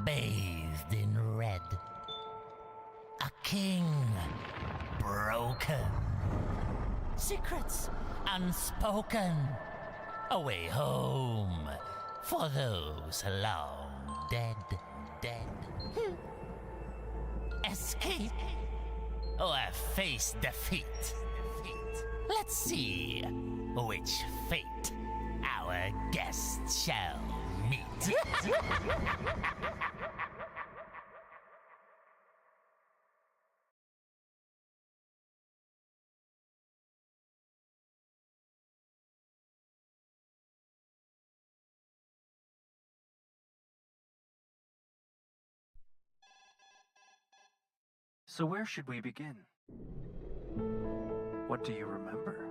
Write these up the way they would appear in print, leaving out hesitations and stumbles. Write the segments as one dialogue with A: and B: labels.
A: bathed in red. A king broken. Secrets unspoken. A way home for those long dead. Escape or face defeat. Let's see which fate our guests shall meet.
B: So where should we begin? What do you remember?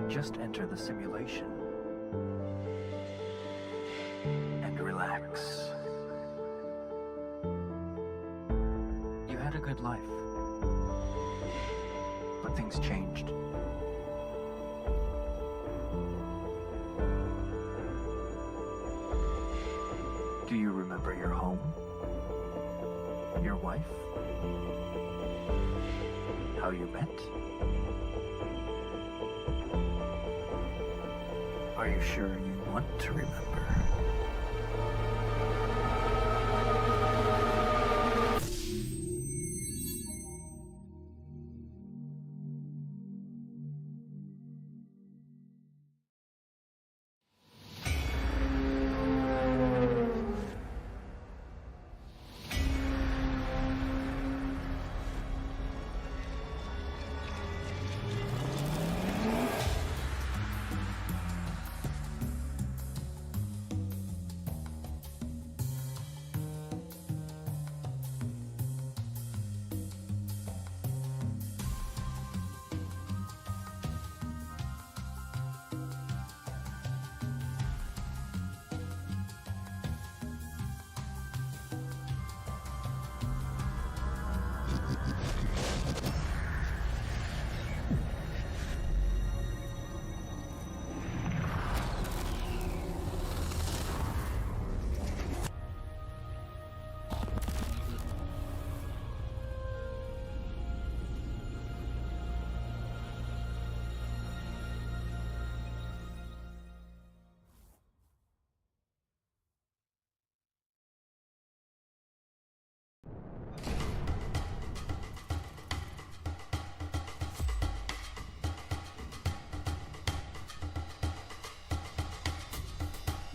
B: Just enter the simulation and relax. You had a good life, but things changed. Do you remember your home? Your wife? How you met? Are you sure you want to remember?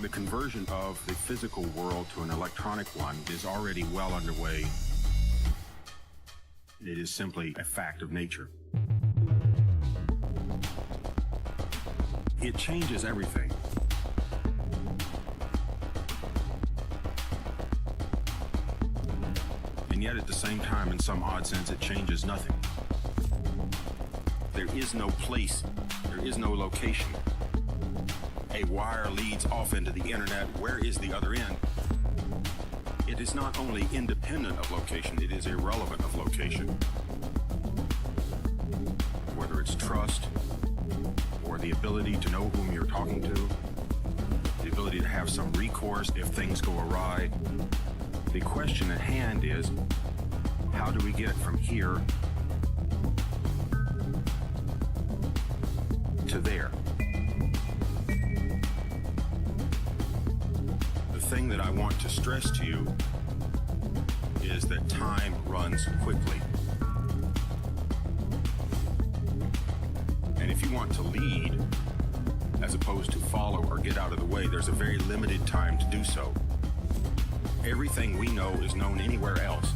C: The conversion of the physical world to an electronic one is already well underway. It is simply a fact of nature. It changes everything. And yet at the same time, in some odd sense, it changes nothing. There is no place, there is no location. A wire leads off into the internet. Where is the other end? It is not only independent of location, it is irrelevant of location. Whether it's trust, or the ability to know whom you're talking to, the ability to have some recourse if things go awry. The question at hand is, how do we get from here to there? The thing that I want to stress to you is that time runs quickly. And if you want to lead, as opposed to follow or get out of the way, there's a very limited time to do so. Everything we know is known anywhere else.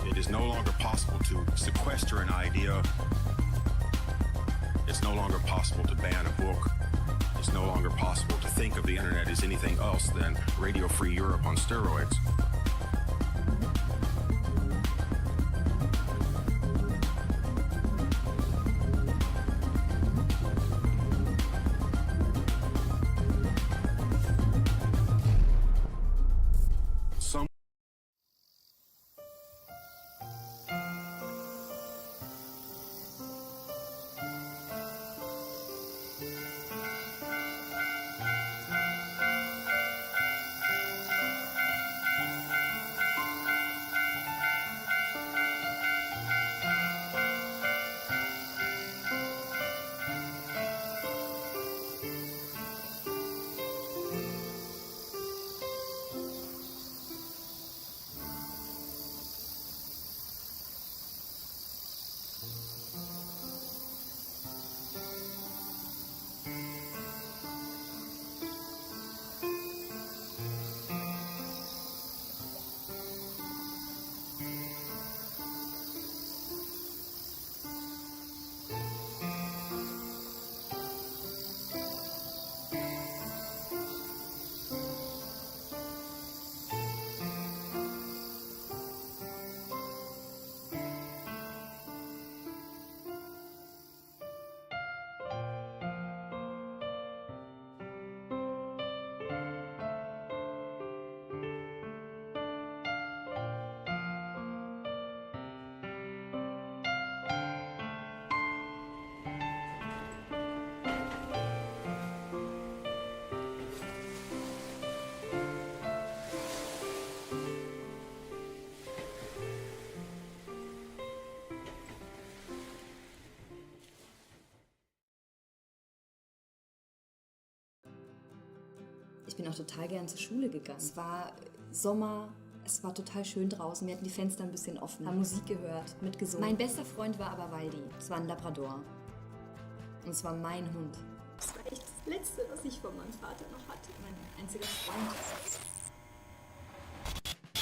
C: It is no longer possible to sequester an idea. It's no longer possible to ban a book. It's no longer possible to think of the internet as anything else than Radio Free Europe on steroids.
D: Ich bin auch total gern zur Schule gegangen. Es war Sommer, es war total schön draußen. Wir hatten die Fenster ein bisschen offen, haben Musik gehört, mitgesungen. Mein bester Freund war aber Waldi. Es war ein Labrador. Und es war mein Hund. Das war echt das Letzte, was ich von meinem Vater noch hatte. Mein einziger Freund.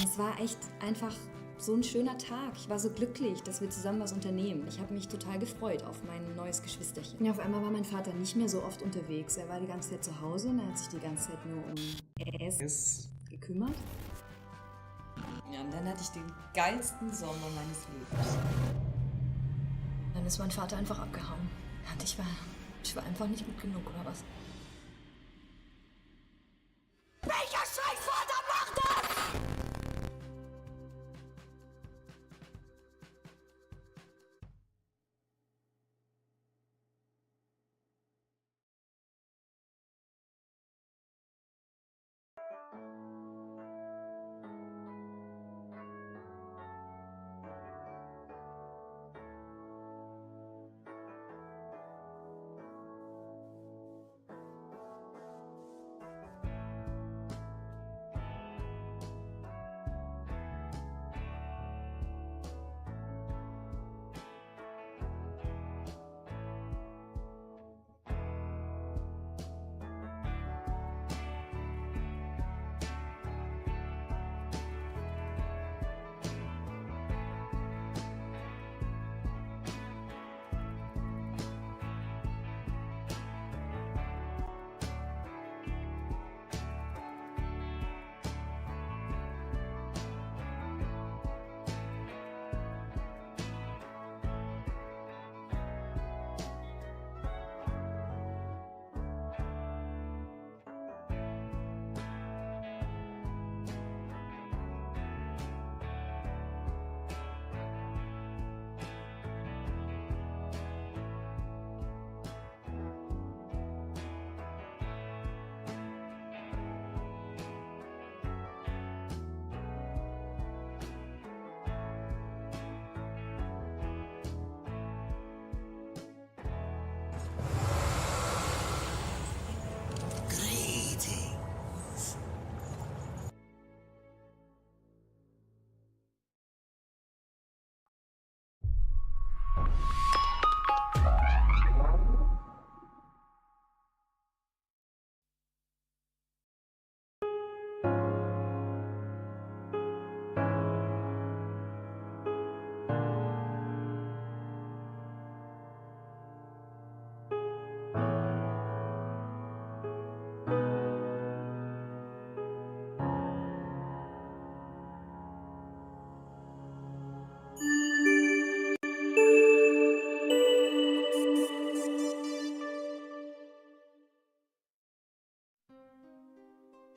D: Es war echt einfach so ein schöner Tag. Ich war so glücklich, dass wir zusammen was unternehmen. Ich habe mich total gefreut auf mein neues Geschwisterchen. Ja, auf einmal war mein Vater nicht mehr so oft unterwegs. Er war die ganze Zeit zu Hause und er hat sich die ganze Zeit nur um Essen gekümmert.
E: Ja, und dann hatte ich den geilsten Sommer meines Lebens.
D: Dann ist mein Vater einfach abgehauen. Und ich war einfach nicht gut genug, oder was? Welcher Scheißvater macht das?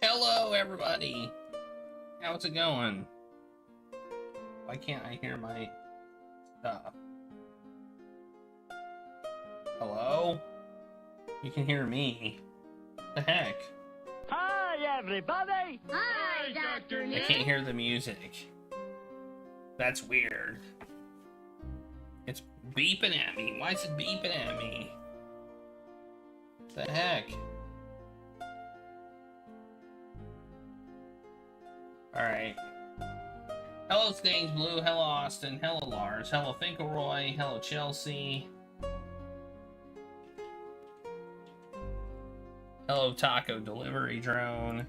F: Hello, everybody. How's it going? Why can't I hear my stuff? Hello? You can hear me. The heck?
G: Hi, everybody! Hi, Dr.
F: I can't hear the music. That's weird. It's beeping at me. Why is it beeping at me? The heck? Alright. Hello, Stains Blue. Hello, Austin. Hello, Lars. Hello, Finkelroy. Hello, Chelsea. Hello, Taco Delivery Drone.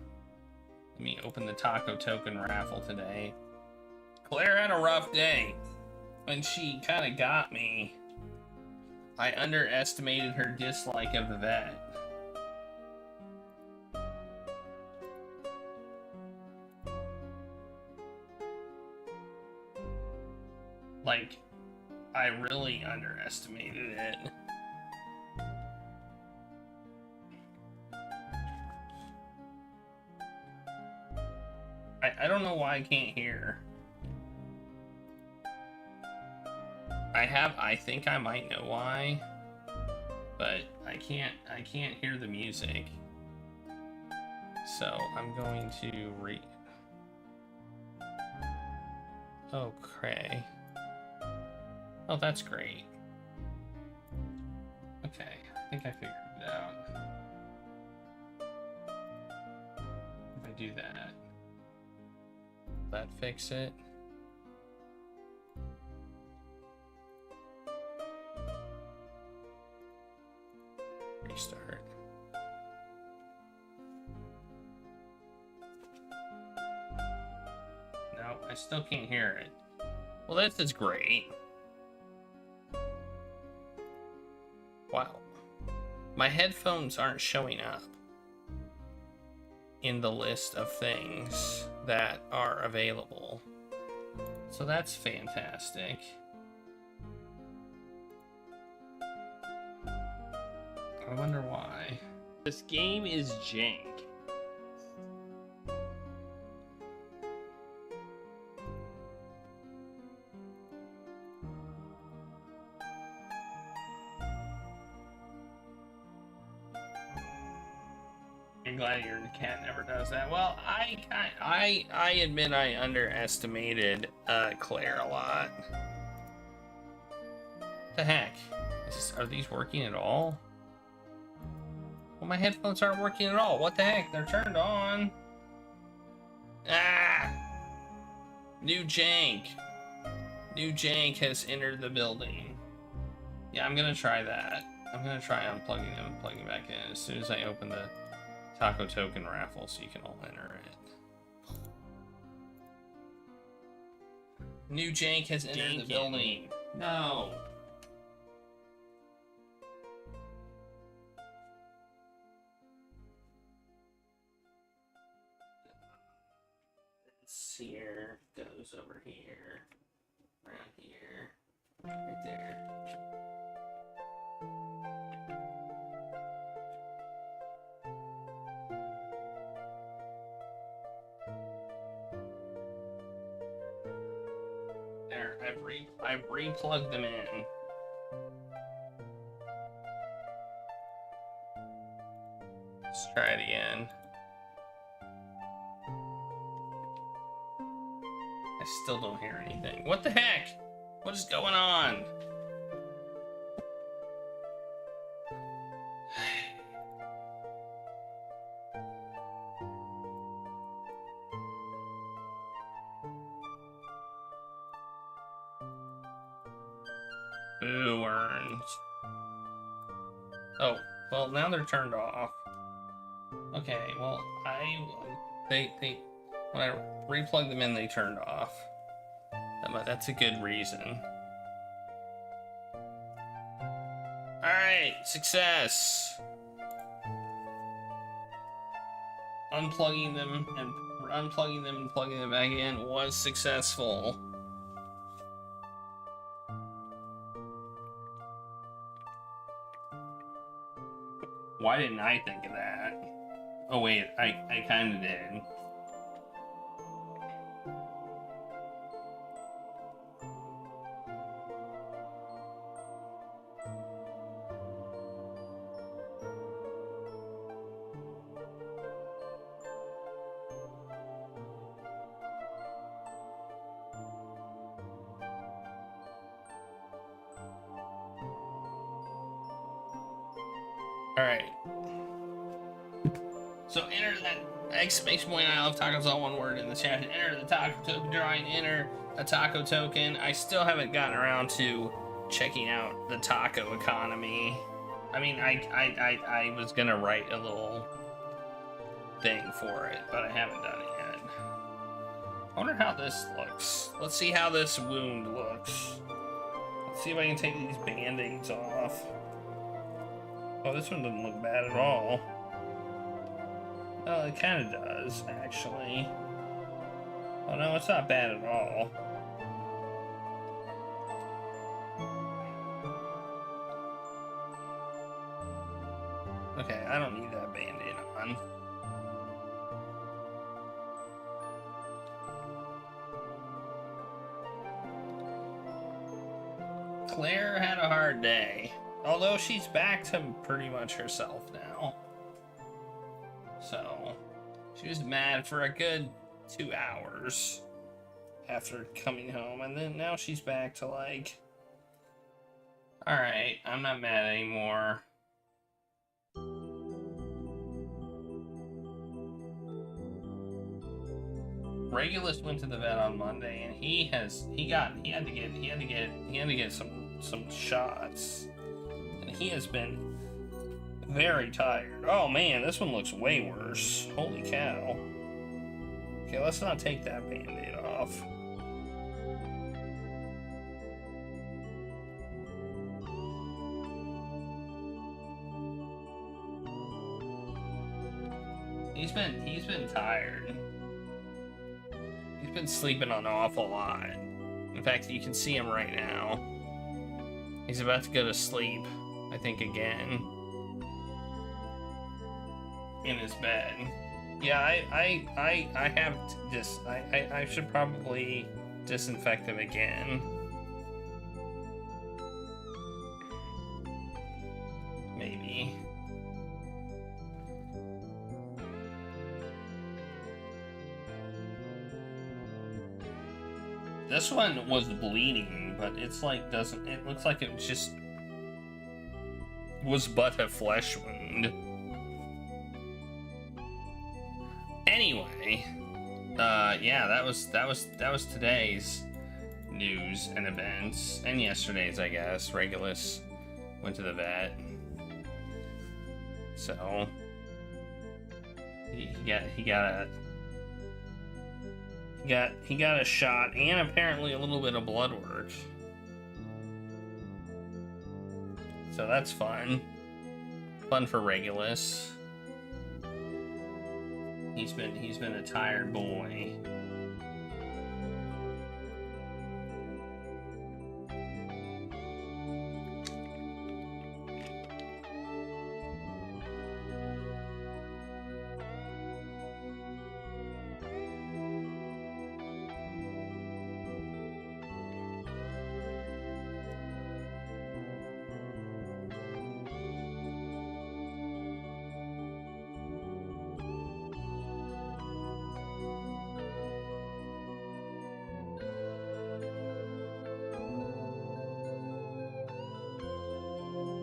F: Let me open the taco token raffle today. Claire had a rough day. When she kind of got me, I underestimated her dislike of the vet. Like, I really underestimated it. I don't know why I can't hear. I think I might know why, but I can't hear the music. So I'm going to Oh, cray. Oh, that's great. Okay, I think I figured it out. do that? That fix it? Restart. No, I still can't hear it. Well, this is great. Wow. My headphones aren't showing up in the list of things that are available. So that's fantastic. I wonder why.
H: This game is jank.
F: I'm glad your cat never does that. Well, I admit I underestimated Claire a lot. What the heck? Are these working at all? Well, my headphones aren't working at all. What the heck? They're turned on. Ah! New jank. New jank has entered the building. Yeah, I'm gonna try that. I'm gonna try unplugging them and plugging back in as soon as I open the taco token raffle so you can all enter it. New jank has entered the building. No. This here goes over here, around here, right there. There, I've re-plugged them in. Let's try it again. I still don't hear anything. What the heck? What is going on? Boo earns. Oh, well now they're turned off. Okay, well they when I replugged them in they turned off. That's a good reason. Alright, success. Unplugging them and plugging them back in was successful. Why didn't I think of that? Oh wait, I kinda did. Alright. So enter that exclamation point, I love tacos, all one word in the chat. Enter the taco token drawing, enter a taco token. I still haven't gotten around to checking out the taco economy. I mean, I was gonna write a little thing for it, but I haven't done it yet. I wonder how this looks. Let's see how this wound looks. Let's see if I can take these band-aids off. Oh, this one doesn't look bad at all. Oh, it kind of does, actually. Oh no, it's not bad at all. Okay, I don't need that band-aid on. Claire had a hard day. Although she's back to pretty much herself now. So, she was mad for a good 2 hours after coming home. And then now she's back to like, alright, I'm not mad anymore. Regulus went to the vet on Monday, and he had to get some shots, and he has been very tired. Oh man, this one looks way worse. Holy cow. Okay, let's not take that Band-Aid off. He's been tired. He's been sleeping an awful lot. In fact, you can see him right now. He's about to go to sleep, I think, again. In his bed. Yeah, I have this. I should probably disinfect him again. Maybe. This one was bleeding, but it's like doesn't. It looks like it just was but a flesh wound. Anyway, yeah, that was today's news and events, and yesterday's, I guess. Regulus went to the vet, so he got a shot and apparently a little bit of blood work. So that's fun. Fun for Regulus. He's been a tired boy.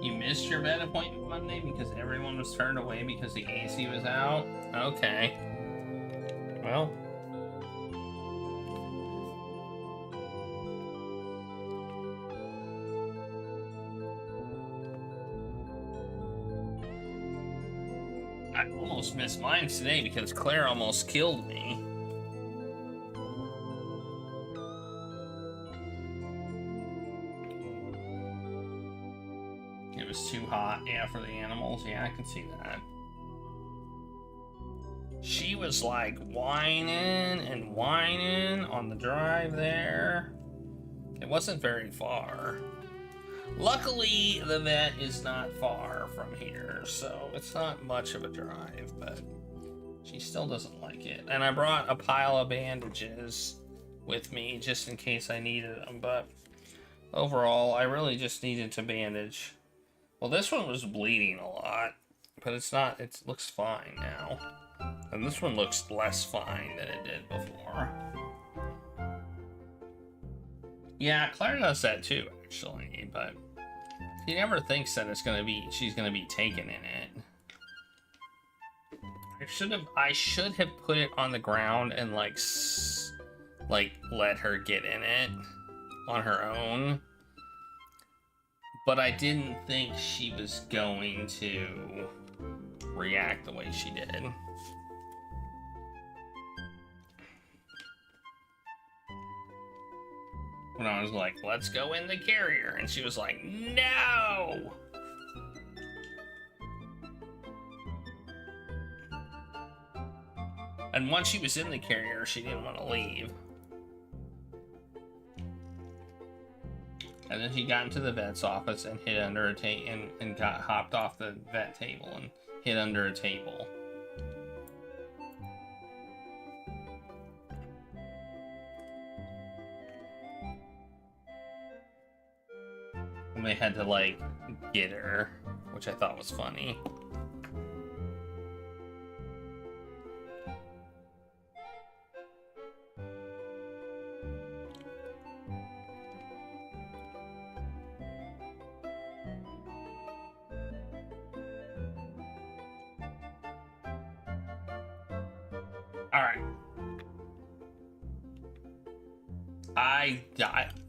F: You missed your vet appointment Monday because everyone was turned away because the AC was out? Okay. Well. I almost missed mine today because Claire almost killed me. It was too hot, yeah, for the animals. Yeah, I can see that. She was like whining and whining on the drive there. It wasn't very far. Luckily, the vet is not far from here, so it's not much of a drive, but she still doesn't like it. And I brought a pile of bandages with me just in case I needed them, but overall, I really just needed to bandage. Well, this one was bleeding a lot, but it's not, it looks fine now. And this one looks less fine than it did before. Yeah, Claire does that too, actually, but she never thinks that she's gonna be taken in it. I should have put it on the ground and like let her get in it on her own. But I didn't think she was going to react the way she did. When I was like, let's go in the carrier, and she was like, no! And once she was in the carrier, she didn't want to leave. And then she got into the vet's office and hid under a table and got hopped off the vet table and hid under a table. And they had to like get her, which I thought was funny. Alright.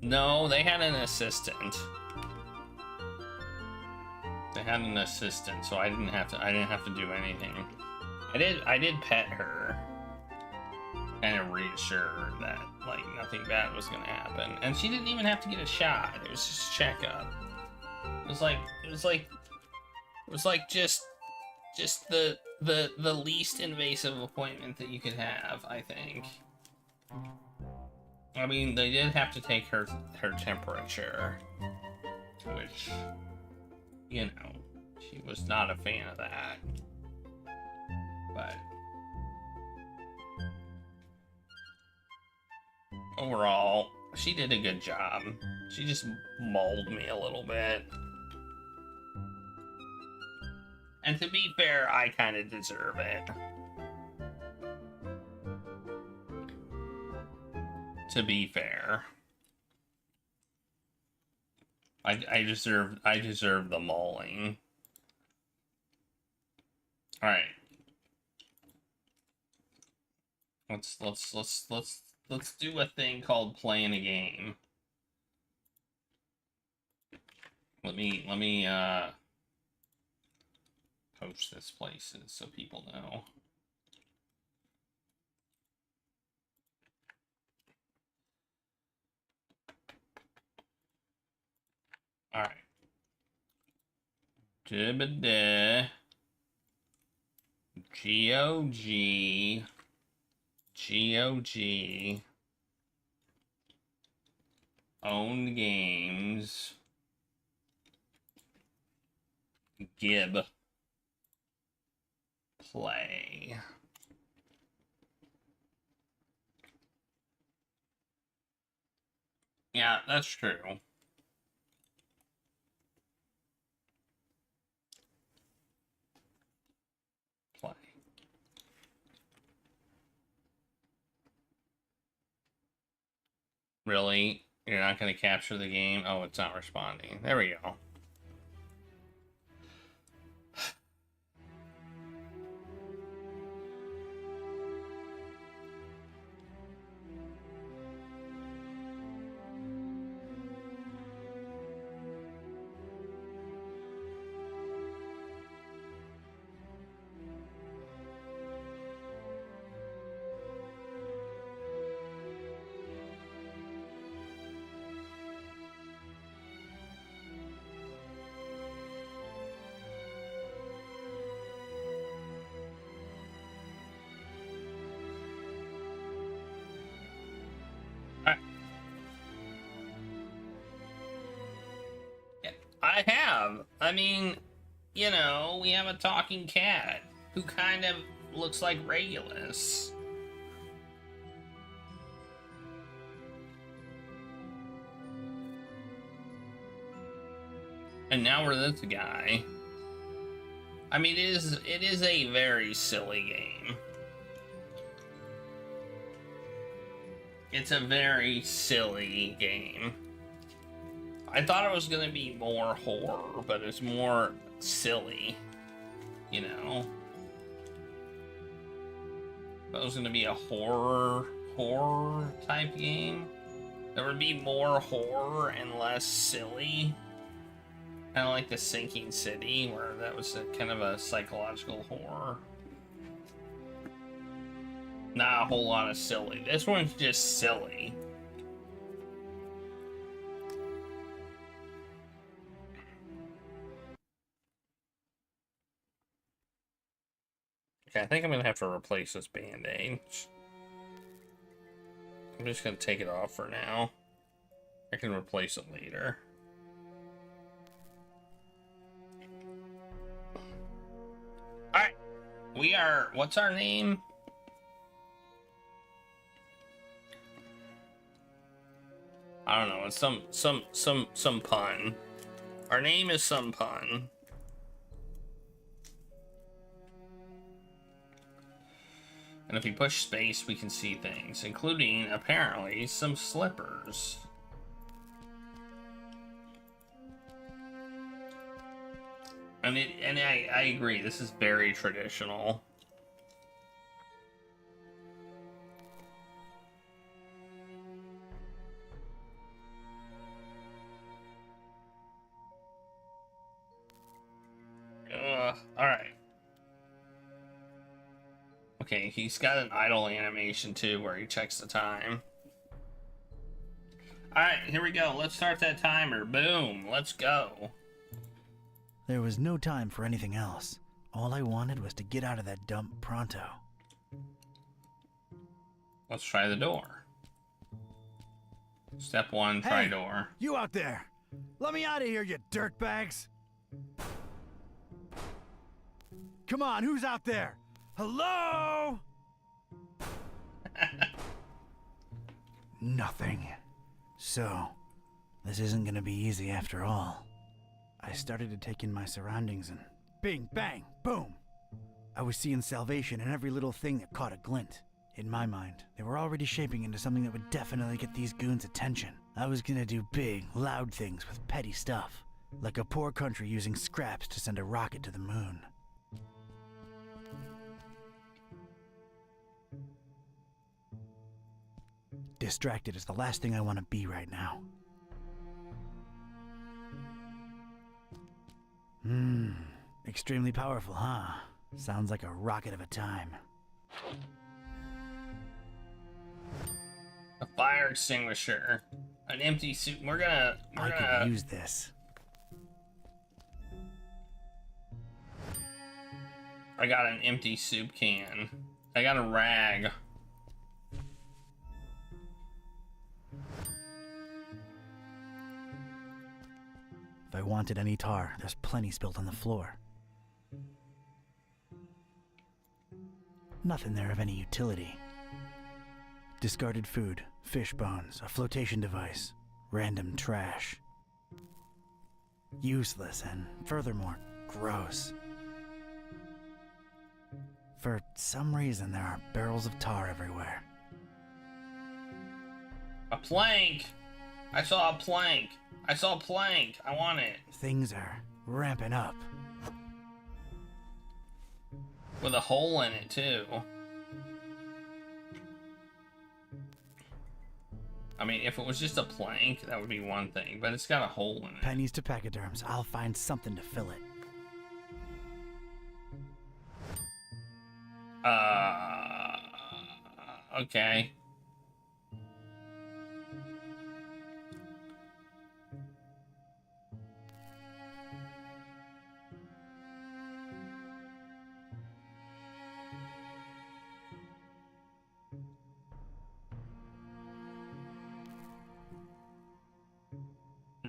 F: No, they had an assistant. They had an assistant, so I didn't have to do anything. I did pet her. Kind of reassure her that, like, nothing bad was gonna happen. And she didn't even have to get a shot. It was just a checkup. It was like just the least invasive appointment that you could have, I think. I mean, they did have to take her temperature, which, you know, she was not a fan of that. But overall, she did a good job. She just mauled me a little bit. And to be fair, I kind of deserve it. To be fair, I deserve the mauling. All right. Let's do a thing called playing a game. Let me post this places so people know. All right. GOG owned games Gib play. Yeah, that's true. Play. Really? You're not going to capture the game? Oh, it's not responding. There we go. I have. I mean, you know, we have a talking cat who kind of looks like Regulus. And now we're this guy. I mean, it is a very silly game. It's a very silly game. I thought it was gonna be more horror, but it's more silly, you know? That was gonna be a horror type game. There would be more horror and less silly. Kind of like the Sinking City, where that was kind of a psychological horror. Not a whole lot of silly. This one's just silly. Okay, I think I'm gonna have to replace this band-aid. I'm just gonna take it off for now. I can replace it later. Alright. We are, what's our name? I don't know, it's some pun. Our name is some pun. And if we push space, we can see things, including, apparently, some slippers. And I agree, this is very traditional. Okay, he's got an idle animation too where he checks the time. Alright, here we go. Let's start that timer. Boom. Let's go.
I: There was no time for anything else. All I wanted was to get out of that dump pronto.
F: Let's try the door. Step 1, try
I: Hey,
F: door.
I: You out there! Let me out of here, you dirtbags! Come on, who's out there? Hello? Nothing. So, this isn't gonna be easy after all. I started to take in my surroundings and bing, bang, boom! I was seeing salvation in every little thing that caught a glint. In my mind, they were already shaping into something that would definitely get these goons' attention. I was gonna do big, loud things with petty stuff, like a poor country using scraps to send a rocket to the moon. Distracted is the last thing I want to be right now. Extremely powerful, huh? Sounds like a rocket of a time.
F: A fire extinguisher. An empty suit.
I: I could use this.
F: I got an empty soup can. I got a rag.
I: If I wanted any tar, there's plenty spilled on the floor. Nothing there of any utility. Discarded food, fish bones, a flotation device, random trash. Useless and, furthermore, gross. For some reason, there are barrels of tar everywhere.
F: A plank! I saw a plank! I saw a plank! I want it!
I: Things are ramping up.
F: With a hole in it, too. I mean, if it was just a plank, that would be one thing, but it's got a hole in it.
I: Pennies to pachyderms. I'll find something to fill it.
F: Okay.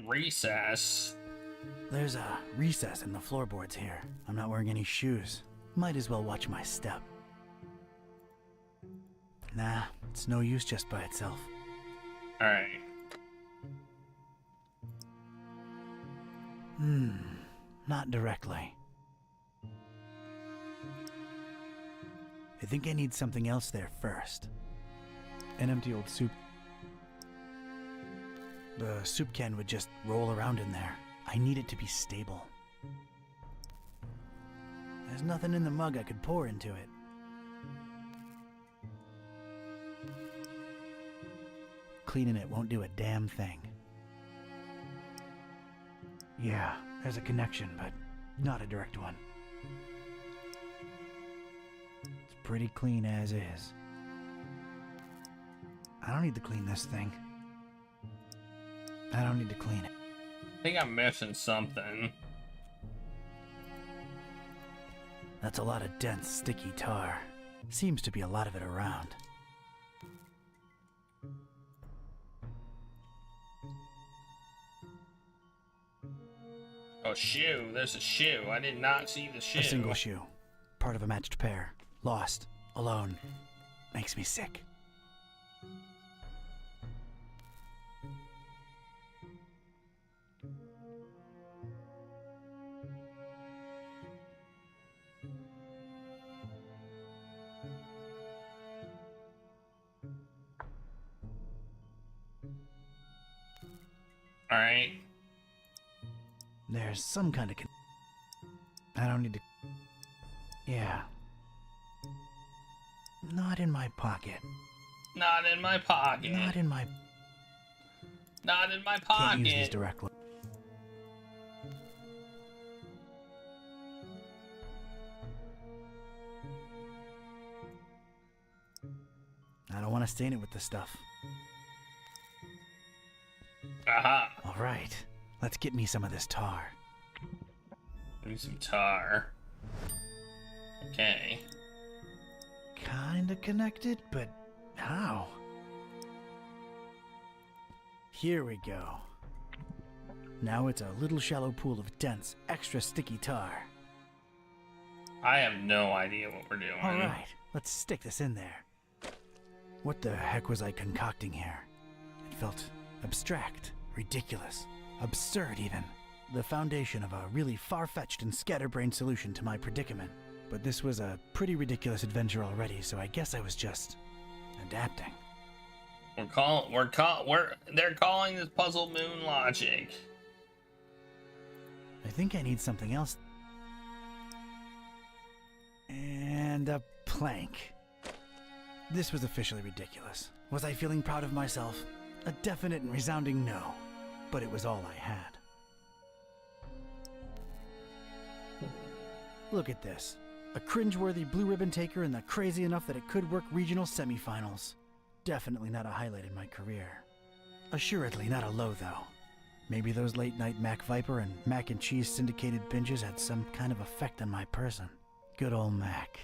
F: Recess.
I: There's a recess in the floorboards here. I'm not wearing any shoes. Might as well watch my step. Nah, it's no use just by itself.
F: Alright.
I: Not directly. I think I need something else there first. An empty old soup. The soup can would just roll around in there. I need it to be stable. There's nothing in the mug I could pour into it. Cleaning it won't do a damn thing. Yeah, there's a connection, but not a direct one. It's pretty clean as is. I don't need to clean this thing. I don't need to clean it.
F: I think I'm missing something.
I: That's a lot of dense, sticky tar. Seems to be a lot of it around.
F: Oh, shoe. There's a shoe. I did not see the shoe.
I: A single shoe. Part of a matched pair. Lost. Alone. Makes me sick.
F: Alright.
I: There's some kind of I don't need to... Yeah. Not in my pocket.
F: Not in my pocket.
I: Not in my...
F: Not in my pocket.
I: Can't use these directly. I don't want to stain it with the stuff.
F: Aha.
I: All right, let's get me some of this tar.
F: Maybe some tar. Okay.
I: Kinda connected, but how? Here we go. Now it's a little shallow pool of dense, extra sticky tar.
F: I have no idea what we're doing.
I: All right, let's stick this in there. What the heck was I concocting here? It felt abstract, ridiculous, absurd even. The foundation of a really far-fetched and scatterbrained solution to my predicament. But this was a pretty ridiculous adventure already, so I guess I was just adapting.
F: They're calling this puzzle moon logic.
I: I think I need something else. And a plank. This was officially ridiculous. Was I feeling proud of myself? A definite and resounding no. But it was all I had. Look at this. A cringeworthy blue ribbon taker and the crazy enough that it could work regional semifinals. Definitely not a highlight in my career. Assuredly not a low, though. Maybe those late-night Mac Viper and mac and cheese syndicated binges had some kind of effect on my person. Good old mac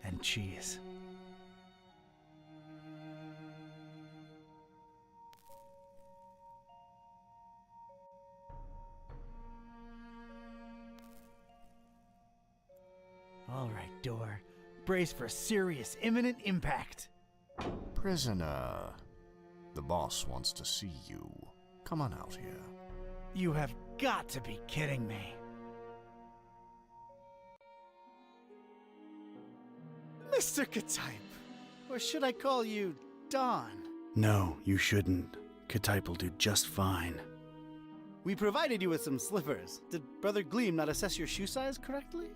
I: and cheese. All right, door. Brace for serious, imminent impact.
J: Prisoner, the boss wants to see you. Come on out here.
I: You have got to be kidding me. Mr. Ktype, or should I call you Don? No, you shouldn't. Ktype will do just fine. We provided you with some slippers. Did Brother Gleam not assess your shoe size correctly?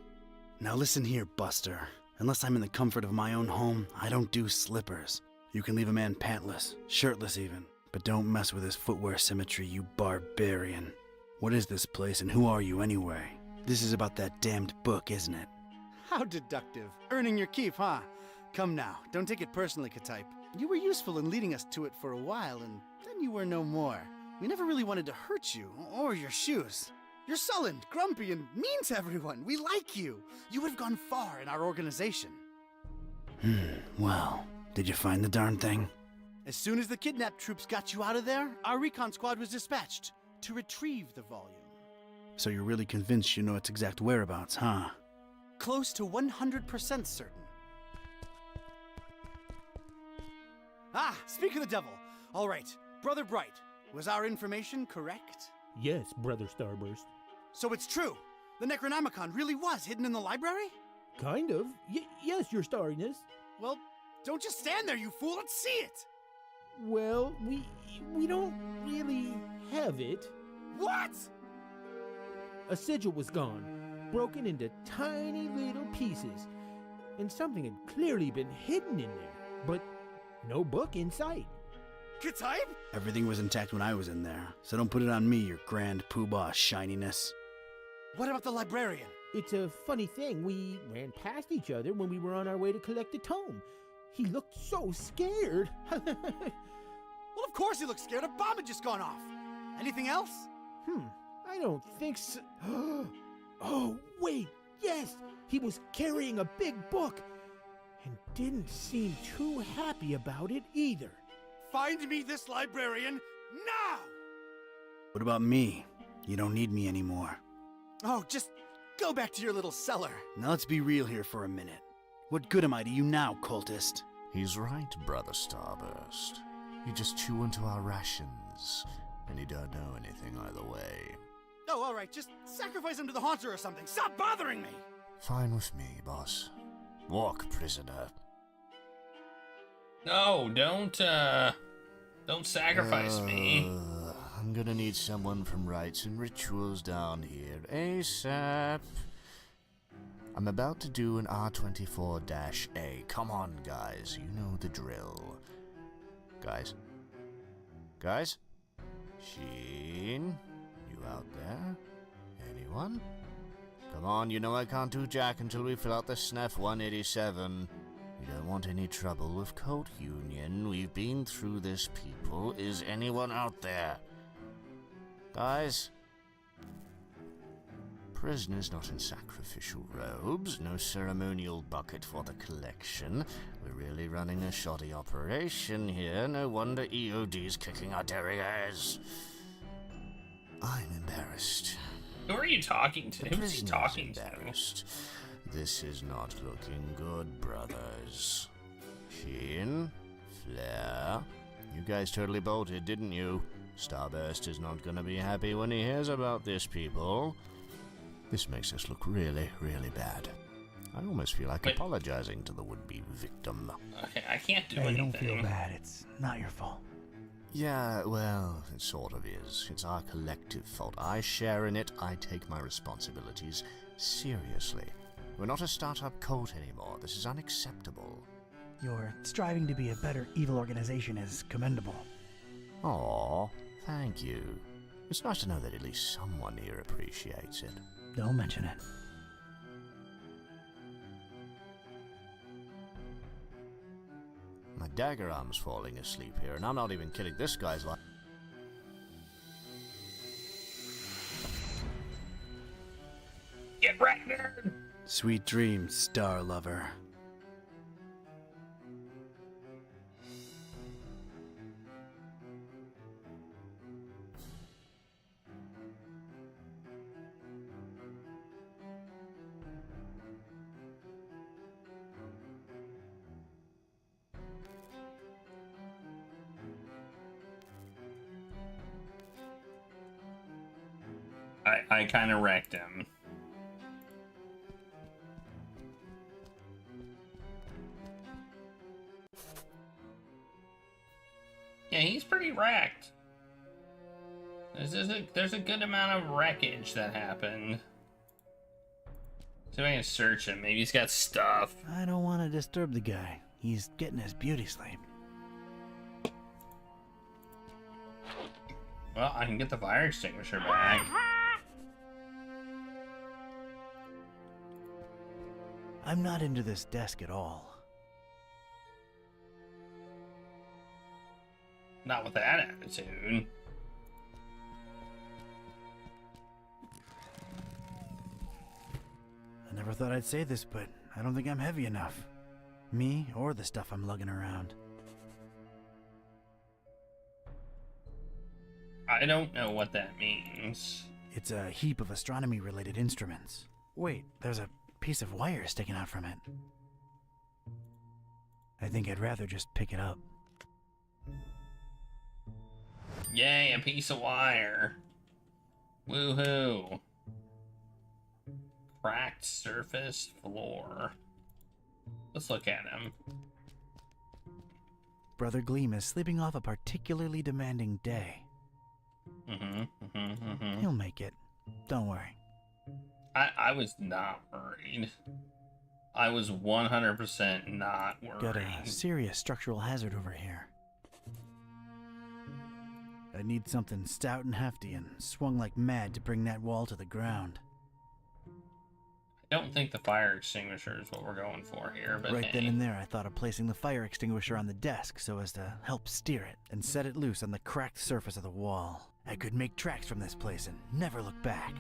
I: Now listen here, Buster. Unless I'm in the comfort of my own home, I don't do slippers. You can leave a man pantless, shirtless even, but don't mess with his footwear symmetry, you barbarian. What is this place and who are you anyway? This is about that damned book, isn't it? How deductive. Earning your keep, huh? Come now, don't take it personally, Ktype. You were useful in leading us to it for a while, and then you were no more. We never really wanted to hurt you, or your shoes. You're sullen, grumpy, and mean to everyone. We like you. You would have gone far in our organization. Well, did you find the darn thing? As soon as the kidnapped troops got you out of there, our recon squad was dispatched to retrieve the volume. So you're really convinced you know its exact whereabouts, huh? Close to 100% certain. Ah, speak of the devil. All right, Brother Bright, was our information correct?
K: Yes, Brother Starburst.
I: So it's true. The Necronomicon really was hidden in the library?
K: Kind of. Yes, Your Starriness.
I: Well, don't just stand there, you fool. Let's see it.
K: Well, we don't really have it.
I: What?
K: A sigil was gone, broken into tiny little pieces, and something had clearly been hidden in there, but no book in sight.
I: Ktype? Everything was intact when I was in there, so don't put it on me, your grand poobah shininess. What about the librarian?
K: It's a funny thing. We ran past each other when we were on our way to collect the tome. He looked so scared.
I: Well, of course he looked scared. A bomb had just gone off. Anything else?
K: I don't think so. Oh, wait, yes! He was carrying a big book and didn't seem too happy about it either.
I: Find me this librarian now! What about me? You don't need me anymore. Oh, just go back to your little cellar. Now let's be real here for a minute. What good am I to you now, cultist?
J: He's right, Brother Starburst. You just chew into our rations, and you don't know anything either way.
I: Oh, all right, just sacrifice him to the Haunter or something. Stop bothering me!
J: Fine with me, boss. Walk, prisoner.
F: No, don't sacrifice me.
J: I'm gonna need someone from Rites and Rituals down here ASAP. I'm about to do an R24-A. Come on, guys. You know the drill. Guys? Guys? Sheen? You out there? Anyone? Come on, you know I can't do jack until we fill out the SNF 187. We don't want any trouble with Cult Union. We've been through this, people. Is anyone out there? Guys? Prisoners not in sacrificial robes. No ceremonial bucket for the collection. We're really running a shoddy operation here. No wonder EOD's kicking our derrieres. I'm embarrassed.
F: Who are you talking to?
J: The
F: Who's he talking
J: embarrassed. This is not looking good, brothers. Sheen, Flair, you guys totally bolted, didn't you? Starburst is not gonna be happy when he hears about this, people. This makes us look really, really bad. I almost feel like apologizing to the would-be victim.
F: Okay, I can't do
I: Hey,
F: anything.
I: don't feel bad. It's not your fault.
J: Yeah, well, it sort of is. It's our collective fault. I share in it. I take my responsibilities seriously. We're not a startup cult anymore. This is unacceptable.
I: Your striving to be a better evil organization is commendable.
J: Aw, thank you. It's nice to know that at least someone here appreciates it.
I: Don't mention it.
J: My dagger arm's falling asleep here, and I'm not even kidding. This guy's like...
F: Get right there!
I: Sweet dreams, star lover.
F: I kind of wrecked him. Yeah, he's pretty wrecked. There's a good amount of wreckage that happened. See if I can search him. Maybe he's got stuff.
I: I don't want to disturb the guy. He's getting his beauty sleep.
F: Well, I can get the fire extinguisher back.
I: I'm not into this desk at all.
F: Not with that attitude.
I: I never thought I'd say this, but I don't think I'm heavy enough. Me or the stuff I'm lugging around.
F: I don't know what that means.
I: It's a heap of astronomy-related instruments. Wait, there's a piece of wire sticking out from it. I think I'd rather just pick it up.
F: Yay, a piece of wire. Woohoo. Cracked surface floor. Let's look at him.
I: Brother Gleam is sleeping off a particularly demanding day. He'll make it. Don't worry.
F: I was not worried. I was 100% not worried.
I: Got a serious structural hazard over here. I need something stout and hefty and swung like mad to bring that wall to the ground.
F: I don't think the fire extinguisher is what we're going for here, but
I: Right
F: hey.
I: then and there, I thought of placing the fire extinguisher on the desk so as to help steer it and set it loose on the cracked surface of the wall. I could make tracks from this place and never look back.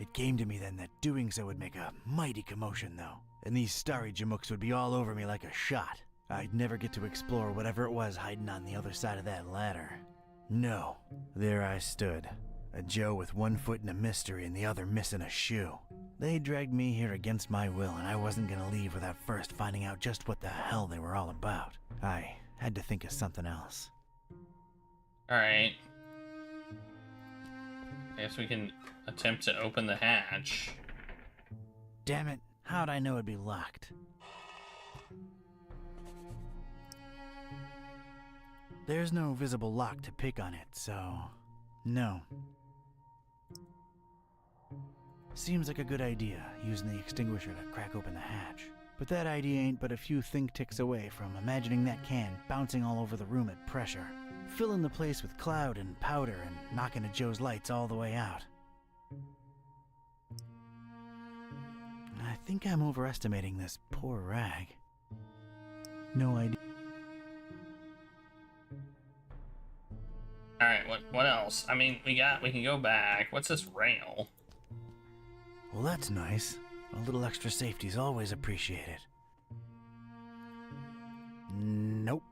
I: It came to me then that doing so would make a mighty commotion, though, and these starry jamooks would be all over me like a shot. I'd never get to explore whatever it was hiding on the other side of that ladder. No, there I stood, a Joe with one foot in a mystery and the other missing a shoe. They dragged me here against my will, and I wasn't gonna leave without first finding out just what the hell they were all about. I had to think of something else.
F: Alright. I guess we can attempt to open the hatch.
I: Damn it, how'd I know it'd be locked? There's no visible lock to pick on it, so no. Seems like a good idea, using the extinguisher to crack open the hatch. But that idea ain't but a few think ticks away from imagining that can bouncing all over the room at pressure, filling the place with cloud and powder and knocking at Joe's lights all the way out. I think I'm overestimating this poor rag. No idea.
F: Alright, what else? I mean, we can go back. What's this rail?
I: Well, that's nice. A little extra safety is always appreciated. Nope.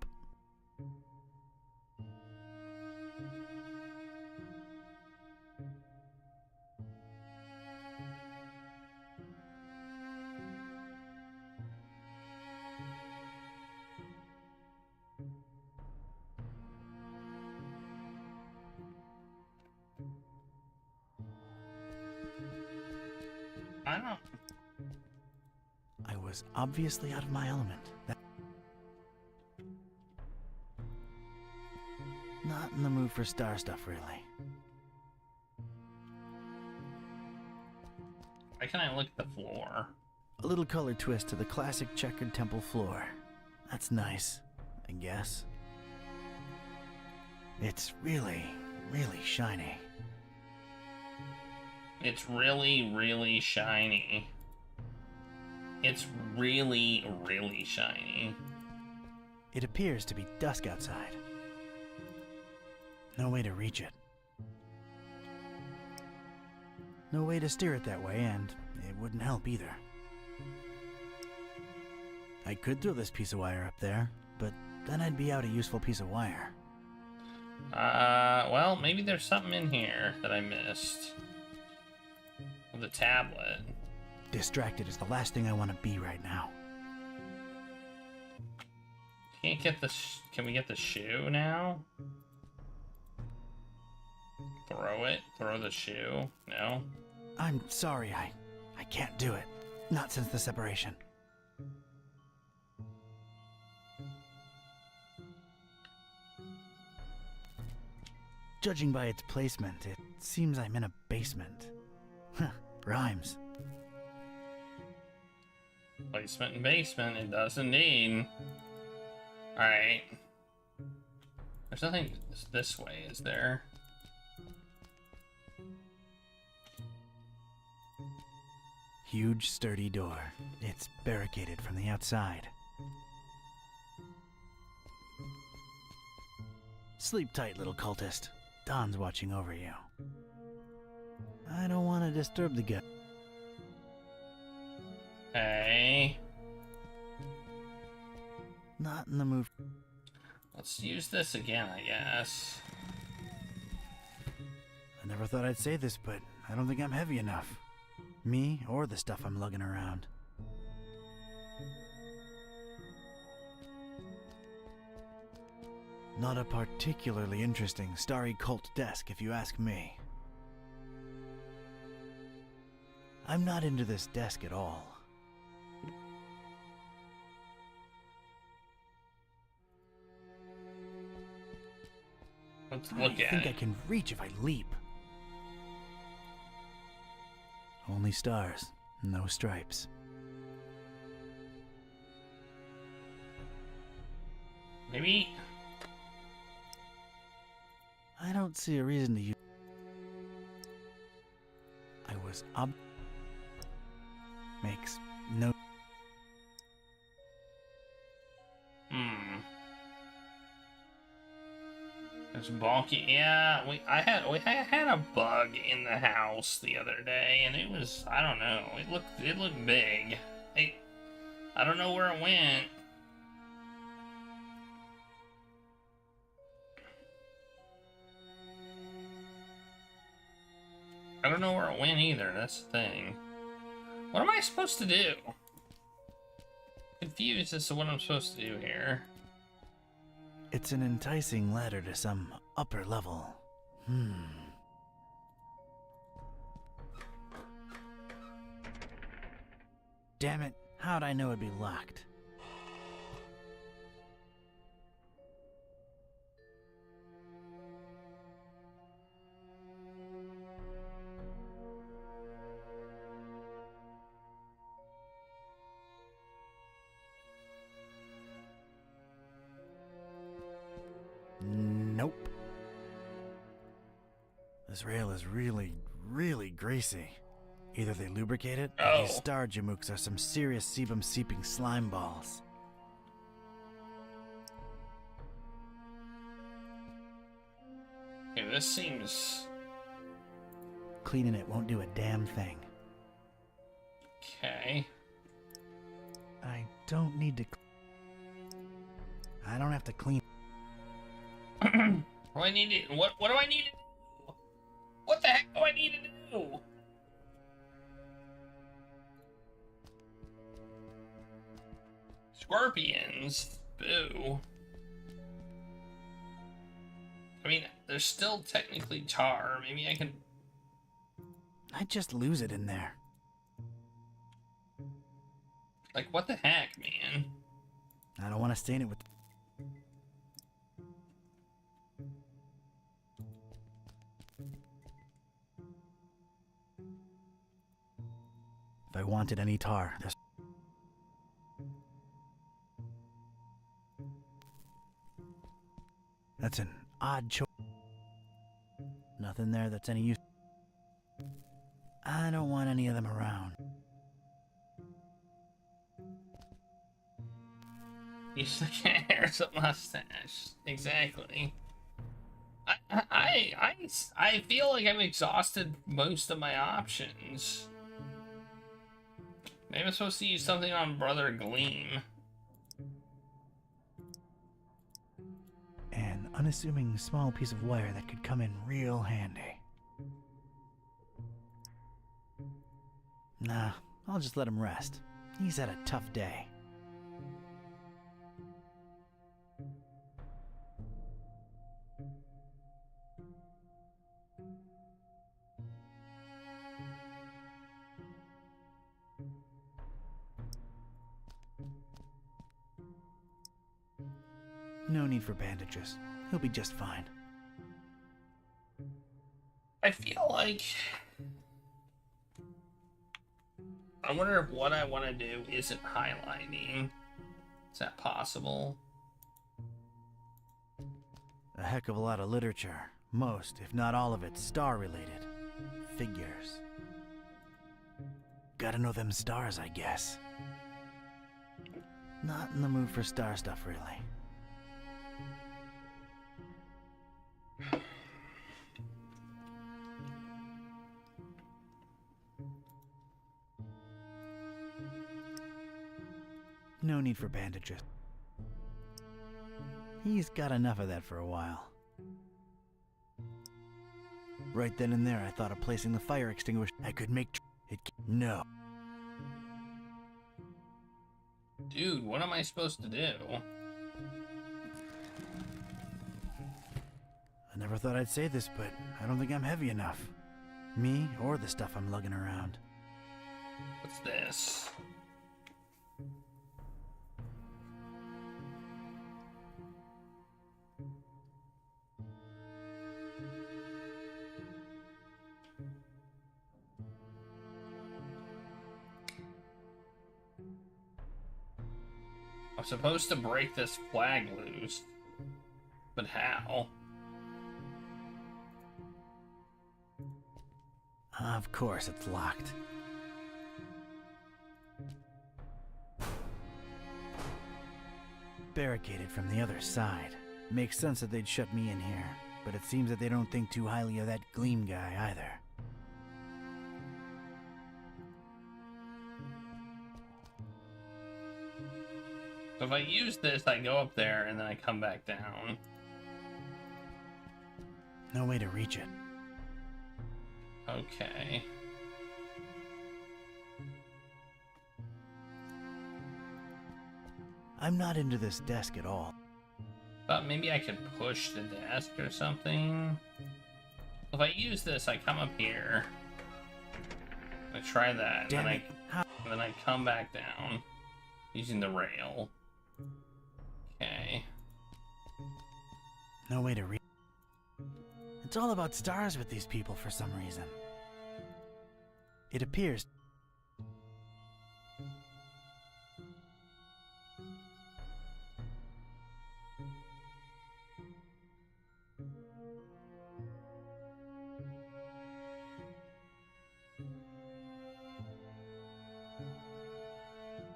F: I don't.
I: I was obviously out of my element. Not in the mood for star stuff, really.
F: Why can't I look at the floor?
I: A little color twist to the classic checkered temple floor. That's nice, I guess. It's really, really shiny.
F: It's really, really shiny. It's really, really shiny.
I: It appears to be dusk outside. No way to reach it. No way to steer it that way, and it wouldn't help either. I could throw this piece of wire up there, but then I'd be out a useful piece of wire.
F: Well, maybe there's something in here that I missed. The tablet.
I: Distracted is the last thing I want to be right now.
F: Can't get the. Can we get the shoe now? Throw it. Throw the shoe. No.
I: I'm sorry, I can't do it. Not since the separation. Judging by its placement, it seems I'm in a basement. Huh, rhymes.
F: Placement and basement, it does indeed. Alright. There's nothing this way, is there?
I: Huge, sturdy door. It's barricaded from the outside. Sleep tight, little cultist. Don's watching over you. I don't want to disturb the guy.
F: Hey.
I: Not in the mood.
F: Let's use this again, I guess.
I: I never thought I'd say this, but I don't think I'm heavy enough. Me or the stuff I'm lugging around. Not a particularly interesting starry cult desk, if you ask me. I'm not into this desk at all.
F: Let's look at it.
I: I think I can reach if I leap. Only stars, no stripes.
F: Maybe.
I: I don't see a reason to use. I was makes no.
F: It's bulky. Yeah, I had a bug in the house the other day, and it was, I don't know. It looked big. I don't know where it went. I don't know where it went either. That's the thing. What am I supposed to do? Confused as to what I'm supposed to do here.
I: It's an enticing ladder to some upper level. Damn it, how'd I know it'd be locked? Nope. This rail is really, really greasy. Either they lubricate it, or these star jamooks are some serious sebum-seeping slime balls.
F: this seems...
I: Cleaning it won't do a damn thing.
F: Okay.
I: I don't need to... I don't have to clean...
F: What do I need to... What do I need to do? What the heck do I need to do? Scorpions. Boo. I mean, there's still technically tar. Maybe I can...
I: I'd just lose it in there.
F: Like, what the heck, man?
I: I don't want to stain it with... If I wanted any tar, there's... That's an odd choice. Nothing there that's any use. I don't want any of them around.
F: You still can't hair a mustache. Exactly. I feel like I've exhausted most of my options. Maybe I'm supposed to use something on Brother Gleam.
I: An unassuming small piece of wire that could come in real handy. Nah, I'll just let him rest. He's had a tough day. No need for bandages. He'll be just fine.
F: I feel like... I wonder if what I want to do isn't highlighting. Is that possible?
I: A heck of a lot of literature. Most, if not all of it, star-related. Figures. Gotta know them stars, I guess. Not in the mood for star stuff, really. No need for bandages. He's got enough of that for a while. Right then and there, I thought of placing the fire extinguisher. I could make it. No.
F: Dude, what am I supposed to do?
I: I never thought I'd say this, but I don't think I'm heavy enough. Me or the stuff I'm lugging around.
F: What's this? I'm supposed to break this flag loose, but how?
I: Of course it's locked. Barricaded from the other side. Makes sense that they'd shut me in here, but it seems that they don't think too highly of that Gleam guy either.
F: So if I use this, I go up there and then I come back down.
I: No way to reach it.
F: Okay.
I: I'm not into this desk at all.
F: Thought maybe I could push the desk or something. If I use this, I come up here. I try that,
I: Damn
F: and
I: it.
F: then I come back down using the rail. Okay.
I: No way to reach. It's all about stars with these people for some reason. It appears.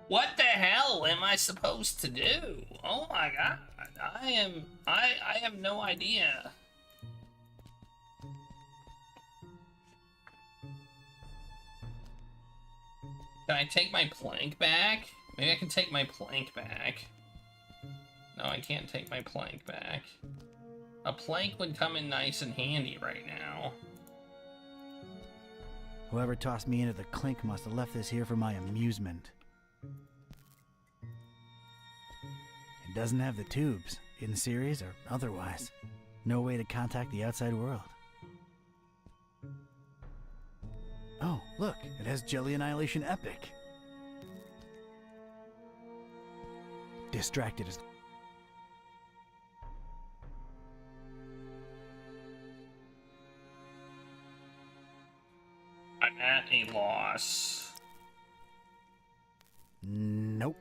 F: What the hell am I supposed to do? Oh my god. I have no idea. Can I take my plank back? Maybe I can take my plank back. No, I can't take my plank back. A plank would come in nice and handy right now.
I: Whoever tossed me into the clink must have left this here for my amusement. It doesn't have the tubes, in series or otherwise. No way to contact the outside world. Oh, look, it has Jelly Annihilation Epic. Distracted as...
F: I'm at a loss.
I: Nope.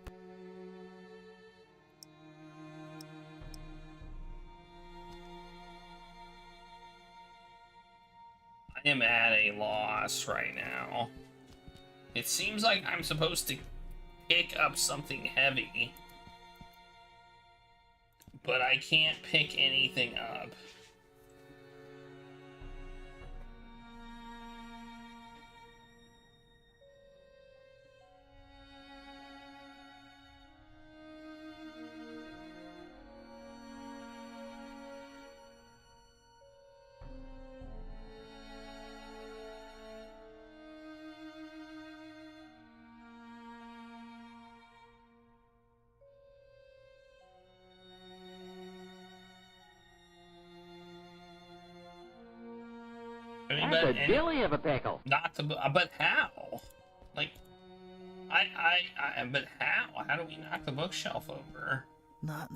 F: I am at a loss right now. It seems like I'm supposed to pick up something heavy, but I can't pick anything up.
G: That's a dilly of a pickle.
F: Not to, but how? Like, but how? How do we knock the bookshelf over?
I: Not...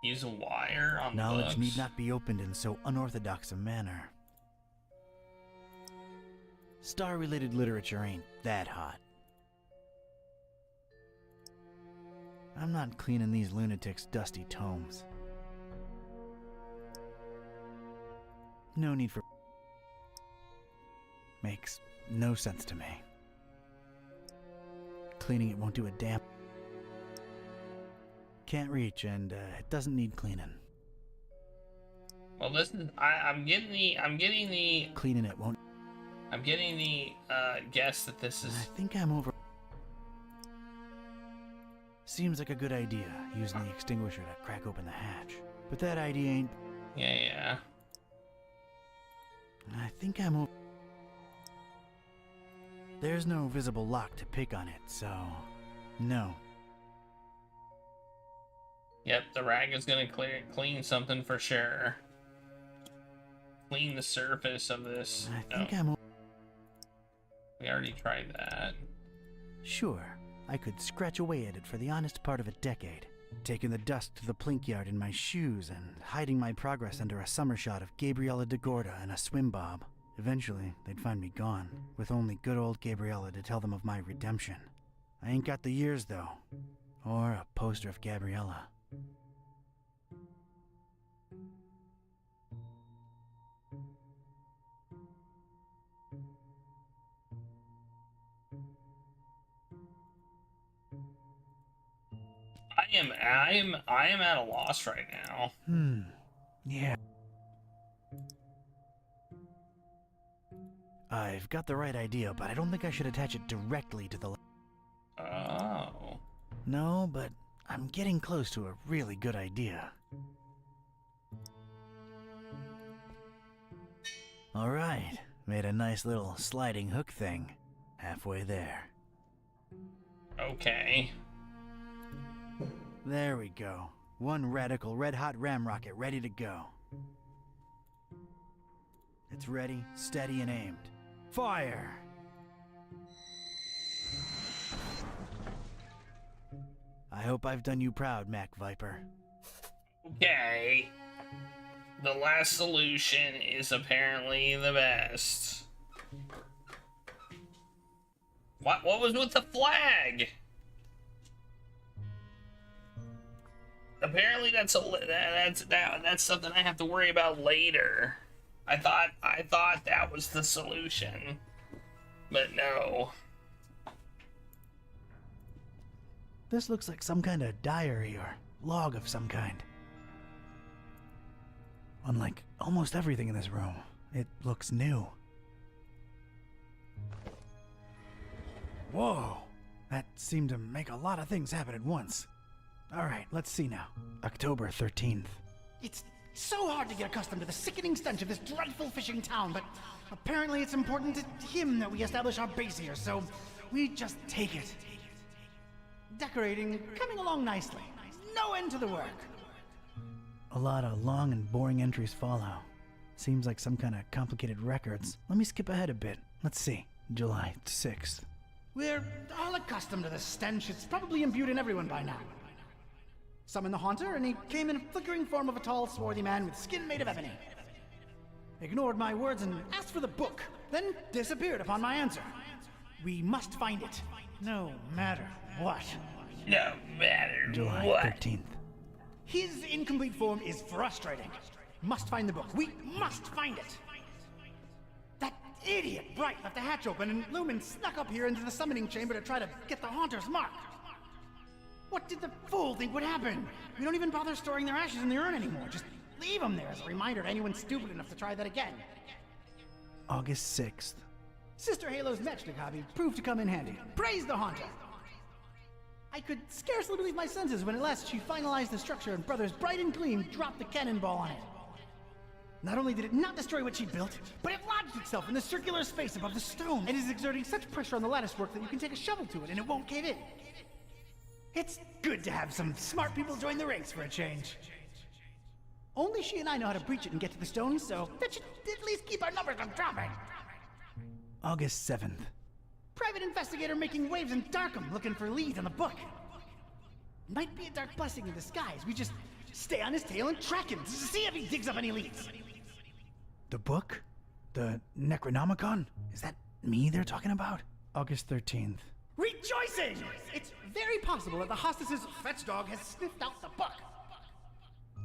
F: Use a wire on the
I: Knowledge
F: books?
I: need not be opened in so unorthodox a manner. Star-related literature ain't that hot. I'm not cleaning these lunatics' dusty tomes. No need for... Makes no sense to me. Cleaning it won't do a damn... Can't reach, and it doesn't need cleaning.
F: Well, this is... I'm getting the...
I: Cleaning it won't...
F: I'm getting the, guess that this is...
I: I think I'm over... Seems like a good idea, using the extinguisher to crack open the hatch. But that idea ain't...
F: Yeah.
I: I think I'm over... There's no visible lock to pick on it, so... No.
F: Yep, the rag is gonna clean something for sure. Clean the surface of this.
I: I think I'm...
F: We already tried that.
I: Sure, I could scratch away at it for the honest part of a decade, taking the dust to the plink yard in my shoes and hiding my progress under a summer shot of Gabriella de Gorda and a swim bob. Eventually, they'd find me gone, with only good old Gabriella to tell them of my redemption. I ain't got the years, though. Or a poster of Gabriella.
F: I am at a loss right now.
I: Yeah. I've got the right idea, but I don't think I should attach it directly to the...
F: Oh.
I: No, but I'm getting close to a really good idea. Alright, made a nice little sliding hook thing. Halfway there.
F: Okay.
I: There we go. One radical red-hot ram rocket ready to go. It's ready, steady, and aimed. Fire! I hope I've done you proud, Mac Viper.
F: Okay. The last solution is apparently the best. What was with the flag? Apparently that's something I have to worry about later. I thought that was the solution. But no.
I: This looks like some kind of diary or log of some kind. Unlike almost everything in this room, it looks new. Whoa. That seemed to make a lot of things happen at once. All right, let's see now. October 13th. It's so hard to get accustomed to the sickening stench of this dreadful fishing town, but apparently it's important to him that we establish our base here, so we just take it. Decorating coming along nicely. No end to the work. A lot of long and boring entries follow. Seems like some kind of complicated records. Let me skip ahead a bit. Let's see. July 6th. We're all accustomed to the stench. It's probably imbued in everyone by now. Summoned the Haunter, and he came in a flickering form of a tall, swarthy man with skin made of ebony. Ignored my words and asked for the book, then disappeared upon my answer. We must find it, no matter what.
F: No matter
I: July
F: what.
I: 13th. His incomplete form is frustrating. Must find the book. We must find it. That idiot Bright left the hatch open, and Lumen snuck up here into the summoning chamber to try to get the Haunter's mark. What did the fool think would happen? We don't even bother storing their ashes in the urn anymore. Just leave them there as a reminder to anyone stupid enough to try that again. August 6th. Sister Halo's matchstick hobby proved to come in handy. Praise the Haunter! I could scarcely believe my senses when at last she finalized the structure and Brothers Bright and Gleam dropped the cannonball on it. Not only did it not destroy what she built, but it lodged itself in the circular space above the stone and is exerting such pressure on the lattice work that you can take a shovel to it and it won't cave in. It's good to have some smart people join the ranks for a change. Only she and I know how to breach it and get to the stone, so that should at least keep our numbers from dropping. August 7th. Private investigator making waves in Darkham looking for leads on the book. Might be a dark blessing in disguise. We just stay on his tail and track him to see if he digs up any leads. The book? The Necronomicon? Is that me they're talking about? August 13th. Rejoicing! It's very possible that the hostess's fetch dog has sniffed out the book.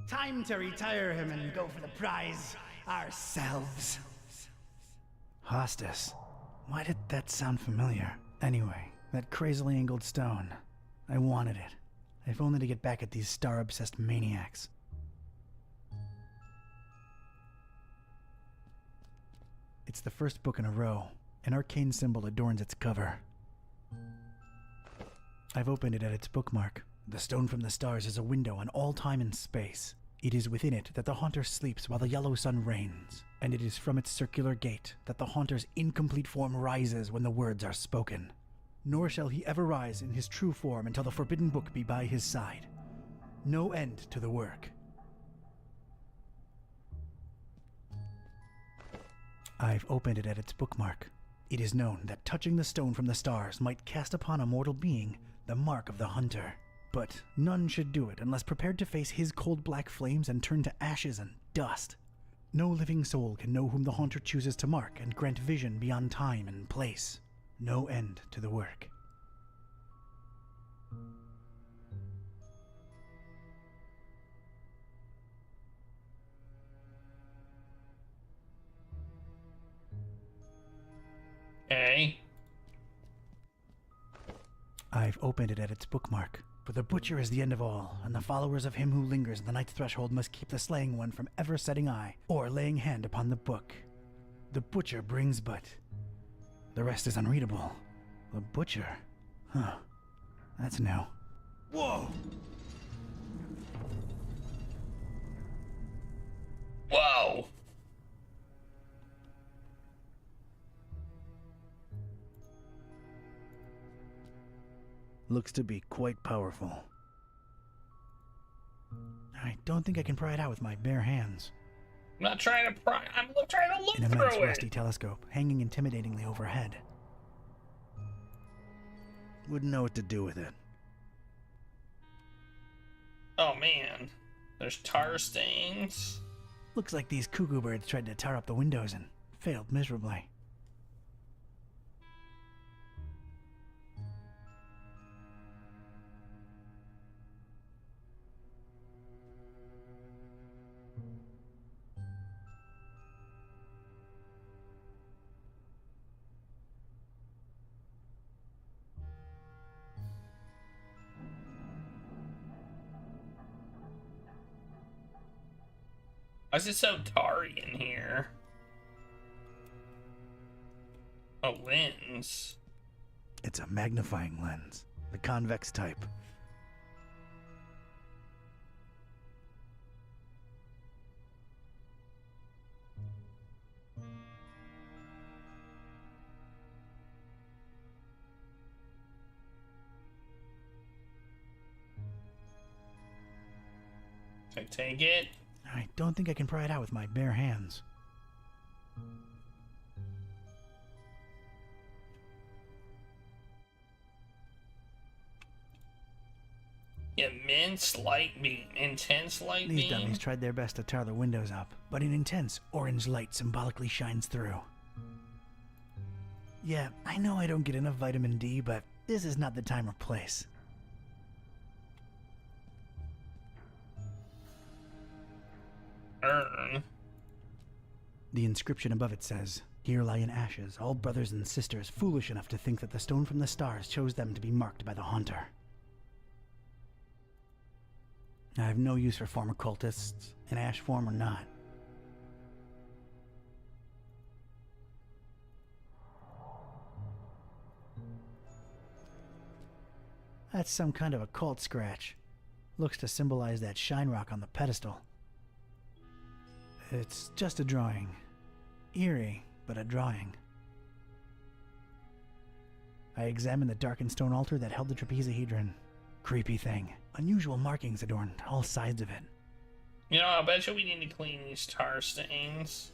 I: Time to retire him and go for the prize ourselves. Hostess? Why did that sound familiar? Anyway, that crazily angled stone. I wanted it. If only to get back at these star-obsessed maniacs. It's the first book in a row. An arcane symbol adorns its cover. I've opened it at its bookmark. The stone from the stars is a window on all time and space. It is within it that the Haunter sleeps while the yellow sun reigns, and it is from its circular gate that the Haunter's incomplete form rises when the words are spoken. Nor shall he ever rise in his true form until the forbidden book be by his side. No end to the work. I've opened it at its bookmark. It is known that touching the stone from the stars might cast upon a mortal being the mark of the Hunter. But none should do it unless prepared to face his cold black flames and turn to ashes and dust. No living soul can know whom the Haunter chooses to mark and grant vision beyond time and place. No end to the work.
F: Okay.
I: I've opened it at its bookmark. For the butcher is the end of all, and the followers of him who lingers in the night's threshold must keep the slaying one from ever setting eye or laying hand upon the book. The butcher brings but... The rest is unreadable. The butcher? Huh. That's new. Whoa!
F: Whoa!
I: Looks to be quite powerful. I don't think I can pry it out with my bare hands.
F: I'm not trying to pry. I'm trying to look
I: An immense
F: through
I: rusty
F: it.
I: telescope hanging intimidatingly overhead. Wouldn't know what to do with it.
F: Oh man, there's tar stains.
I: Looks like these cuckoo birds tried to tar up the windows and failed miserably.
F: Why is it so tarry in here? A lens.
I: It's a magnifying lens, the convex type.
F: I take it.
I: I don't think I can pry it out with my bare hands.
F: Immense light beam. Intense light beam?
I: These dummies tried their best to tar the windows up, but an intense orange light symbolically shines through. Yeah, I know I don't get enough vitamin D, but this is not the time or place. The inscription above it says, "Here lie in ashes all brothers and sisters foolish enough to think that the stone from the stars chose them to be marked by the Haunter." I have no use for former cultists, in ash form or not. That's some kind of a cult scratch. Looks to symbolize that shine rock on the pedestal. It's just a drawing. Eerie, but a drawing. I examined the darkened stone altar that held the trapezahedron. Creepy thing. Unusual markings adorned all sides of it.
F: You know, I bet you we need to clean these tar stains.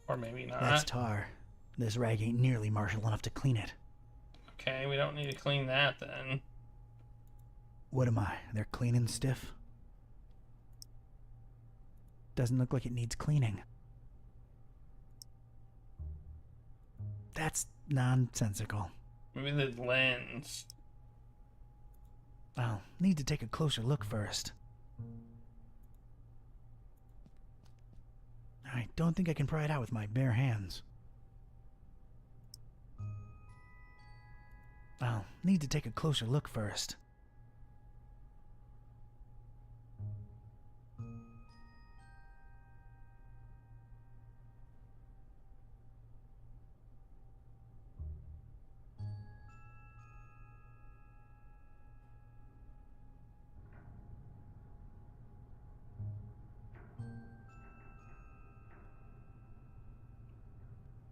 F: Or maybe not.
I: That's tar. This rag ain't nearly martial enough to clean it.
F: Okay, we don't need to clean that then.
I: What am I? They're clean and stiff? Doesn't look like it needs cleaning. That's nonsensical.
F: Maybe the lens.
I: I'll need to take a closer look first. I don't think I can pry it out with my bare hands. I'll need to take a closer look first.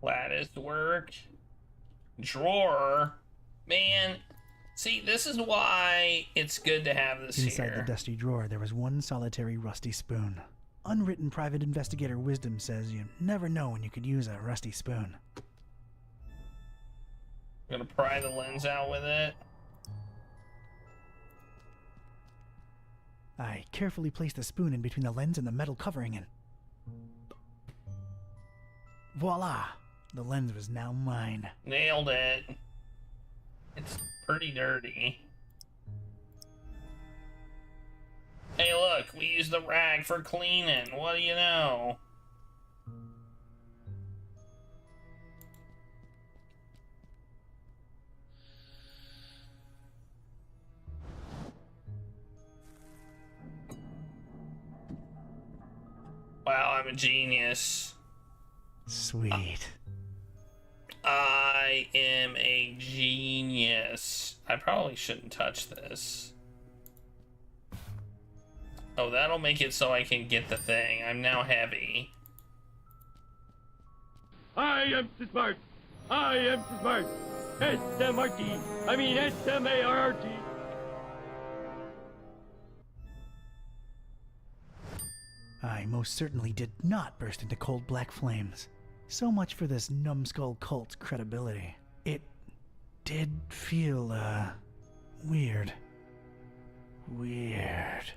F: Lattice work. Drawer. Man, see, this is why it's good to have this
I: Inside
F: here.
I: the dusty drawer, there was one solitary rusty spoon. Unwritten private investigator wisdom says you never know when you could use a rusty spoon.
F: I'm gonna pry the lens out with it.
I: I carefully placed the spoon in between the lens and the metal covering it. Voila! The lens was now mine.
F: Nailed it. It's pretty dirty. Hey, look, we used the rag for cleaning. What do you know? Wow, I'm a genius.
I: Sweet.
F: I am a genius. I probably shouldn't touch this. Oh, that'll make it so I can get the thing. I'm now heavy.
G: I am too smart. I am too smart. S-M-R-T. I mean S-M-A-R-R-T.
I: I most certainly did not burst into cold black flames. So much for this numbskull cult's credibility. It did feel, weird. Weird.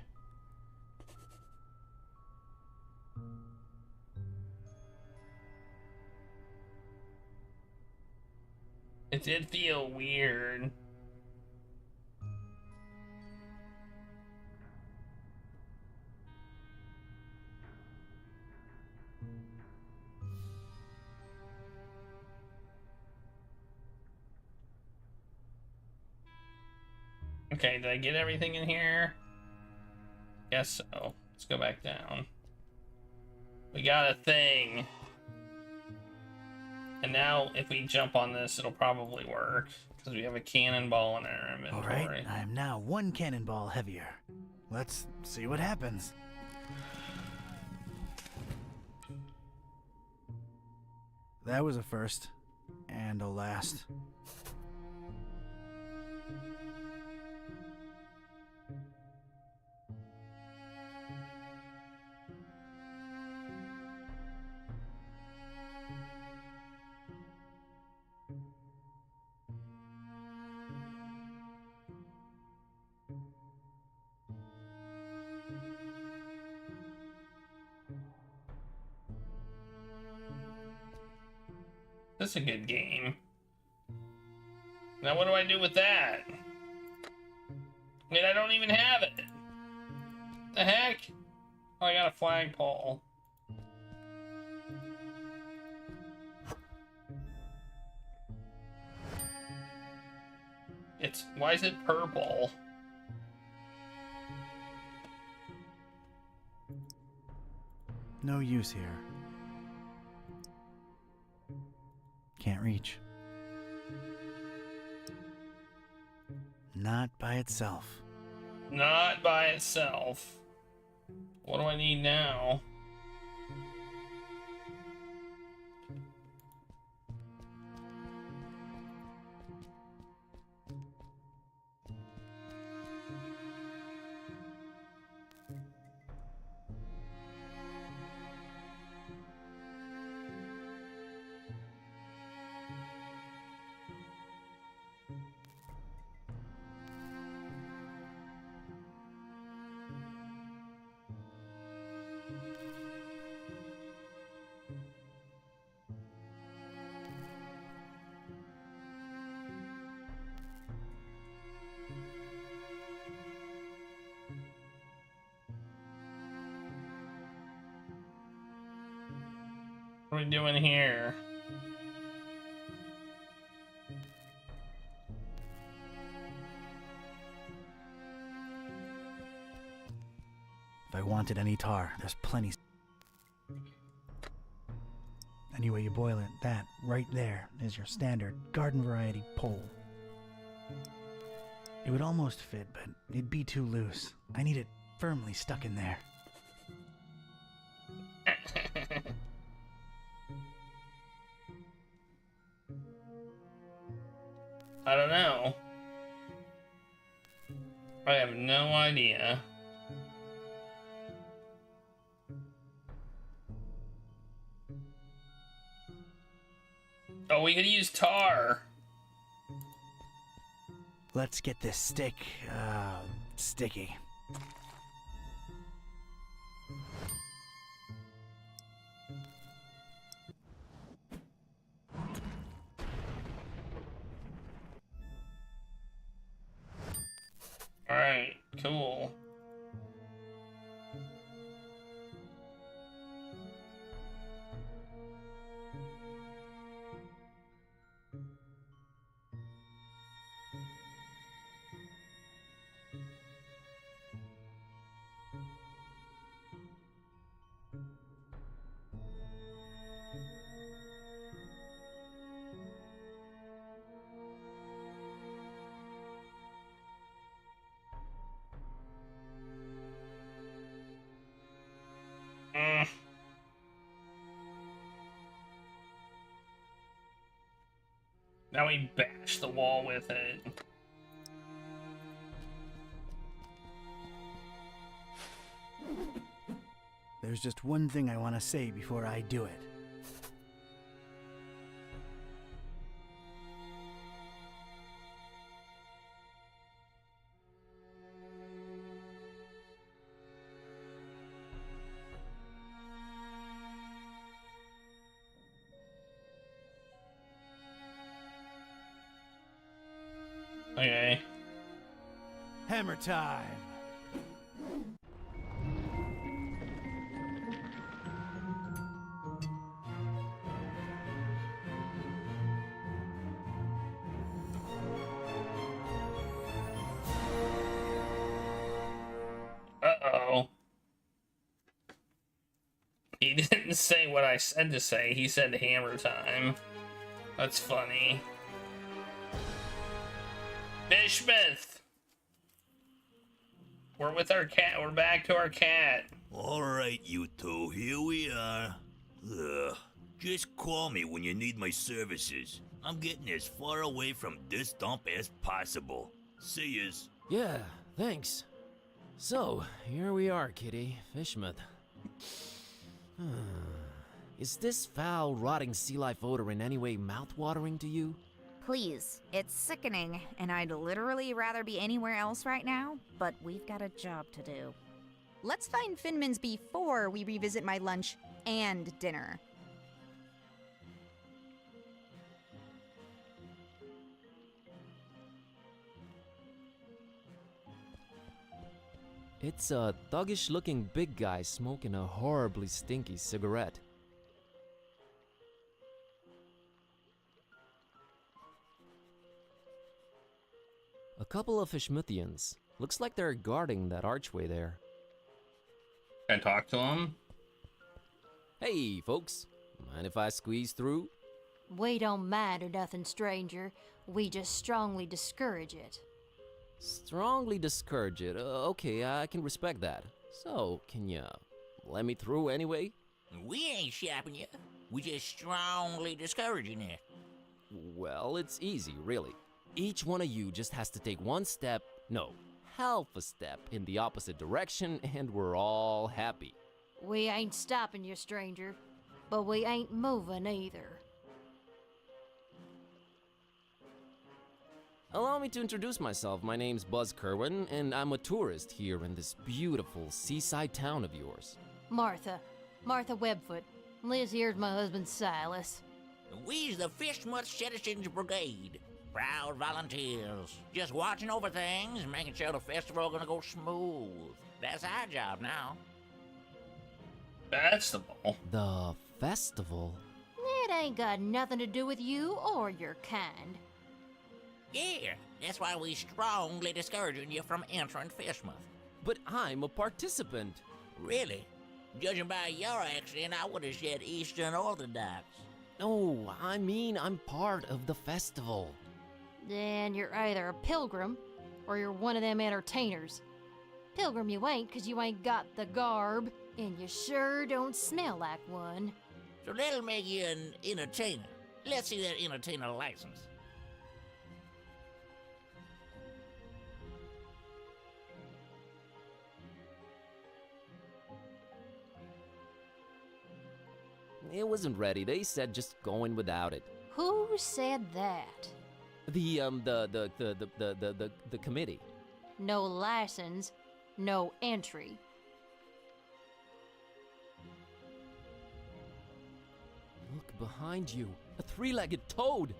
F: It did feel weird. Okay, did I get everything in here? Guess so. Let's go back down. We got a thing. And now, if we jump on this, it'll probably work. Because we have a cannonball in our inventory.
I: Alright, I am now one cannonball heavier. Let's see what happens. That was a first. And a last.
F: This is a good game. Now what do I do with that? I mean, I don't even have it. The heck? Oh, I got a flagpole. Why is it purple?
I: No use here. Can't reach. Not by itself.
F: Not by itself. What do I need now? What are we doing here?
I: If I wanted any tar, there's plenty. Any way you boil it, that right there is your standard garden variety pole. It would almost fit, but it'd be too loose. I need it firmly stuck in there.
F: I don't know. I have no idea. Oh, we could use tar.
I: Let's get this stick, sticky.
F: Alright, cool. Now we bash the wall with it.
I: There's just one thing I want to say before I do it.
F: Okay.
I: Hammer time!
F: He didn't say what I said to say. He said hammer time. That's funny. Fishmouth! We're with our cat. We're back to our cat.
L: All right, you two, here we are. Ugh. Just call me when you need my services. I'm getting as far away from this dump as possible. See yous.
M: Yeah, thanks. So, here we are, kitty. Fishmouth. Is this foul, rotting sea life odor in any way mouth-watering to you?
N: Please, it's sickening, and I'd literally rather be anywhere else right now, but we've got a job to do. Let's find Finman's before we revisit my lunch and dinner.
M: It's a thuggish-looking big guy smoking a horribly stinky cigarette. A couple of Fishmouthians. Looks like they're guarding that archway there.
F: Can I talk to him?
M: Hey, folks. Mind if I squeeze through?
O: We don't mind or nothing, stranger. We just strongly discourage it.
M: Strongly discourage it. Okay, I can respect that. So, can you let me through anyway?
P: We ain't shopping you. We just strongly discouraging it.
M: Well, it's easy, really. Each one of you just has to take one step, no, half a step in the opposite direction, and we're all happy.
O: We ain't stopping you, stranger, but we ain't moving either.
M: Allow me to introduce myself. My name's Buzz Kerwin, and I'm a tourist here in this beautiful seaside town of yours.
O: Martha Webfoot. Liz here's my husband Silas.
P: We's the Fishmouth Citizens Brigade. Proud volunteers. Just watching over things and making sure the festival gonna go smooth. That's our job now.
F: Festival?
M: The festival?
O: It ain't got nothing to do with you or your kind.
P: Yeah, that's why we strongly discouraging you from entering Fishmouth.
M: But I'm a participant.
P: Really? Judging by your accent, I would have said Eastern Orthodox.
M: No, I mean I'm part of the festival.
O: Then you're either a pilgrim or you're one of them entertainers. Pilgrim you ain't, 'cause you ain't got the garb, and you sure don't smell like one.
P: So that'll make you an entertainer. Let's see that entertainer license.
M: It wasn't ready. They said just going without it.
O: Who said that?
M: The committee.
O: No license, no entry.
M: Look behind you. A three-legged toad.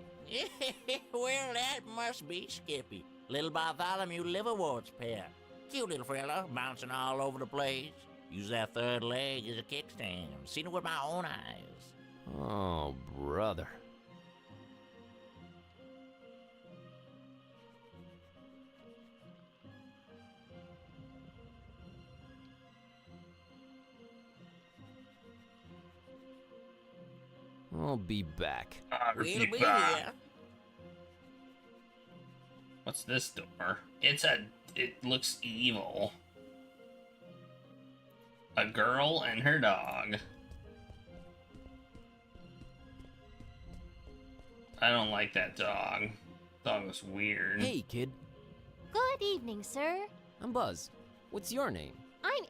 P: Well, that must be Skippy, little Bartholomew Liverwort's pet. Cute little fella, bouncing all over the place. Use that third leg as a kickstand. Seen it with my own eyes.
M: Oh, brother. I'll be back.
F: We'll be back. What's this door? It looks evil. A girl and her dog. I don't like that dog. Dog was weird.
M: Hey, kid.
O: Good evening, sir.
M: I'm Buzz. What's your name?
O: I'm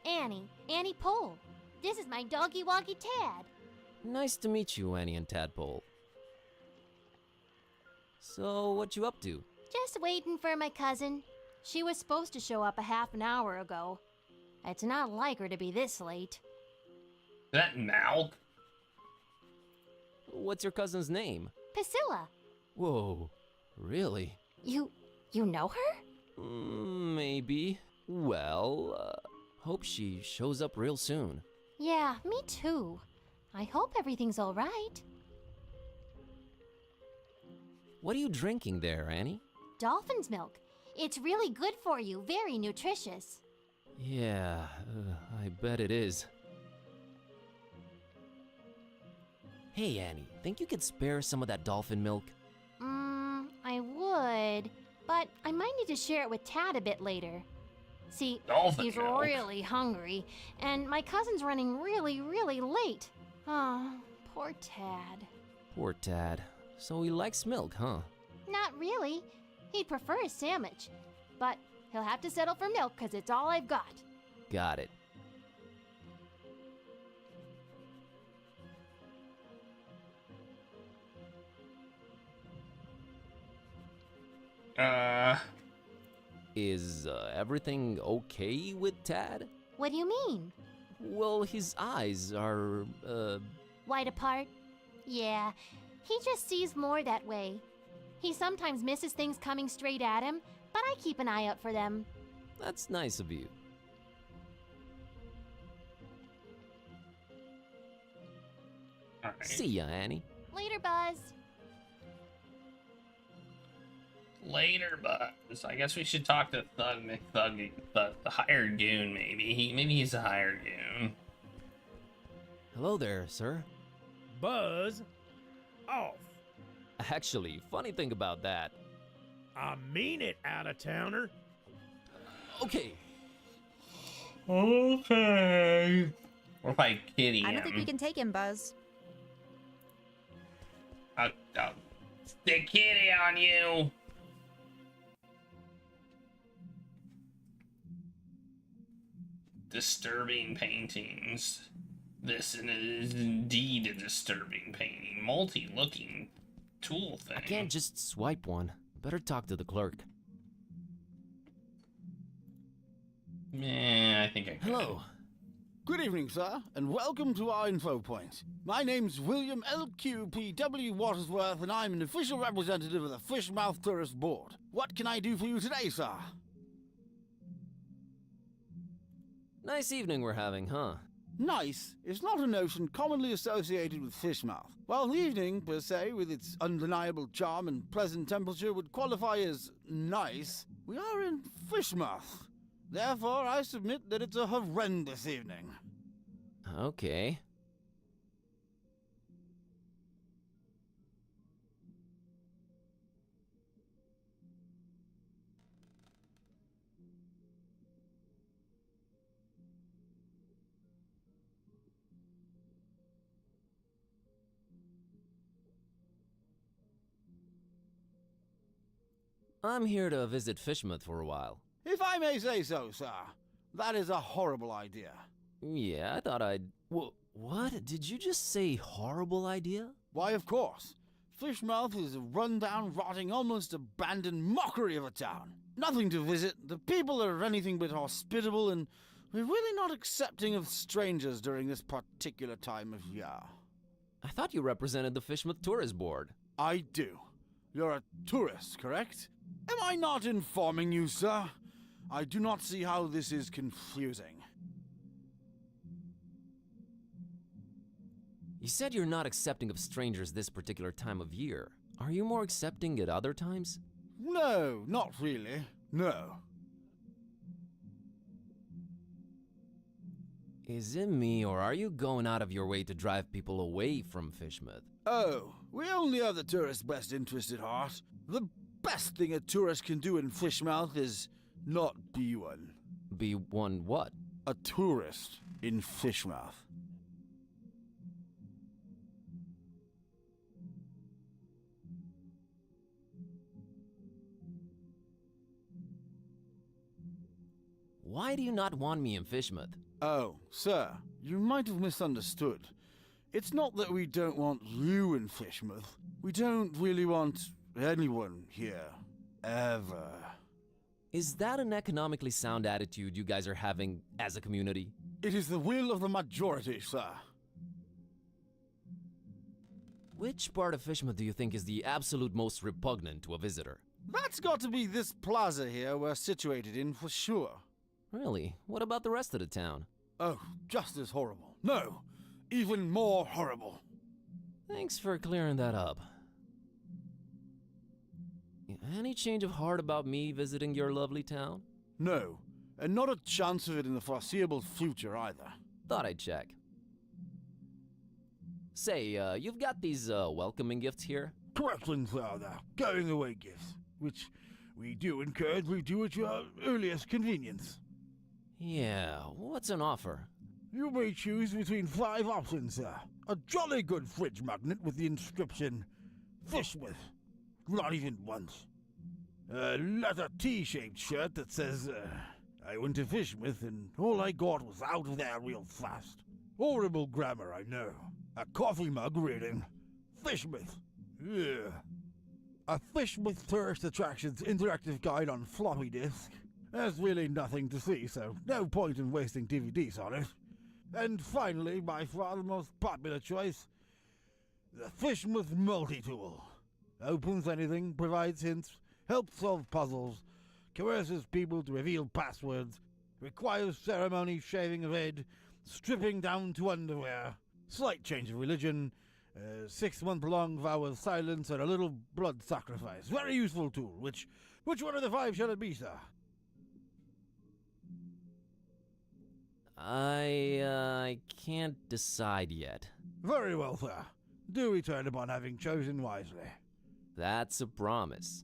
O: Annie Pole. This is my doggy-woggy Tad.
M: Nice to meet you, Annie and Tadpole. So, what you up to?
O: Just waiting for my cousin. She was supposed to show up a half an hour ago. It's not like her to be this late.
F: That Malk?
M: What's your cousin's name?
O: Priscilla.
M: Whoa, really?
O: You know her?
M: Maybe. Well, hope she shows up real soon.
O: Yeah, me too. I hope everything's all right.
M: What are you drinking there, Annie?
O: Dolphin's milk. It's really good for you, very nutritious.
M: Yeah, I bet it is. Hey, Annie, think you could spare some of that dolphin milk?
O: I would, but I might need to share it with Tad a bit later. See,
F: Dolphin
O: he's
F: milk.
O: really hungry, and my cousin's running really late. Oh, poor Tad.
M: Poor Tad. So he likes milk, huh?
O: Not really. He'd prefer a sandwich, but he'll have to settle for milk because it's all I've got.
M: Got it. Is everything okay with Tad?
O: What do you mean?
M: Well, his eyes are,
O: Wide apart? Yeah, he just sees more that way. He sometimes misses things coming straight at him, but I keep an eye out for them.
M: That's nice of you.
F: All right.
M: See ya, Annie.
O: Later, Buzz.
F: Later, Buzz. I guess we should talk to Thug McThug, the hired goon, maybe. Maybe he's a hired goon.
M: Hello there, sir.
K: Buzz off.
M: Actually, funny thing about that.
K: I mean it, out-of-towner.
M: Okay.
F: Okay. What if I kitty him?
N: I don't think we can take him, Buzz.
F: I'll stick kitty on you. Disturbing paintings. This is indeed a disturbing painting. Multi-looking tool thing.
M: I can't just swipe one. Better talk to the clerk.
F: I think I could.
I: Hello. Good evening, sir, and welcome to our info point. My name's William LQPW Watersworth, and I'm an official representative of the Fishmouth Tourist Board. What can I do for you today, sir?
M: Nice evening we're having, huh?
I: Nice is not a notion commonly associated with Fishmouth. While the evening, per se, with its undeniable charm and pleasant temperature, would qualify as nice, we are in Fishmouth. Therefore, I submit that it's a horrendous evening.
M: Okay. I'm here to visit Fishmouth for a while.
I: If I may say so, sir, that is a horrible idea.
M: Yeah, I thought I'd... What? Did you just say horrible idea?
I: Why, of course. Fishmouth is a run-down, rotting, almost abandoned mockery of a town. Nothing to visit, the people are anything but hospitable, and we're really not accepting of strangers during this particular time of year.
M: I thought you represented the Fishmouth Tourist Board.
I: I do. You're a tourist, correct? Am I not informing you, sir? I do not see how this is confusing.
M: You said you're not accepting of strangers this particular time of year. Are you more accepting at other times?
I: No, not really. No.
M: Is it me, or are you going out of your way to drive people away from Fishmouth?
I: Oh, we only have the tourist's best interest at heart. The best thing a tourist can do in Fishmouth is not be one.
M: Be one what?
I: A tourist in Fishmouth.
M: Why do you not want me in Fishmouth?
I: Oh, sir, you might have misunderstood. It's not that we don't want you in Fishmouth. We don't really want anyone here. Ever.
M: Is that an economically sound attitude you guys are having as a community?
I: It is the will of the majority, sir.
M: Which part of Fishmouth do you think is the absolute most repugnant to a visitor?
I: That's got to be this plaza here we're situated in for sure.
M: Really? What about the rest of the town?
I: Oh, just as horrible. No, even more horrible.
M: Thanks for clearing that up. Any change of heart about me visiting your lovely town?
I: No, and not a chance of it in the foreseeable future either.
M: Thought I'd check. Say, you've got these welcoming gifts here?
K: Correction, sir, they're going away gifts, which we do encourage we do at your earliest convenience.
M: Yeah, what's an offer?
K: You may choose between 5 options, sir. A jolly good fridge magnet with the inscription, Fish with. Not even once. A letter T-shaped shirt that says, I went to fish with and all I got was out of there real fast. Horrible grammar, I know. A coffee mug reading, Fishmouth. Yeah. A Fishmouth Tourist Attractions interactive guide on floppy disk. There's really nothing to see, so no point in wasting DVDs on it. And finally, by far the most popular choice, the Fishmouth Multi-Tool. Opens anything, provides hints, helps solve puzzles, coerces people to reveal passwords, requires ceremony, shaving of head, stripping down to underwear, slight change of religion, 6-month-long vow of silence, and a little blood sacrifice. Very useful tool. Which one of the 5 shall it be, sir?
M: I can't decide yet.
K: Very well, sir. Do return upon having chosen wisely.
M: That's a promise.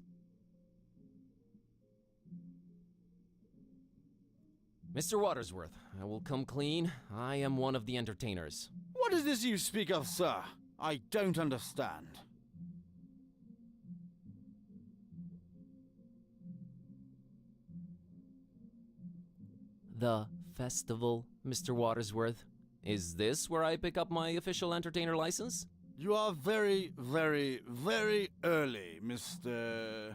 M: Mr. Watersworth, I will come clean. I am one of the entertainers.
I: What is this you speak of, sir? I don't understand.
M: The festival, Mr. Watersworth? Is this where I pick up my official entertainer license?
I: You are very, very, very early, Mr.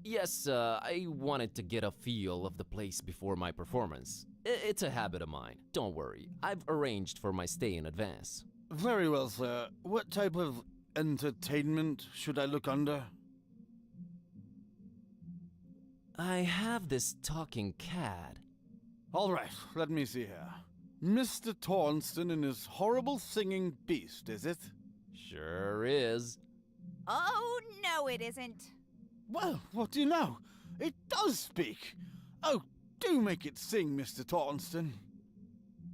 M: Yes, I wanted to get a feel of the place before my performance. It's a habit of mine. Don't worry. I've arranged for my stay in advance.
I: Very well, sir. What type of entertainment should I look under?
M: I have this talking cat.
I: All right, let me see here. Mr. Tornston and his horrible singing beast, is it?
M: Sure is.
N: Oh, no, it isn't.
I: Well, what do you know? It does speak. Oh, do make it sing, Mr. Tornston.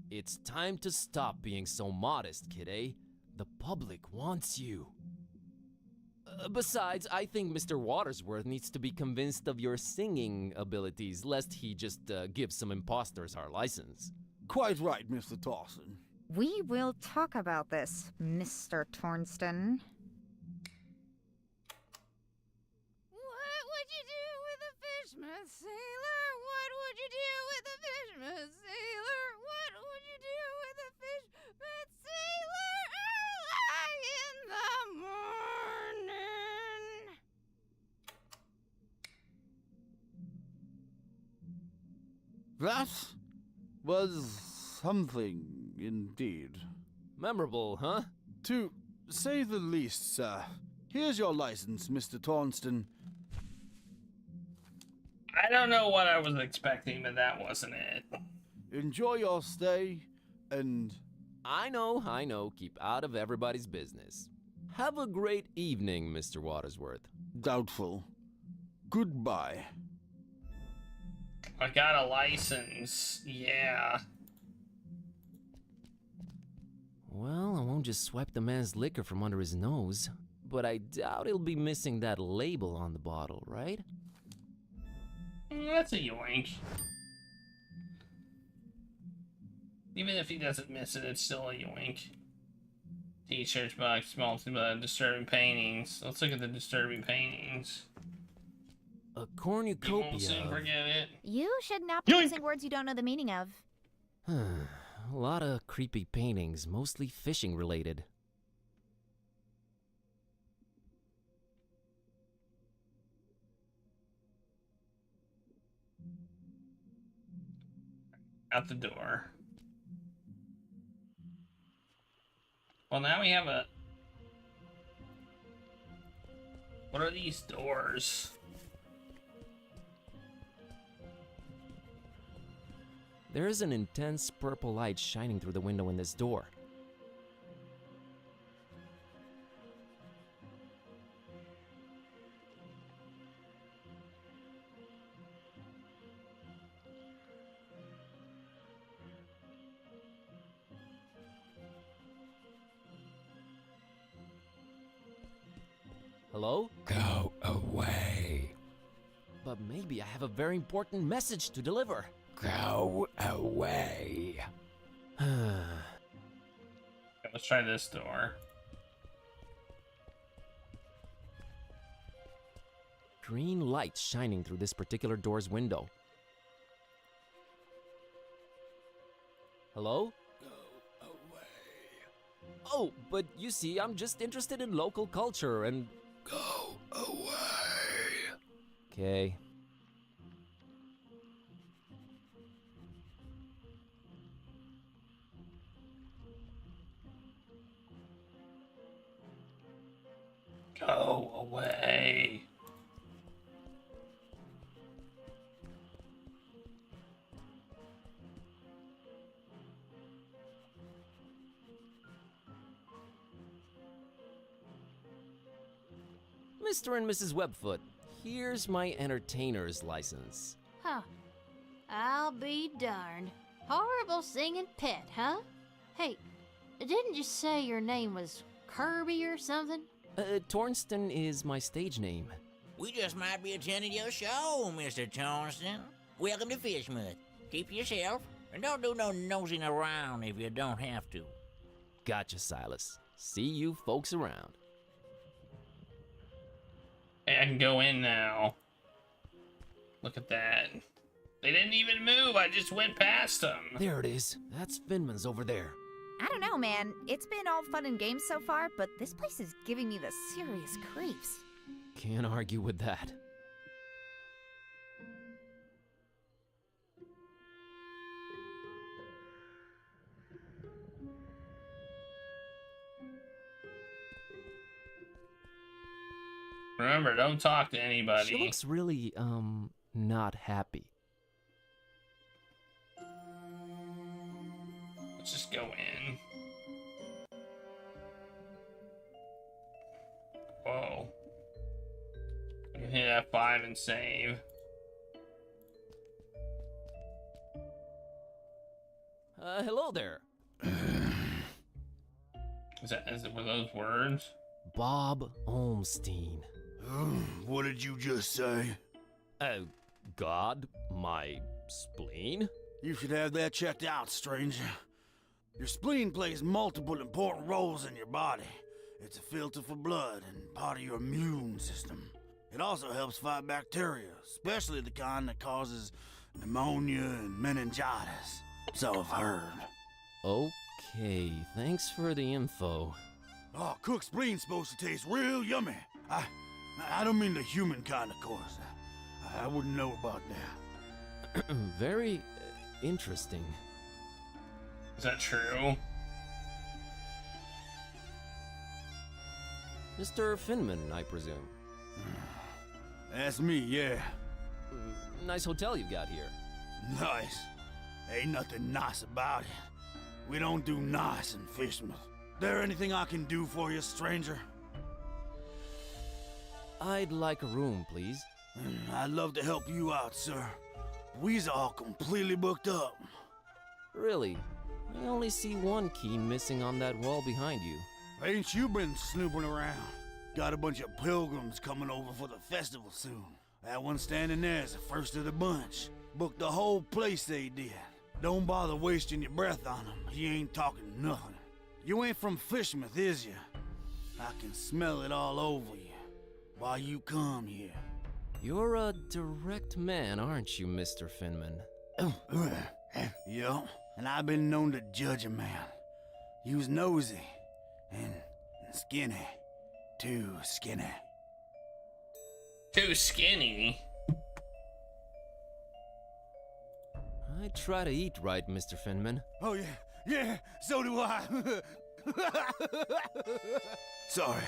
M: It's time to stop being so modest, kid, eh? The public wants you. Besides, I think Mr. Watersworth needs to be convinced of your singing abilities, lest he just give some imposters our license.
I: Quite right, Mr. Tornston.
N: We will talk about this, Mr. Tornston.
O: What would you do with a fishman sailor? What would you do with a fishman sailor? What would you do with a fishman sailor early in the morning?
I: That was something indeed.
M: Memorable, huh?
I: To say the least, sir. Here's your license, Mr. Tornston.
F: I don't know what I was expecting, but that wasn't it.
I: Enjoy your stay, and...
M: I know. Keep out of everybody's business. Have a great evening, Mr. Watersworth.
I: Doubtful. Goodbye.
F: I got a license, yeah.
M: Well, I won't just swipe the man's liquor from under his nose. But I doubt he'll be missing that label on the bottle, right?
F: That's a yoink. Even if he doesn't miss it, it's still a yoink. T-shirts, box, small, disturbing paintings. Let's look at the disturbing paintings.
M: A
F: You
M: cornucopia.
F: won't soon forget it.
N: You should not be using words you don't know the meaning of.
M: A lot of creepy paintings, mostly fishing related.
F: Out the door. Well, now we have a... What are these doors?
M: There is an intense purple light shining through the window in this door. Hello?
Q: Go away.
M: But maybe I have a very important message to deliver.
Q: Go away.
F: Let's try this door.
M: Green light shining through this particular door's window. Hello?
Q: Go away.
M: Oh, but you see, I'm just interested in local culture and...
Q: Go away.
M: Okay.
F: Go away.
M: Mr. and Mrs. Webfoot, here's my entertainer's license.
O: Huh. I'll be darned. Horrible singing pet, huh? Hey, didn't you say your name was Kirby or something?
M: Tornston is my stage name.
P: We just might be attending your show, Mr. Tornston. Welcome to Fishmouth. Keep yourself, and don't do no nosing around if you don't have to.
M: Gotcha, Silas. See you folks around.
F: Hey, I can go in now. Look at that. They didn't even move. I just went past them.
M: There it is. That's Finman's over there.
N: I don't know, man. It's been all fun and games so far, but this place is giving me the serious creeps.
M: Can't argue with that.
F: Remember, don't talk to anybody.
M: She looks really, not happy.
F: Let's just go in. Whoa. I can hit F5 and save.
M: Hello there.
F: Were those words?
M: Bob Olmstein.
K: What did you just say?
M: God, my spleen?
K: You should have that checked out, stranger. Your spleen plays multiple important roles in your body. It's a filter for blood and part of your immune system. It also helps fight bacteria, especially the kind that causes pneumonia and meningitis. So I've heard.
M: Okay, thanks for the info.
K: Oh, cooked spleen's supposed to taste real yummy. I don't mean the human kind, of course. I wouldn't know about that.
M: Very interesting.
F: Is that true?
M: Mr. Finman, I presume.
K: That's me, yeah.
M: Nice hotel you got here.
K: Nice. Ain't nothing nice about it. We don't do nice in Fishmouth. There anything I can do for you, stranger?
M: I'd like a room, please.
K: I'd love to help you out, sir. We's all completely booked up.
M: Really? I only see one key missing on that wall behind you.
K: Ain't you been snooping around? Got a bunch of pilgrims coming over for the festival soon. That one standing there is the first of the bunch. Booked the whole place, they did. Don't bother wasting your breath on him. He ain't talking nothing. You ain't from Fishmouth, is you? I can smell it all over you. Why you come here?
M: You're a direct man, aren't you, Mr. Finman?
K: Yeah, and I've been known to judge a man. You's nosy and skinny. Too skinny.
F: Too skinny?
M: I try to eat right, Mr. Finman.
K: Oh, yeah, so do I. Sorry,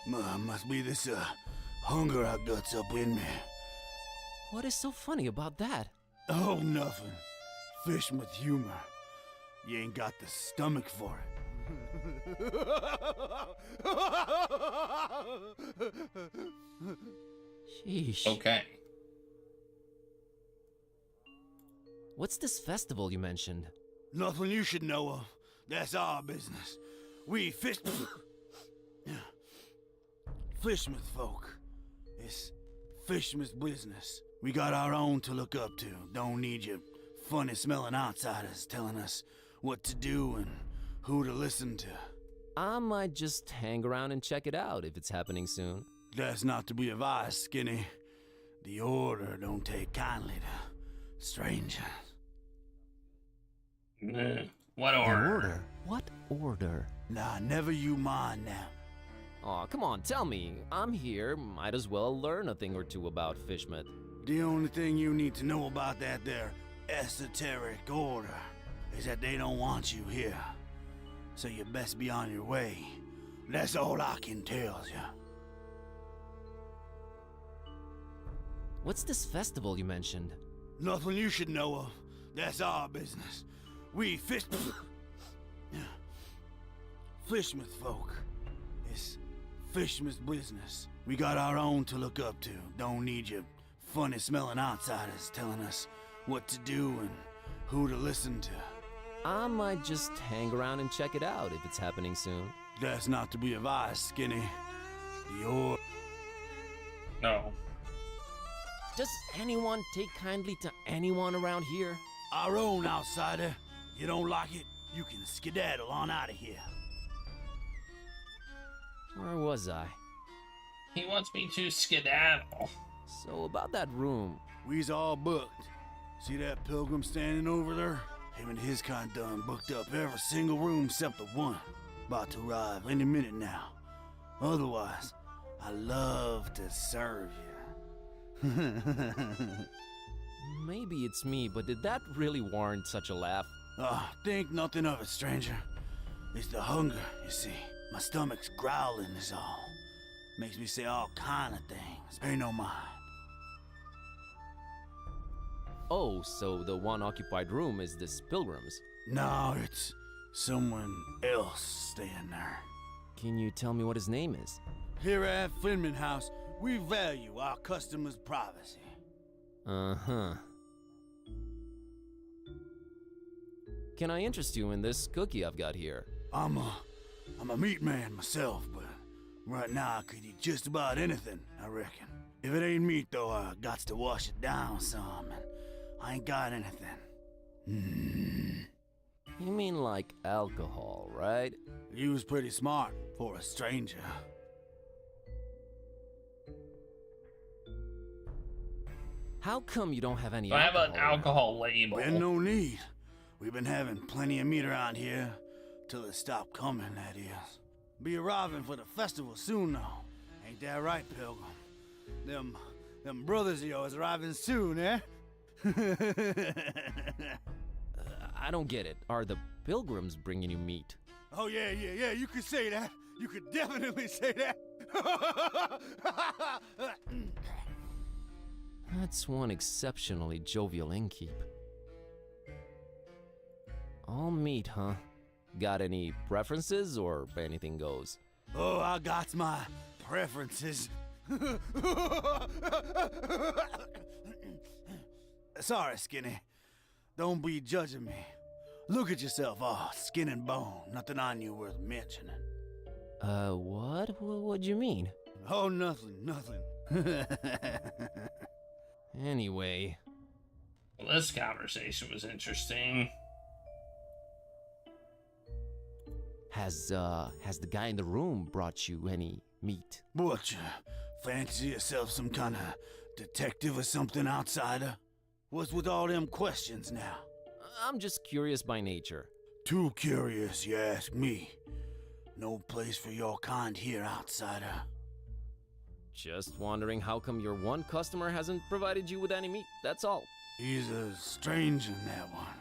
K: must be this hunger I guts up in me.
M: What is so funny about that?
K: Oh, nothing. Fishmouth humor. You ain't got the stomach for it.
M: Sheesh.
F: Okay.
M: What's this festival you mentioned?
K: Nothing you should know of. That's our business. We
I: Fishmouth folk. It's Fishmouth business. We got our own to look up to. Don't need you funny smelling outsiders telling us what to do and who to listen to.
M: I might just hang around and check it out if it's happening soon.
I: That's not to be advised, Skinny. The Order don't take kindly to strangers.
F: What order?
M: What order?
I: Nah, never you mind now.
M: Aw, come on, tell me. I'm here, might as well learn a thing or two about Fishmouth.
I: The only thing you need to know about that there esoteric order is that they don't want you here. So you best be on your way. That's all I can tell you.
M: What's this festival you mentioned?
I: Nothing you should know of. That's our business. We Fishmouth folk. It's Fishmouth business. We got our own to look up to. Don't need you funny smelling outsiders telling us what to do and who to listen to.
M: I might just hang around and check it out if it's happening soon.
I: That's not to be advised, Skinny. The Order.
F: No.
M: Does anyone take kindly to anyone around here?
I: Our own outsider. You don't like it, you can skedaddle on out of here.
M: Where was I?
F: He wants me to skedaddle.
M: So about that room.
I: We's all booked. See that pilgrim standing over there? Him and his kind done booked up every single room except the one. About to arrive any minute now. Otherwise, I love to serve you.
M: Maybe it's me, but did that really warrant such a laugh?
I: Think nothing of it, stranger. It's the hunger, you see. My stomach's growling is all. Makes me say all kind of things. Pay no mind.
M: Oh, so the one occupied room is this pilgrim's?
I: No, it's someone else staying there.
M: Can you tell me what his name is?
I: Here at Finman House, we value our customers' privacy.
M: Uh-huh. Can I interest you in this cookie I've got here?
I: I'm a meat man myself, but right now I could eat just about anything, I reckon. If it ain't meat, though, I got to wash it down some, and I ain't got anything.
M: You mean like alcohol, right?
I: You was pretty smart for a stranger.
M: How come you don't have any
F: I have
M: alcohol?
F: an alcohol label.
I: Been no need. We've been having plenty of meat around here, till it stopped coming, that is. Be arriving for the festival soon, though. Ain't that right, Pilgrim? Them brothers of yours arriving soon, eh?
M: I don't get it. Are the pilgrims bringing you meat?
I: Oh, yeah, you could say that. You could definitely say that.
M: That's one exceptionally jovial innkeep. All meat, huh? Got any preferences or anything goes?
I: Oh, I got my preferences. Sorry, Skinny. Don't be judging me. Look at yourself, all skin and bone. Nothing on you worth mentioning.
M: What? What'd you mean?
I: Oh, nothing.
M: Anyway.
F: Well, this conversation was interesting.
M: Has the guy in the room brought you any meat?
I: What, you fancy yourself some kind of detective or something, outsider? What's with all them questions now?
M: I'm just curious by nature.
I: Too curious, you ask me. No place for your kind here, outsider.
M: Just wondering how come your one customer hasn't provided you with any meat, that's all.
I: He's a stranger in that one.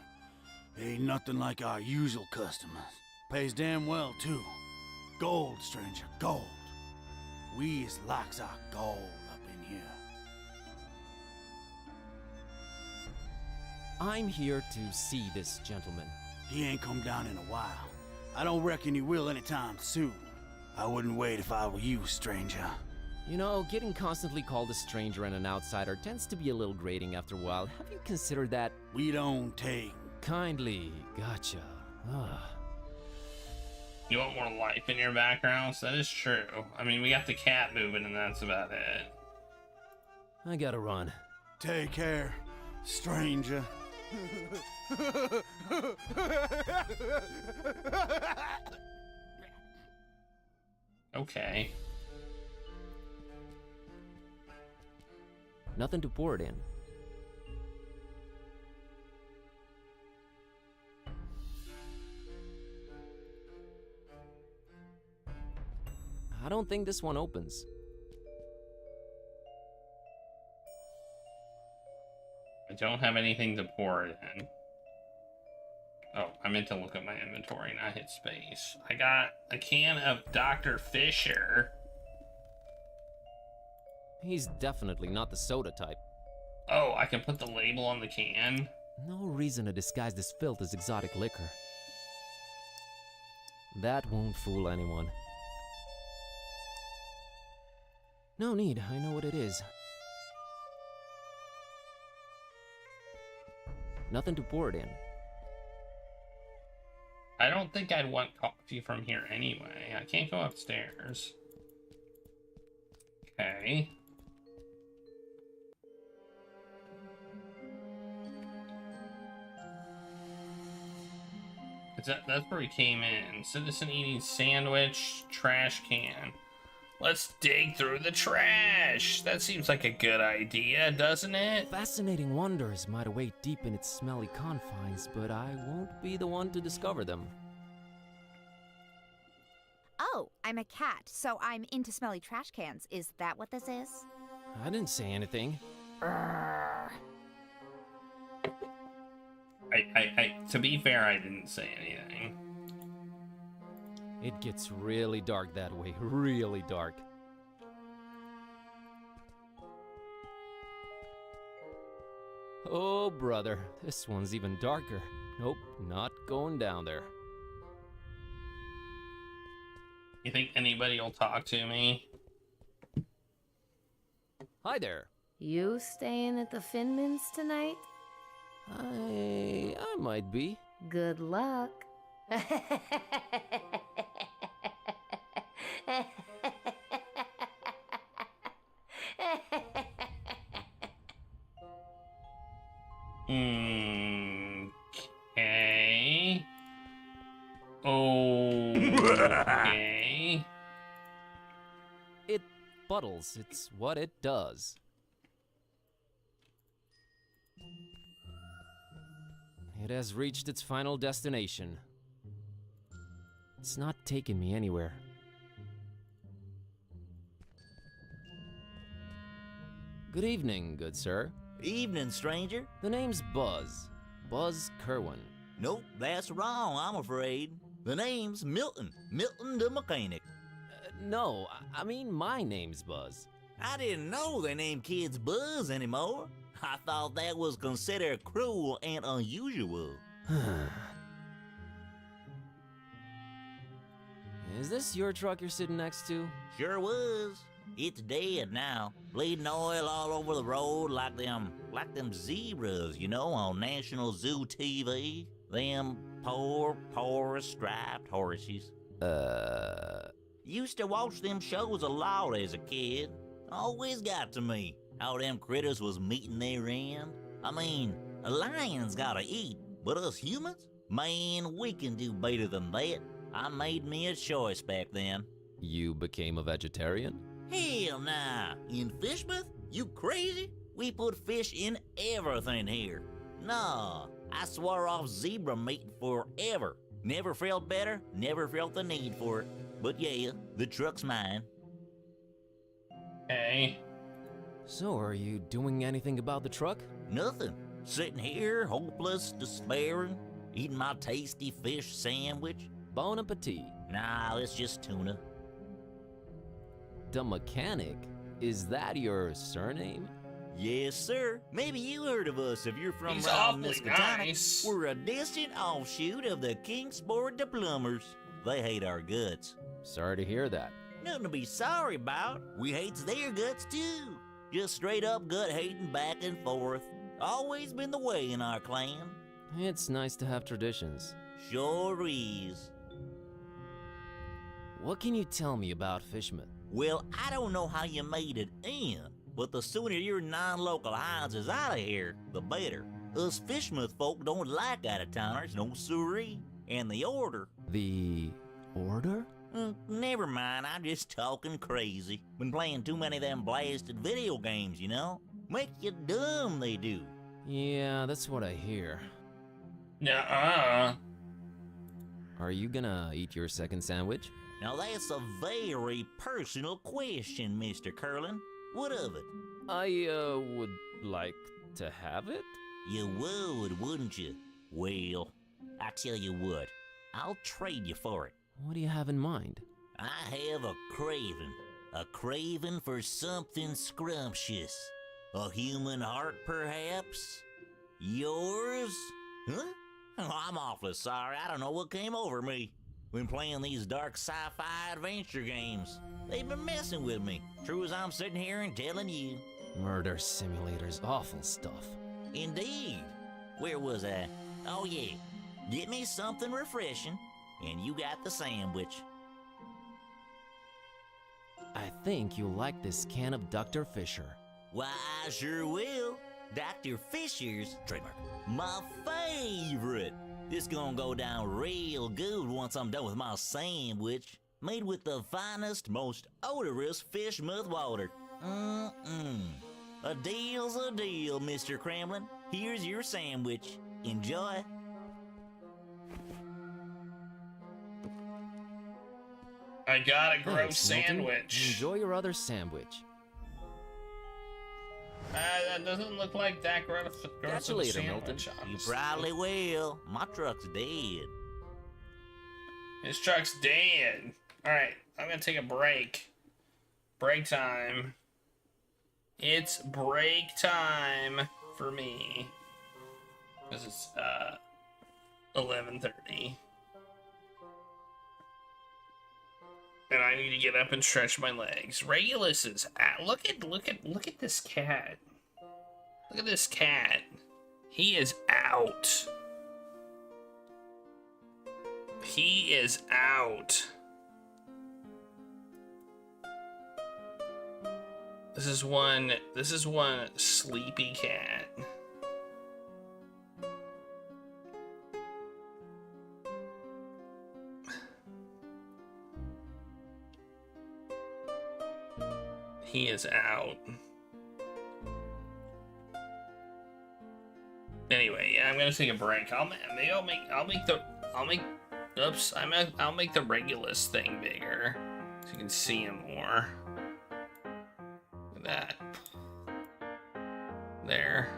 I: Ain't nothing like our usual customers. Pays damn well, too. Gold, stranger, gold. We is likes our gold up in here.
M: I'm here to see this gentleman.
I: He ain't come down in a while. I don't reckon he will anytime soon. I wouldn't wait if I were you, stranger.
M: You know, getting constantly called a stranger and an outsider tends to be a little grating after a while. Have you considered that?
I: We don't take...
M: Kindly, gotcha.
F: You want more life in your backgrounds? That is true. I mean, we got the cat moving, and that's about it.
M: I gotta run.
I: Take care, stranger.
F: Okay.
M: Nothing to pour it in. I don't think this one opens.
F: I don't have anything to pour it in. Oh, I meant to look at my inventory and I hit space. I got a can of Dr. Fisher.
M: He's definitely not the soda type.
F: Oh, I can put the label on the can?
M: No reason to disguise this filth as exotic liquor. That won't fool anyone. No need, I know what it is. Nothing to pour it in.
F: I don't think I'd want coffee from here anyway. I can't go upstairs. Okay. That's where we came in. Citizen eating sandwich, trash can. Let's dig through the trash. That seems like a good idea, doesn't it?
M: Fascinating wonders might await deep in its smelly confines, but I won't be the one to discover them.
N: Oh, I'm a cat, so I'm into smelly trash cans. Is that what this is?
M: I didn't say anything.
F: To be fair, I didn't say anything.
M: It gets really dark that way, really dark. Oh, brother, this one's even darker. Nope, not going down there.
F: You think anybody will talk to me?
M: Hi there.
O: You staying at the Finmans tonight?
M: I might be.
O: Good luck.
F: Okay. Okay.
M: It puddles. It's what it does. It has reached its final destination. It's not taking me anywhere. Good evening, good sir.
P: Evening, stranger.
M: The name's Buzz. Buzz Kerwin.
P: Nope, that's wrong, I'm afraid. The name's Milton. Milton the mechanic.
M: No, I mean my name's Buzz.
P: I didn't know they named kids Buzz anymore. I thought that was considered cruel and unusual.
M: Is this your truck you're sitting next to?
P: Sure was. It's dead now. Bleeding oil all over the road like them zebras, you know, on National Zoo TV. Them poor striped horses. Used to watch them shows a lot as a kid. Always got to me how them critters was meeting their end. I mean, a lion's gotta eat, but us humans? Man, we can do better than that. I made me a choice back then.
M: You became a vegetarian?
P: Hell nah. In Fishmouth? You crazy? We put fish in everything here. Nah, I swore off zebra meat forever. Never felt better, never felt the need for it. But yeah, the truck's mine.
F: Okay.
M: So, are you doing anything about the truck?
P: Nothing. Sitting here, hopeless, despairing, eating my tasty fish sandwich.
M: Bon appetit.
P: Nah, it's just tuna.
M: The mechanic? Is that your surname?
P: Yes, sir. Maybe you heard of us if you're from
F: He's
P: around
F: awfully
P: Miskatonic.
F: nice.
P: We're a distant offshoot of the Kingsport the Plumbers. They hate our guts.
M: Sorry to hear that.
P: Nothing to be sorry about. We hates their guts too. Just straight up gut hating back and forth. Always been the way in our clan.
M: It's nice to have traditions.
P: Sure is.
M: What can you tell me about Fishman?
P: Well, I don't know how you made it in, but the sooner your non-local hides is out of here, the better. Us Fishmouth folk don't like out-of-towners, no siree. And the order...
M: The... order?
P: Never mind, I'm just talking crazy. Been playing too many of them blasted video games, you know? Make you dumb, they do.
M: Yeah, that's what I hear.
F: Nuh-uh.
M: Are you gonna eat your second sandwich?
P: Now that's a very personal question, Mr. Curlin. What of it?
M: I, would like to have it?
P: You would, wouldn't you? Well, I tell you what, I'll trade you for it.
M: What do you have in mind?
P: I have a craving for something scrumptious. A human heart, perhaps? Yours? Huh? Oh, I'm awfully sorry, I don't know what came over me. When playing these dark sci-fi adventure games, they've been messing with me. True as I'm sitting here and telling you.
M: Murder simulators, awful stuff.
P: Indeed. Where was I? Oh yeah. Get me something refreshing, and you got the sandwich.
M: I think you'll like this can of Dr. Fisher.
P: Why, I sure will. Dr. Fisher's, trademark, my favorite. This gonna go down real good once I'm done with my sandwich. Made with the finest, most odorous fish mouth water. A deal's a deal, Mr. Kremlin. Here's your sandwich. Enjoy.
F: I got a gross
M: Thanks, Milton.
F: sandwich.
M: Enjoy your other sandwich.
F: That doesn't look like that gross
M: Catch you
F: of a
M: later,
F: sandwich.
M: Milton.
P: You probably will. My truck's dead.
F: His truck's dead. Alright, I'm gonna take a break. Break time. It's break time for me. Because it's 11:30. And I need to get up and stretch my legs. Regulus is out. Look at this cat. Look at this cat. He is out. He is out. This is one sleepy cat. He is out. Anyway, yeah, I'm gonna take a break. I'll make the Regulus thing bigger so you can see him more. Look at that. There.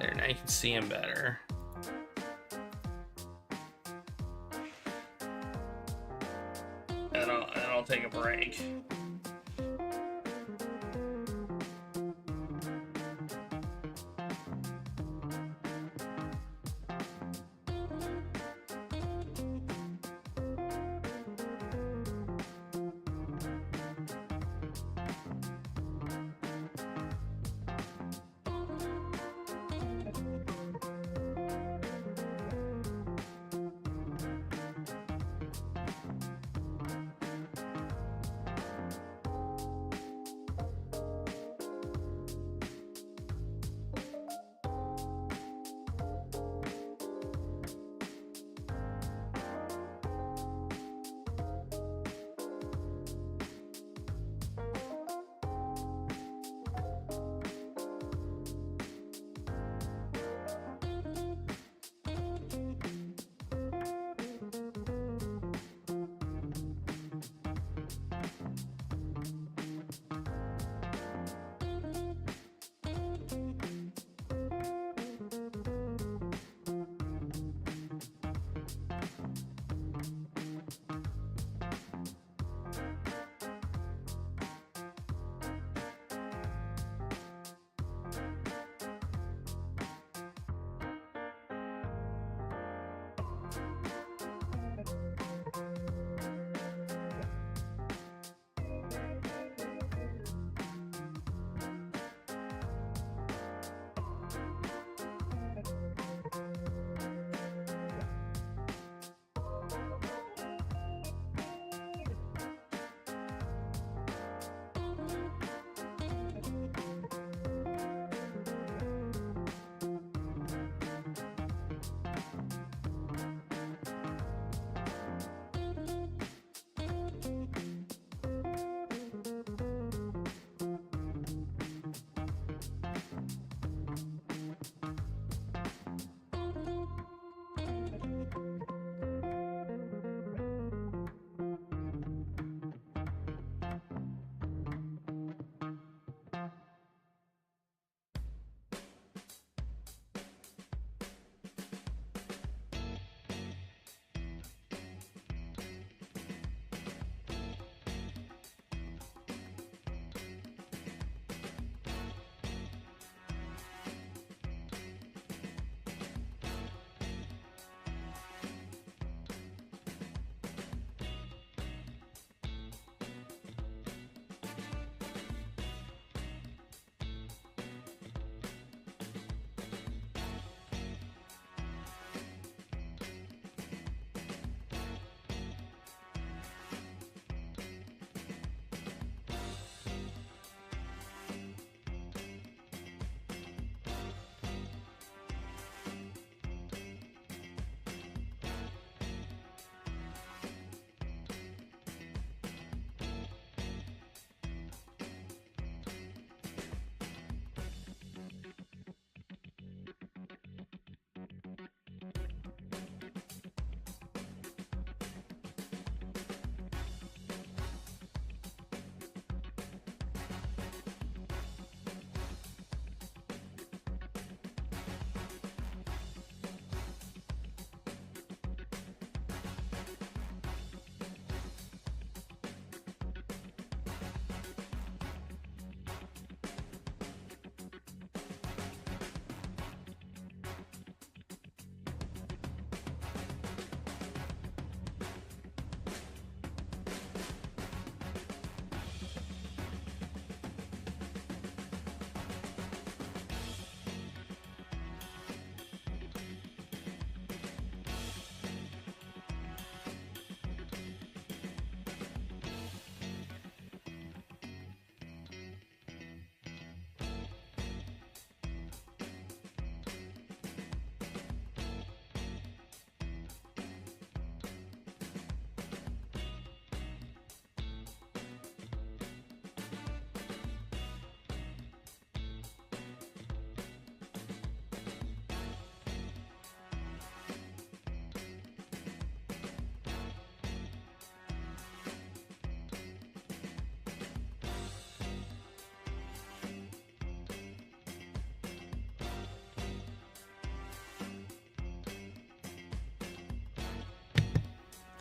F: There, now you can see him better. And I'll take a break.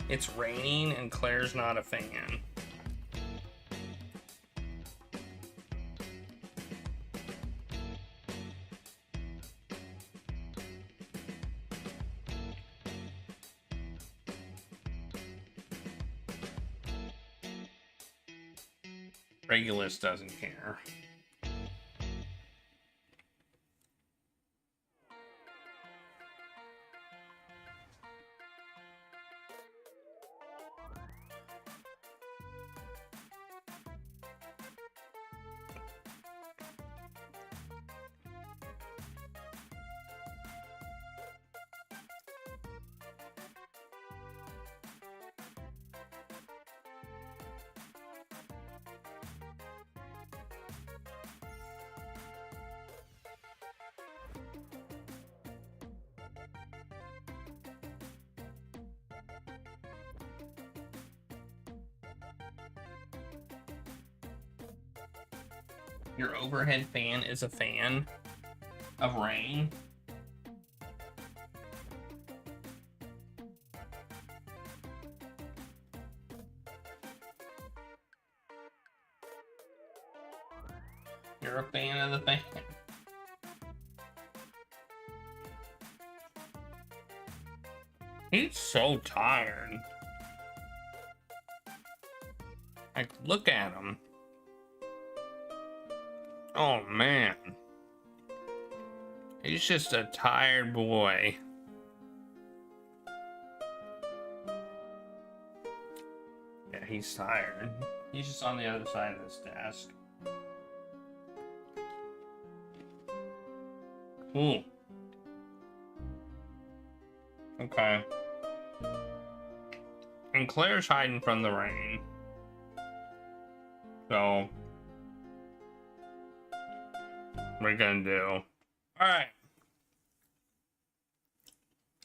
F: It's raining and Claire's not a fan. Regulus doesn't care. Your overhead fan is a fan of rain. You're a fan of the fan. He's so tired. Like, look at him. Oh, man. He's just a tired boy. Yeah, he's tired. He's just on the other side of this desk. Ooh. Okay. And Claire's hiding from the rain. So... we're gonna do. Alright.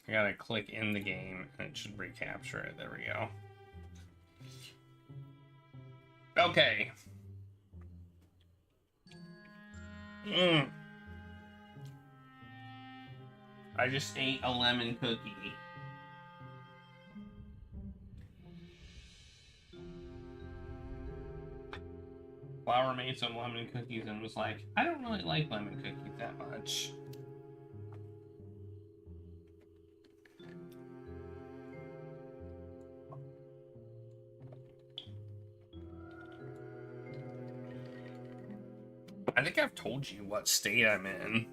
F: I gotta click in the game and it should recapture it. There we go. Okay. I just ate a lemon cookie. Flour made some lemon cookies and was like, I don't really like lemon cookies that much. I think I've told you what state I'm in.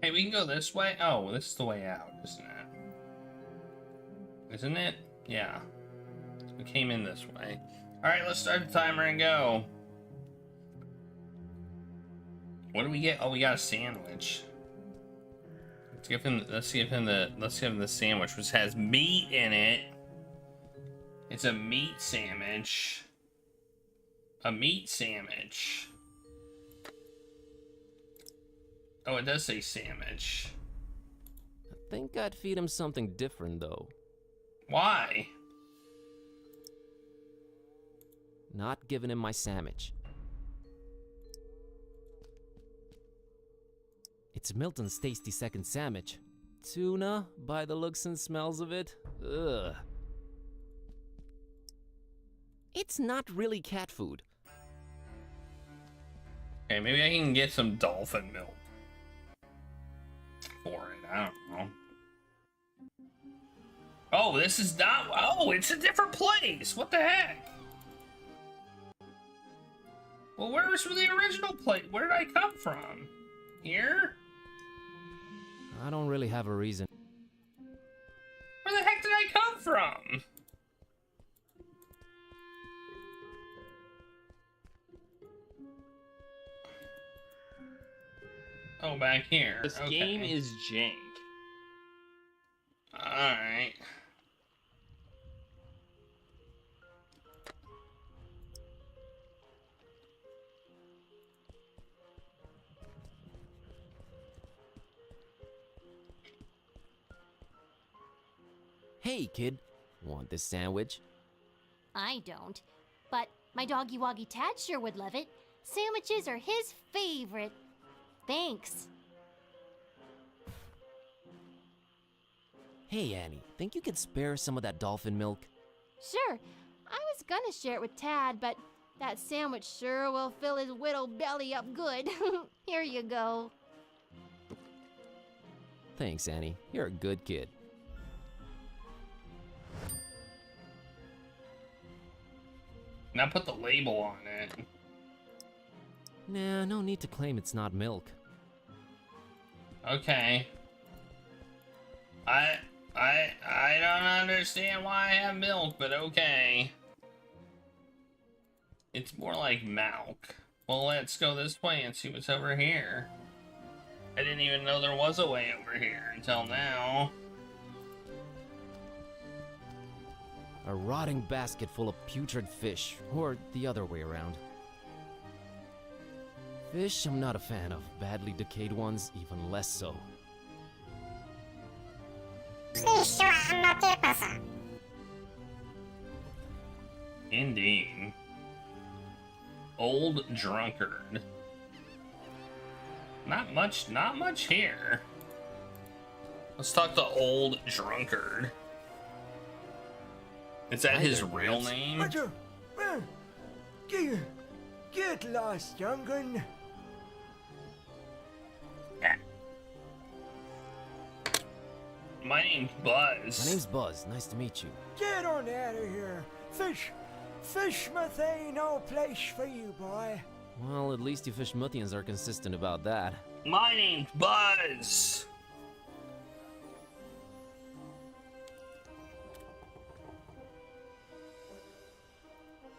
F: Hey, we can go this way? Oh, this is the way out, isn't it? Isn't it? Yeah. We came in this way. Alright, let's start the timer and go. What do we get? Oh, we got a sandwich. Let's give him the sandwich, which has meat in it. It's a meat sandwich. A meat sandwich. Oh, it does say sandwich.
M: I think I'd feed him something different, though.
F: Why?
M: Not giving him my sandwich. It's Milton's tasty second sandwich. Tuna, by the looks and smells of it. Ugh. It's not really cat food.
F: Okay, maybe I can get some dolphin milk for it. I don't know. Oh, this is not. Oh, it's a different place. What the heck? Well, where was the original place? Where did I come from? Here?
M: I don't really have a reason.
F: Where the heck did I come from? Oh, back here.
H: This
F: okay.
H: game is jank.
F: Alright.
M: Hey, kid. Want this sandwich?
R: I don't. But my doggy woggy Tad sure would love it. Sandwiches are his favorite. Thanks.
M: Hey, Annie. Think you could spare some of that dolphin milk?
R: Sure. I was gonna share it with Tad, but that sandwich sure will fill his whittle belly up good. Here you go.
M: Thanks, Annie. You're a good kid.
F: Now put the label on it.
M: Nah, no need to claim it's not milk.
F: Okay. I don't understand why I have milk, but okay. It's more like milk. Well, let's go this way and see what's over here. I didn't even know there was a way over here until now.
M: A rotting basket full of putrid fish, or the other way around. Fish I'm not a fan of, badly decayed ones even less so.
F: Indeed. Old drunkard. Not much here. Let's talk to old drunkard. Is that his real name?
S: Roger. Get lost, young'un.
F: My name's Buzz.
M: My name's Buzz. Nice to meet you.
S: Get on out of here. Fishmouth ain't no place for you, boy.
M: Well, at least you Fishmouthians are consistent about that.
F: My name's Buzz.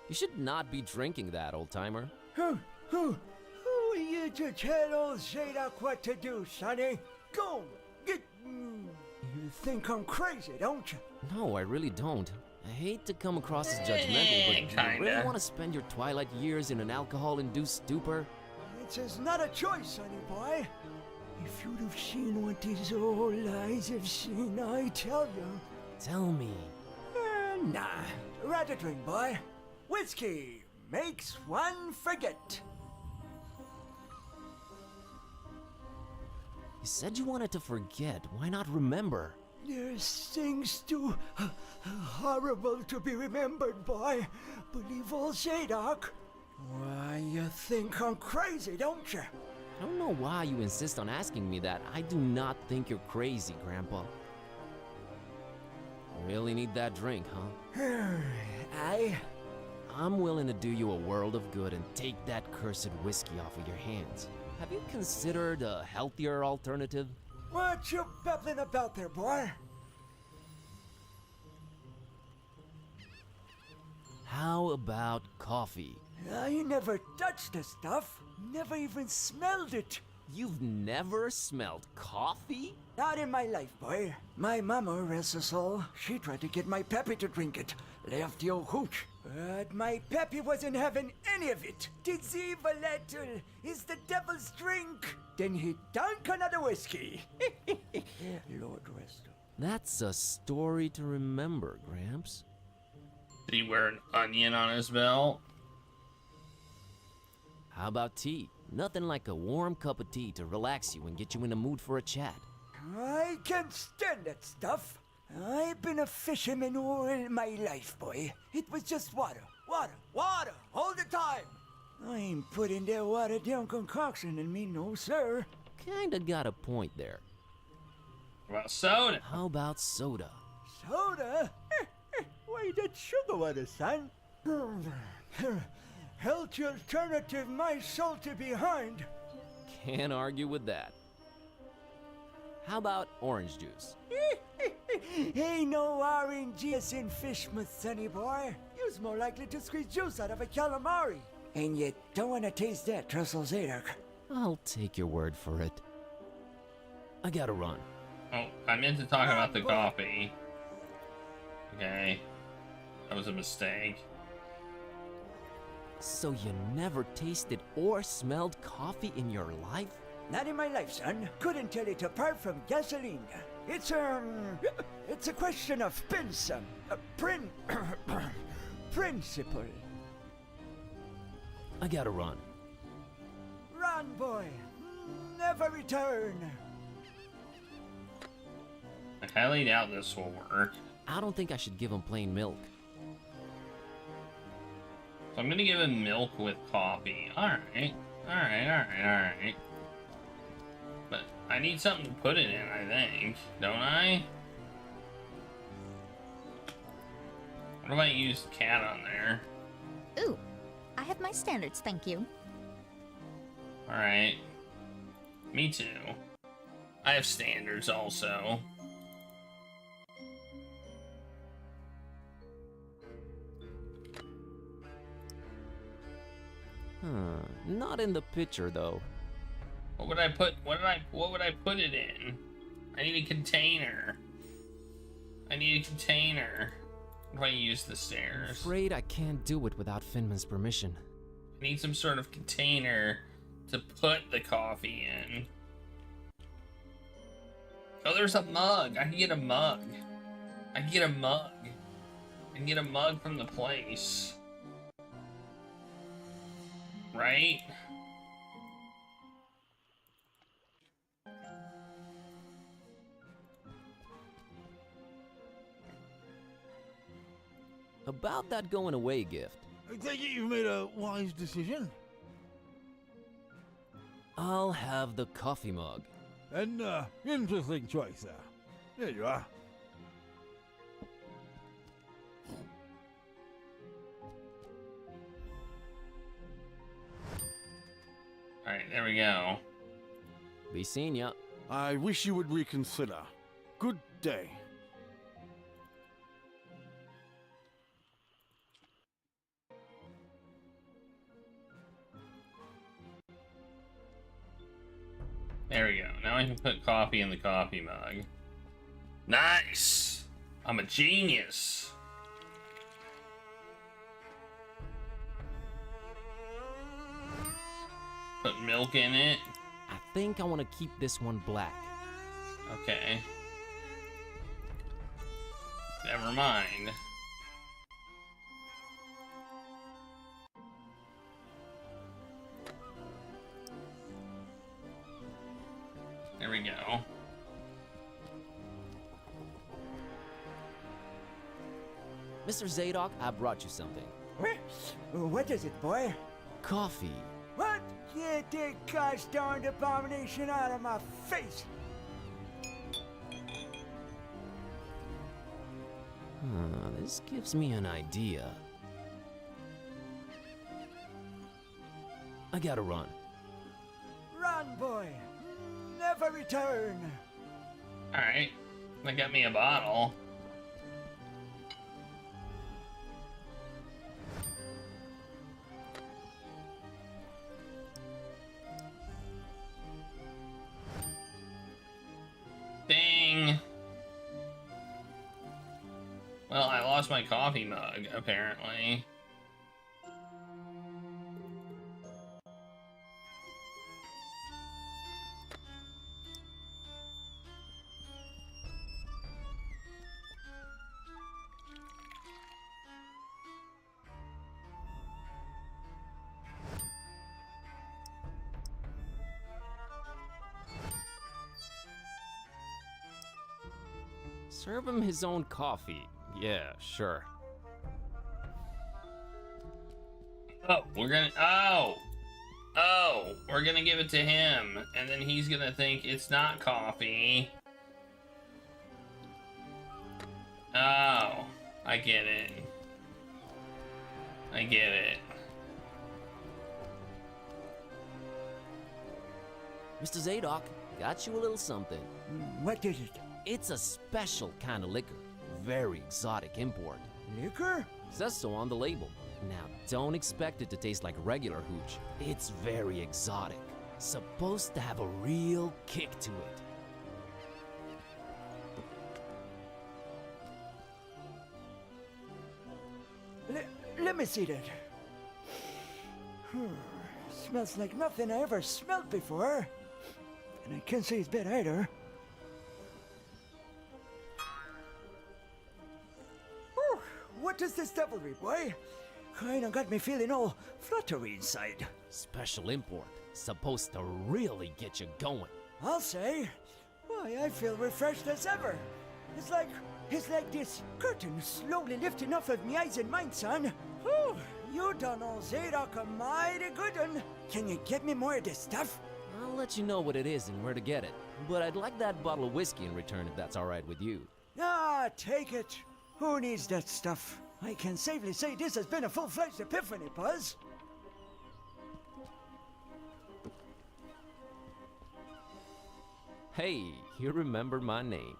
M: You should not be drinking that, old-timer.
S: Who are you to tell old Zadok what to do, sonny? Go, get... You think I'm crazy, don't you?
M: No, I really don't. I hate to come across as judgmental, but do you really want to spend your twilight years in an alcohol-induced stupor?
S: It's not a choice, sonny boy. If you'd have seen what these old eyes have seen, I tell you.
M: Tell me.
S: Nah, rather drink, boy. Whiskey makes one forget.
M: You said you wanted to forget. Why not remember?
S: There's things too horrible to be remembered, boy. Believe old Zadok. Why, you think I'm crazy, don't you?
M: I don't know why you insist on asking me that. I do not think you're crazy, Grandpa. Really need that drink, huh? I'm willing to do you a world of good and take that cursed whiskey off of your hands. Have you considered a healthier alternative?
S: What you babbling about there, boy?
M: How about coffee?
S: I never touched the stuff. Never even smelled it.
M: You've never smelled coffee?
S: Not in my life, boy. My mama, rest her soul, she tried to get my pappy to drink it. Left the old hooch. But my pappy wasn't having any of it. Tis evil, little. Is the devil's drink. Then he drank another whiskey. Lord rest him.
M: That's a story to remember, Gramps.
F: Did he wear an onion on his belt?
M: How about tea? Nothing like a warm cup of tea to relax you and get you in the mood for a chat.
S: I can't stand that stuff. I've been a fisherman all my life, boy. It was just water, water, all the time. I ain't putting that watered down concoction in me, no sir.
M: Kinda got a point there.
F: What about soda?
M: How about soda?
S: Soda? Why, that's sugar water, son. Healthy alternative, my salty behind.
M: Can't argue with that. How about orange juice?
S: Ain't no orange juice in Fishmouth, sonny boy. You's more likely to squeeze juice out of a calamari. And you don't want to taste that, Trussell Zadok.
M: I'll take your word for it. I gotta run.
F: Oh, I meant to talk about the coffee. Okay. That was a mistake.
M: So you never tasted or smelled coffee in your life?
S: Not in my life, son. Couldn't tell it apart from gasoline. It's a question of principle.
M: I gotta run.
S: Run, boy. Never return.
F: I highly doubt this will work.
M: I don't think I should give him plain milk.
F: So I'm gonna give him milk with coffee. Alright. Alright. But I need something to put it in, I think. Don't I? What if I use cat on there?
N: Ooh, I have my standards, thank you.
F: Alright. Me too. I have standards also.
M: Not in the picture though.
F: What would I put it in? I need a container. What if I use the stairs?
M: Afraid I can't do it without Finman's permission.
F: I need some sort of container to put the coffee in. Oh, there's a mug. I can get a mug. I can get a mug from the place. Right?
M: About that going away gift.
K: I take it you've made a wise decision.
M: I'll have the coffee mug.
K: An interesting choice, sir. There you are.
F: Alright, there we go.
M: Be seeing ya.
K: I wish you would reconsider. Good day.
F: There we go. Now I can put coffee in the coffee mug. Nice! I'm a genius. Put milk in it.
M: I think I want to keep this one black.
F: Okay. Never mind. There we go.
M: Mr. Zadok, I brought you something.
S: What is it, boy?
M: Coffee.
S: What? Get that gosh darned abomination out of my face!
M: This gives me an idea. I gotta run.
S: Run, boy! Never return!
F: Alright. They got me a bottle. Dang. Well, I lost my coffee mug, apparently.
M: Serve him his own coffee. Yeah, sure.
F: Oh, we're gonna give it to him, and then he's gonna think it's not coffee. Oh, I get it.
M: Mr. Zadok, got you a little something.
S: What is it?
M: It's a special kind of liquor. Very exotic import.
S: Liquor?
M: Says so on the label. Now, don't expect it to taste like regular hooch. It's very exotic. Supposed to have a real kick to it.
S: Let me see that. Smells like nothing I ever smelled before. and I can't say it's bad either. Whew, what is this devilry, boy? Kinda got me feeling all fluttery inside.
M: Special import. Supposed to really get you going.
S: I'll say. Why, I feel refreshed as ever. It's like this curtain slowly lifting off of me eyes and mind, son. Whew, you done old Zadok a mighty good one. Can you get me more of this stuff?
M: I'll let you know what it is and where to get it. But I'd like that bottle of whiskey in return if that's alright with you.
S: Ah, take it. Who needs that stuff? I can safely say this has been a full-fledged epiphany, Buzz.
M: Hey, you remembered my name.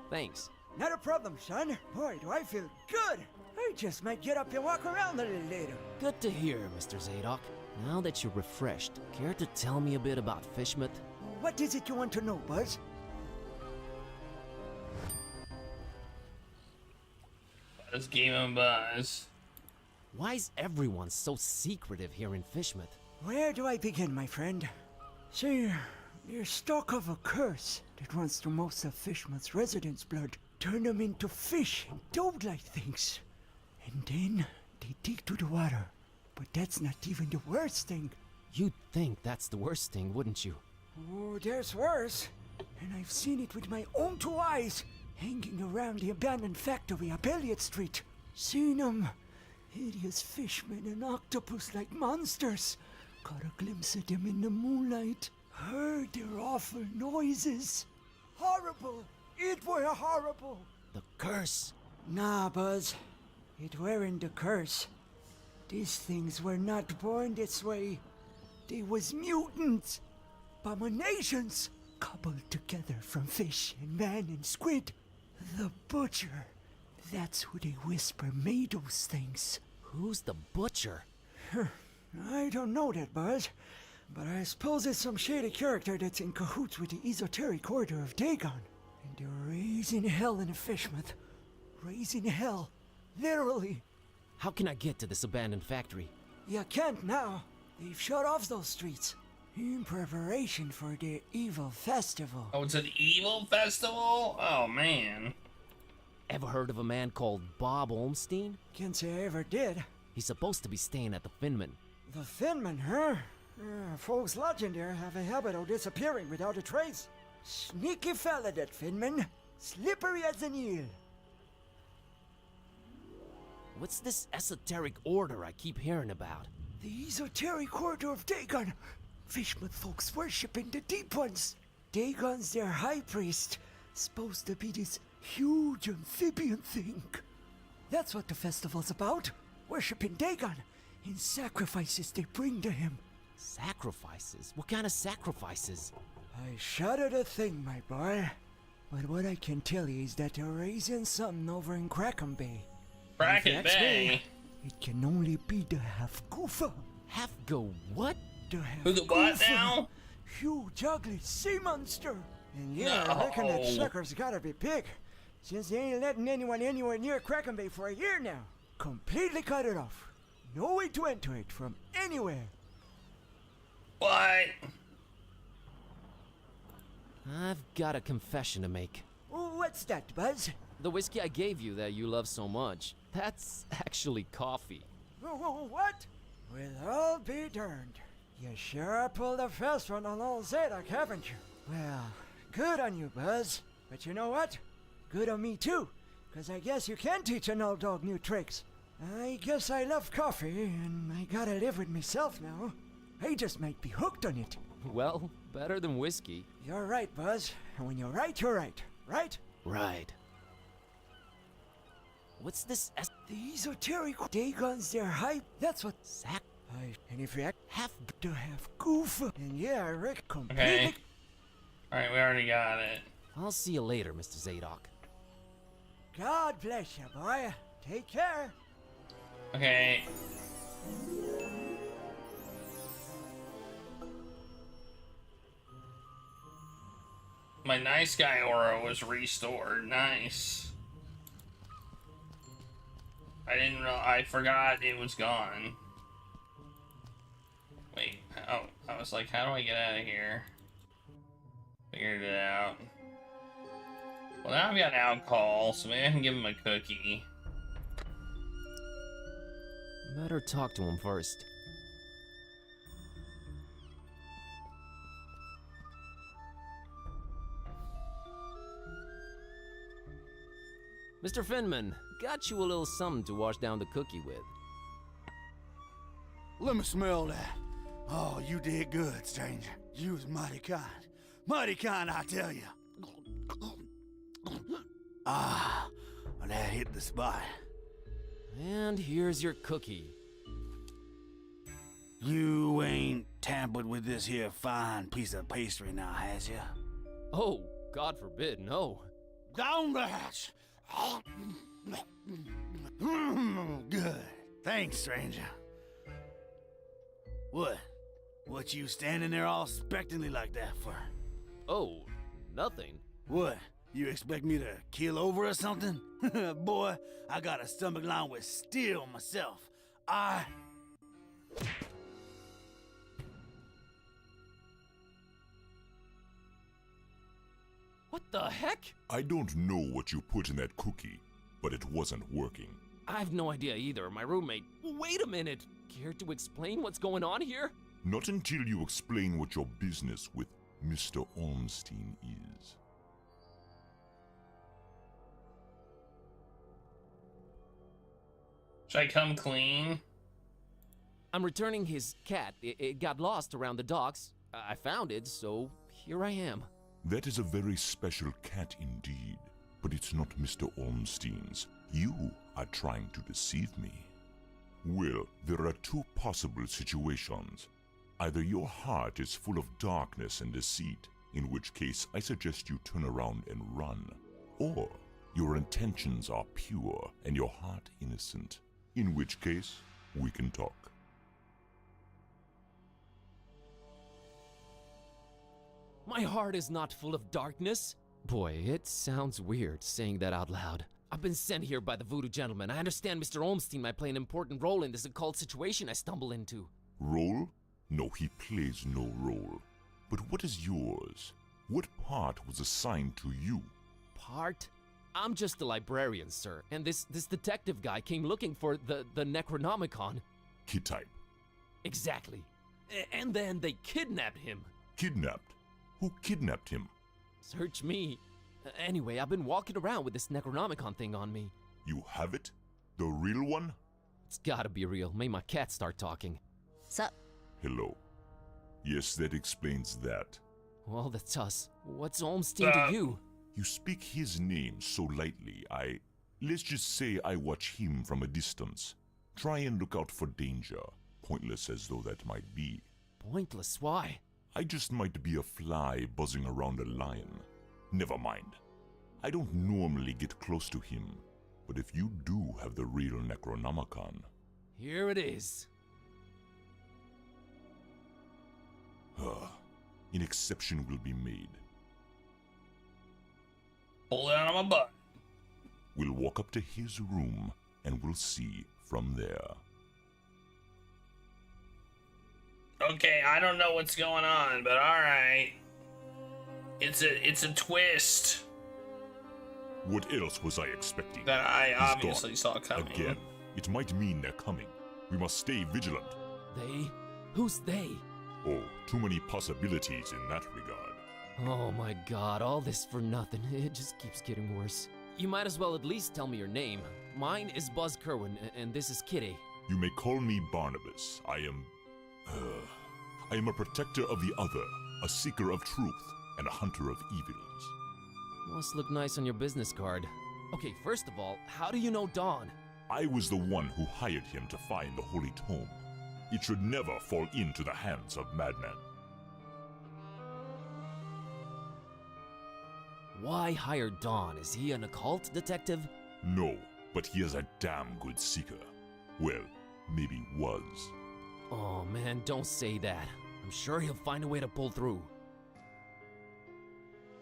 M: Thanks.
S: Not a problem, son. Boy, do I feel good. I just might get up and walk around a little later.
M: Good to hear, Mr. Zadok. Now that you're refreshed, care to tell me a bit about Fishmouth?
S: What is it you want to know, Buzz?
F: Buzz Game and Buzz.
M: Why's everyone so secretive here in Fishmouth?
S: Where do I begin, my friend? See, there's talk of a curse that runs through most of Fishmouth's residents' blood. Turn them into fish and toad-like things. And then they dig through the water. But that's not even the worst thing.
M: You'd think that's the worst thing, wouldn't you?
S: Oh, there's worse. And I've seen it with my own two eyes, hanging around the abandoned factory up Elliott Street. Seen them. Hideous fishmen and octopus-like monsters. Caught a glimpse of them in the moonlight. Heard their awful noises. Horrible. It were horrible.
M: The curse.
S: Nah, Buzz. It weren't the curse. These things were not born this way. They was mutants. Abominations. Cobbled together from fish and man and squid. The Butcher. That's who they whisper made those things.
M: Who's the Butcher?
S: I don't know that, Buzz. But I suppose it's some shady character that's in cahoots with the esoteric order of Dagon. And they're raising hell in Fishmouth. Raising hell. Literally.
M: How can I get to this abandoned factory?
S: You can't now. They've shut off those streets. In preparation for their evil festival.
F: Oh, it's an evil festival? Oh, man.
M: Ever heard of a man called Bob Olmstein?
S: Can't say I ever did.
M: He's supposed to be staying at the Finman.
S: The Finman, huh? Folks lodging there have a habit of disappearing without a trace. Sneaky fella, that Finman. Slippery as an eel.
M: What's this esoteric order I keep hearing about?
S: The esoteric order of Dagon. Fishmouth folks worshipping the deep ones. Dagon's their high priest. Supposed to be this huge amphibian thing. That's what the festival's about. Worshipping Dagon in sacrifices they bring to him.
M: Sacrifices? What kind of sacrifices?
S: I shudder to think, my boy. But what I can tell you is that they're raising something over in Kraken Bay.
F: Kraken Bay?
S: It can only be the half-goofer.
M: Half-go what?
S: The
F: Who the what now?
S: Huge, ugly sea monster. And yeah, I reckon that sucker's gotta be big. Since they ain't letting anyone anywhere near Kraken Bay for a year now. Completely cut it off. No way to enter it from anywhere.
F: What?
M: I've got a confession to make.
S: What's that, Buzz?
M: The whiskey I gave you that you love so much, that's actually coffee.
S: What? Well, I'll be darned. You sure pulled a fast one on old Zadok, haven't you? Well, good on you, Buzz. But you know what? Good on me, too. Because I guess you can teach an old dog new tricks. I guess I love coffee, and I gotta live with myself now. I just might be hooked on it.
M: Well, better than whiskey.
S: You're right, Buzz. And when you're right, you're right. Right?
M: Right. What's this
S: The esoteric Dagon's their hype. That's what and if you have to have goof. And yeah, I reckon completely.
F: Okay. Alright, we already got it.
M: I'll see you later, Mr. Zadok.
S: God bless you, boy. Take care.
F: Okay. My nice guy aura was restored. Nice. I forgot it was gone. Wait, oh, I was like, how do I get out of here? Figured it out. Well, now I've got alcohol, so maybe I can give him a cookie.
M: Better talk to him first. Mr. Finman, got you a little something to wash down the cookie with.
I: Let me smell that. Oh, you did good, stranger. You was mighty kind. Mighty kind, I tell you. Ah, well, that hit the spot.
M: And here's your cookie.
I: You ain't tampered with this here fine piece of pastry now, has ya?
M: Oh, God forbid, no.
I: Down the hatch. Good. Thanks, stranger. What you standing there all expectantly like that for?
M: Oh, nothing.
I: What? You expect me to keel over or something? Boy, I got a stomach lined with steel myself.
M: What the heck?
Q: I don't know what you put in that cookie, but it wasn't working.
M: I've no idea either. My roommate... Wait a minute! Care to explain what's going on here?
Q: Not until you explain what your business with Mr. Ormstein is.
F: Should I come clean?
M: I'm returning his cat. It got lost around the docks. I found it, so here I am.
Q: That is a very special cat indeed, but it's not Mr. Ormstein's. You are trying to deceive me. Well, there are two possible situations. Either your heart is full of darkness and deceit, in which case I suggest you turn around and run. Or your intentions are pure and your heart innocent, in which case we can talk.
M: My heart is not full of darkness. Boy, it sounds weird saying that out loud. I've been sent here by the voodoo gentleman. I understand Mr. Olmstein might play an important role in this occult situation I stumble into.
Q: Role? No, he plays no role. But what is yours? What part was assigned to you?
M: Part? I'm just a librarian, sir, and this detective guy came looking for the Necronomicon.
Q: Kid type.
M: Exactly. And then they kidnapped him.
Q: Kidnapped? Who kidnapped him?
M: Search me. Anyway, I've been walking around with this Necronomicon thing on me.
Q: You have it? The real one?
M: It's gotta be real. Made my cat start talking.
N: Sup?
Q: Hello. Yes, that explains that.
M: Well, that's us. What's Olmstein to you?
Q: You speak his name so lightly, let's just say I watch him from a distance. Try and look out for danger, pointless as though that might be.
M: Pointless? Why?
Q: I just might be a fly buzzing around a lion. Never mind. I don't normally get close to him, but if you do have the real Necronomicon...
M: Here it is.
Q: An exception will be made.
F: Pull it out of my butt.
Q: We'll walk up to his room, and we'll see from there.
F: Okay, I don't know what's going on, but alright. It's a twist.
Q: What else was I expecting?
F: That I
Q: He's
F: obviously
Q: gone.
F: saw coming.
Q: Again, it might mean they're coming. We must stay vigilant.
M: They? Who's they?
Q: Oh, too many possibilities in that regard.
M: Oh my god, all this for nothing. It just keeps getting worse. You might as well at least tell me your name. Mine is Buzz Kerwin, and this is Kitty.
Q: You may call me Barnabas. I am a protector of the other, a seeker of truth, and a hunter of evils.
M: Must look nice on your business card. Okay, first of all, how do you know Dawn?
Q: I was the one who hired him to find the Holy Tome. It should never fall into the hands of madmen.
M: Why hire Dawn? Is he an occult detective?
Q: No, but he is a damn good seeker. Well, maybe was.
M: Oh man, don't say that. I'm sure he'll find a way to pull through.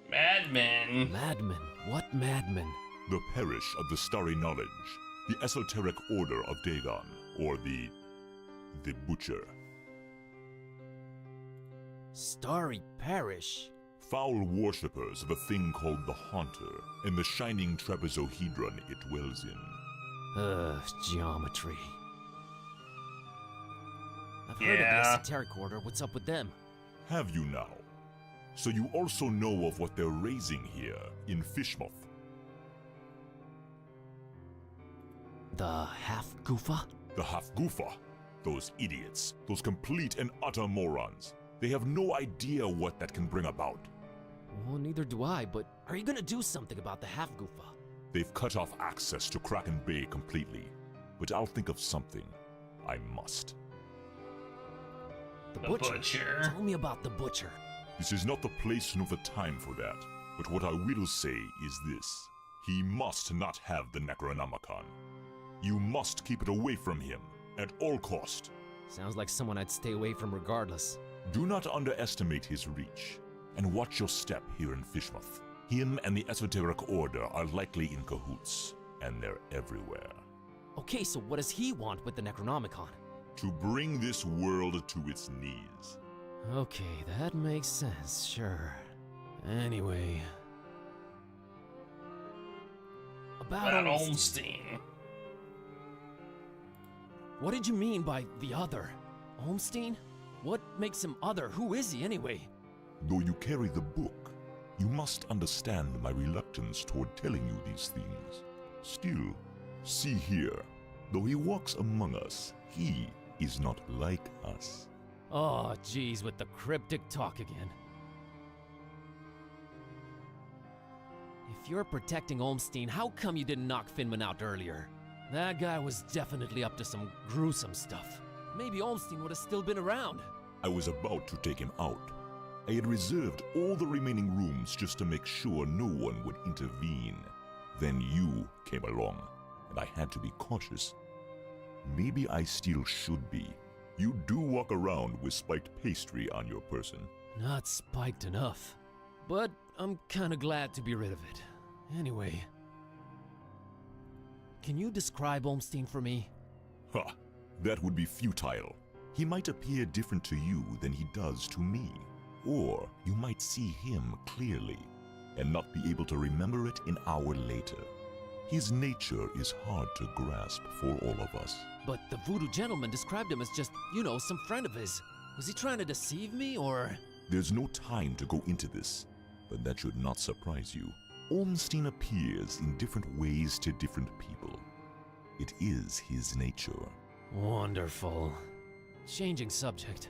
F: Madmen?
M: Madmen? What madmen?
Q: The Parish of the Starry Knowledge, the Esoteric Order of Dagon, or the Butcher.
M: Starry Parish?
Q: foul worshippers of a thing called the Haunter, and the shining trapezohedron it dwells in.
M: Geometry. I've heard of the esoteric order. What's up with them?
Q: Have you now? So you also know of what they're raising here in Fishmouth?
M: The Half-Goofa?
Q: The Half-Goofa. Those idiots. Those complete and utter morons. They have no idea what that can bring about.
M: Well, neither do I, but are you gonna do something about the Half-Goofa?
Q: They've cut off access to Kraken Bay completely. But I'll think of something. I must.
M: The Butcher? Tell me about the Butcher.
Q: This is not the place nor the time for that. But what I will say is this. He must not have the Necronomicon. You must keep it away from him, at all cost.
M: Sounds like someone I'd stay away from regardless.
Q: Do not underestimate his reach, and watch your step here in Fishmouth. Him and the Esoteric Order are likely in cahoots, and they're everywhere.
M: Okay, so what does he want with the Necronomicon?
Q: To bring this world to its knees.
M: Okay, that makes sense, sure. Anyway... About
F: Olmstein.
M: What did you mean by the other? Olmstein? What makes him other? Who is he anyway?
Q: Though you carry the book, you must understand my reluctance toward telling you these things. Still, see here, though he walks among us, he is not like us.
M: Oh, geez, with the cryptic talk again. If you're protecting Olmstein, how come you didn't knock Finman out earlier? That guy was definitely up to some gruesome stuff. Maybe Olmstein would have still been around.
Q: I was about to take him out. I had reserved all the remaining rooms just to make sure no one would intervene. Then you came along, and I had to be cautious. Maybe I still should be. You do walk around with spiked pastry on your person.
M: Not spiked enough. But I'm kinda glad to be rid of it. Anyway... Can you describe Olmstein for me?
Q: Ha! That would be futile. He might appear different to you than he does to me. Or you might see him clearly, and not be able to remember it an hour later. His nature is hard to grasp for all of us.
M: But the voodoo gentleman described him as just, you know, some friend of his. Was he trying to deceive me, or...?
Q: There's no time to go into this, but that should not surprise you. Olmstein appears in different ways to different people. It is his nature.
M: Wonderful. Changing subject.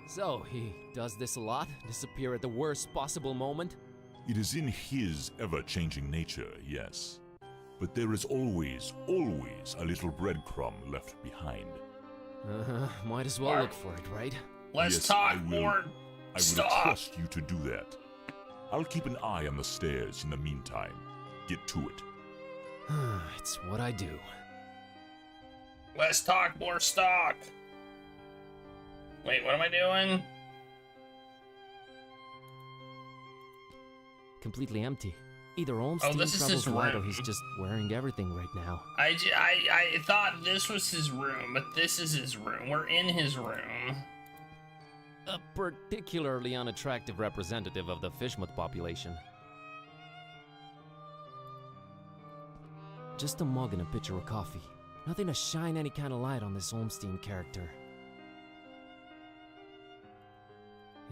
M: So, he does this a lot? Disappear at the worst possible moment?
Q: It is in his ever-changing nature, yes. But there is always, always a little breadcrumb left behind.
M: Might as well look for it, right?
F: Let's talk more.
Q: I will trust you to do that. I'll keep an eye on the stairs in the meantime. Get to it.
M: It's what I do.
F: Let's talk more stock. Wait, what am I doing?
M: Completely empty. Either Olmstein travels wide or he's just wearing everything right now.
F: I thought this was his room, but this is his room. We're in his room.
M: A particularly unattractive representative of the Fishmouth population. Just a mug and a pitcher of coffee. Nothing to shine any kind of light on this Olmstein character.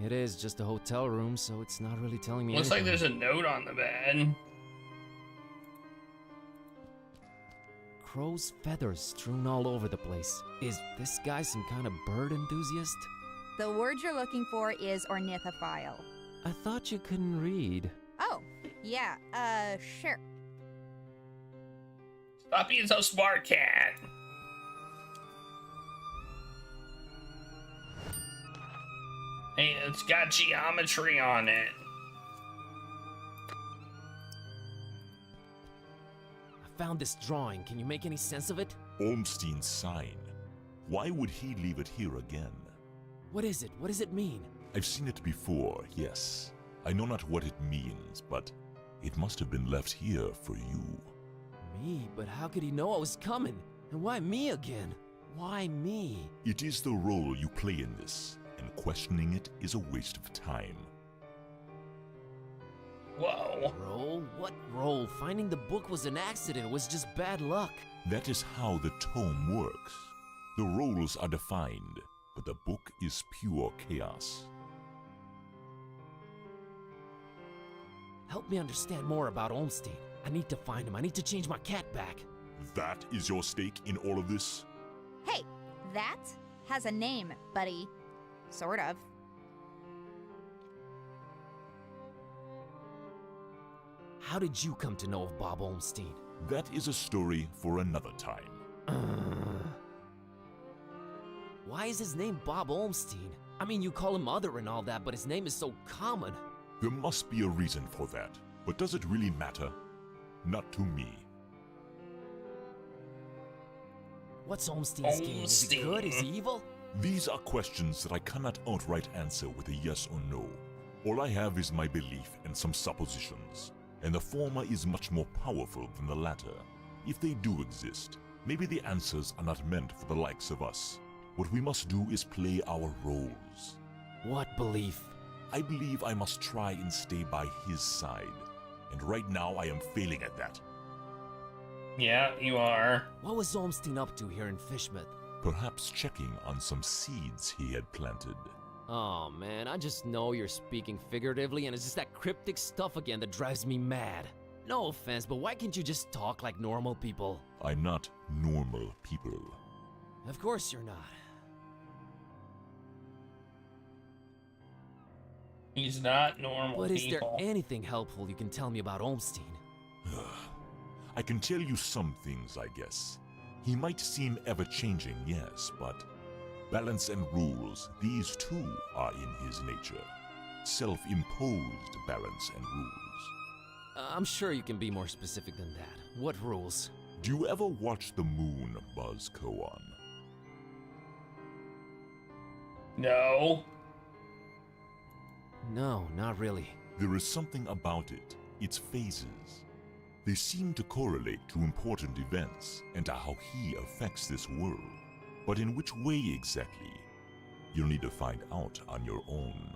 M: It is just a hotel room, so it's not really telling me
F: Looks
M: anything.
F: like there's a note on the bed.
M: Crow's feathers strewn all over the place. Is this guy some kind of bird enthusiast?
N: The word you're looking for is ornithophile.
M: I thought you couldn't read.
N: Oh, yeah, sure.
F: Stop being so smart, cat. Hey, it's got geometry on it.
M: I found this drawing. Can you make any sense of it?
Q: Olmstein's sign. Why would he leave it here again?
M: What is it? What does it mean?
Q: I've seen it before, yes. I know not what it means, but it must have been left here for you.
M: Me? But how could he know I was coming? And why me again? Why me?
Q: It is the role you play in this, and questioning it is a waste of time.
F: Whoa.
M: Role? What role? Finding the book was an accident. It was just bad luck.
Q: That is how the tome works. The roles are defined, but the book is pure chaos.
M: Help me understand more about Olmstein. I need to find him. I need to change my cat back.
Q: That is your stake in all of this?
N: Hey, that has a name, buddy. Sort of.
M: How did you come to know of Bob Olmstein?
Q: That is a story for another time.
M: Why is his name Bob Olmstein? I mean, you call him Mother and all that, but his name is so common.
Q: There must be a reason for that. But does it really matter? Not to me.
M: What's Olmstein's game? Is he good? Is he evil?
Q: These are questions that I cannot outright answer with a yes or no. All I have is my belief and some suppositions. And the former is much more powerful than the latter. If they do exist, maybe the answers are not meant for the likes of us. What we must do is play our roles.
M: What belief?
Q: I believe I must try and stay by his side. And right now I am failing at that.
F: Yeah, you are.
M: What was Olmstein up to here in Fishmouth?
Q: Perhaps checking on some seeds he had planted.
M: Oh man, I just know you're speaking figuratively and it's just that cryptic stuff again that drives me mad. No offense, but why can't you just talk like normal people?
Q: I'm not normal people.
M: Of course you're not.
F: He's not normal
M: But is
F: people.
M: there anything helpful you can tell me about Olmstein?
Q: I can tell you some things, I guess. He might seem ever-changing, yes, but balance and rules, these too are in his nature. Self-imposed balance and rules.
M: I'm sure you can be more specific than that. What rules?
Q: Do you ever watch the moon buzz koan?
F: No.
M: No, not really.
Q: There is something about it, its phases. They seem to correlate to important events and to how he affects this world. But in which way exactly? You'll need to find out on your own.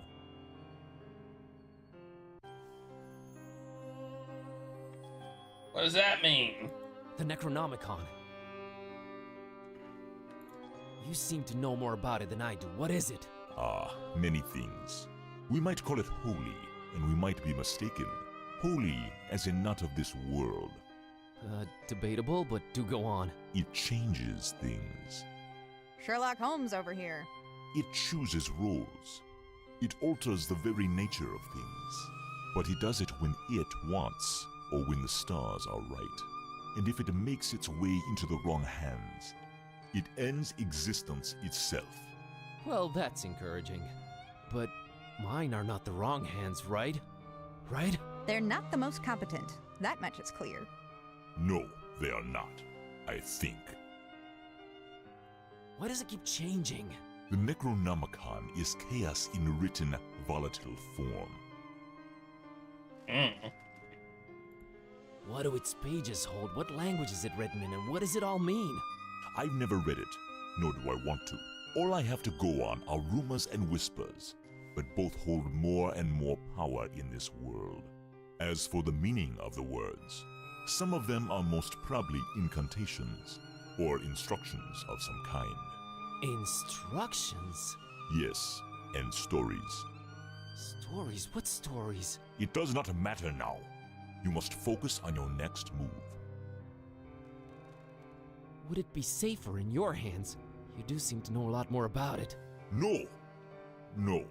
F: What does that mean?
M: The Necronomicon. You seem to know more about it than I do. What is it?
Q: Ah, many things. We might call it holy, and we might be mistaken. Holy as in not of this world.
M: Debatable, but do go on.
Q: It changes things.
N: Sherlock Holmes over here.
Q: It chooses roles. It alters the very nature of things. But it does it when it wants, or when the stars are right. And if it makes its way into the wrong hands, it ends existence itself.
M: Well, that's encouraging. But mine are not the wrong hands, right? Right?
N: They're not the most competent. That much is clear.
Q: No, they are not. I think.
M: Why does it keep changing?
Q: The Necronomicon is chaos in written, volatile form.
M: What do its pages hold? What language is it written in, and what does it all mean?
Q: I've never read it, nor do I want to. All I have to go on are rumors and whispers, but both hold more and more power in this world. As for the meaning of the words, some of them are most probably incantations, or instructions of some kind.
M: Instructions?
Q: Yes, and stories.
M: Stories? What stories?
Q: It does not matter now. You must focus on your next move.
M: Would it be safer in your hands? You do seem to know a lot more about it.
Q: No! No.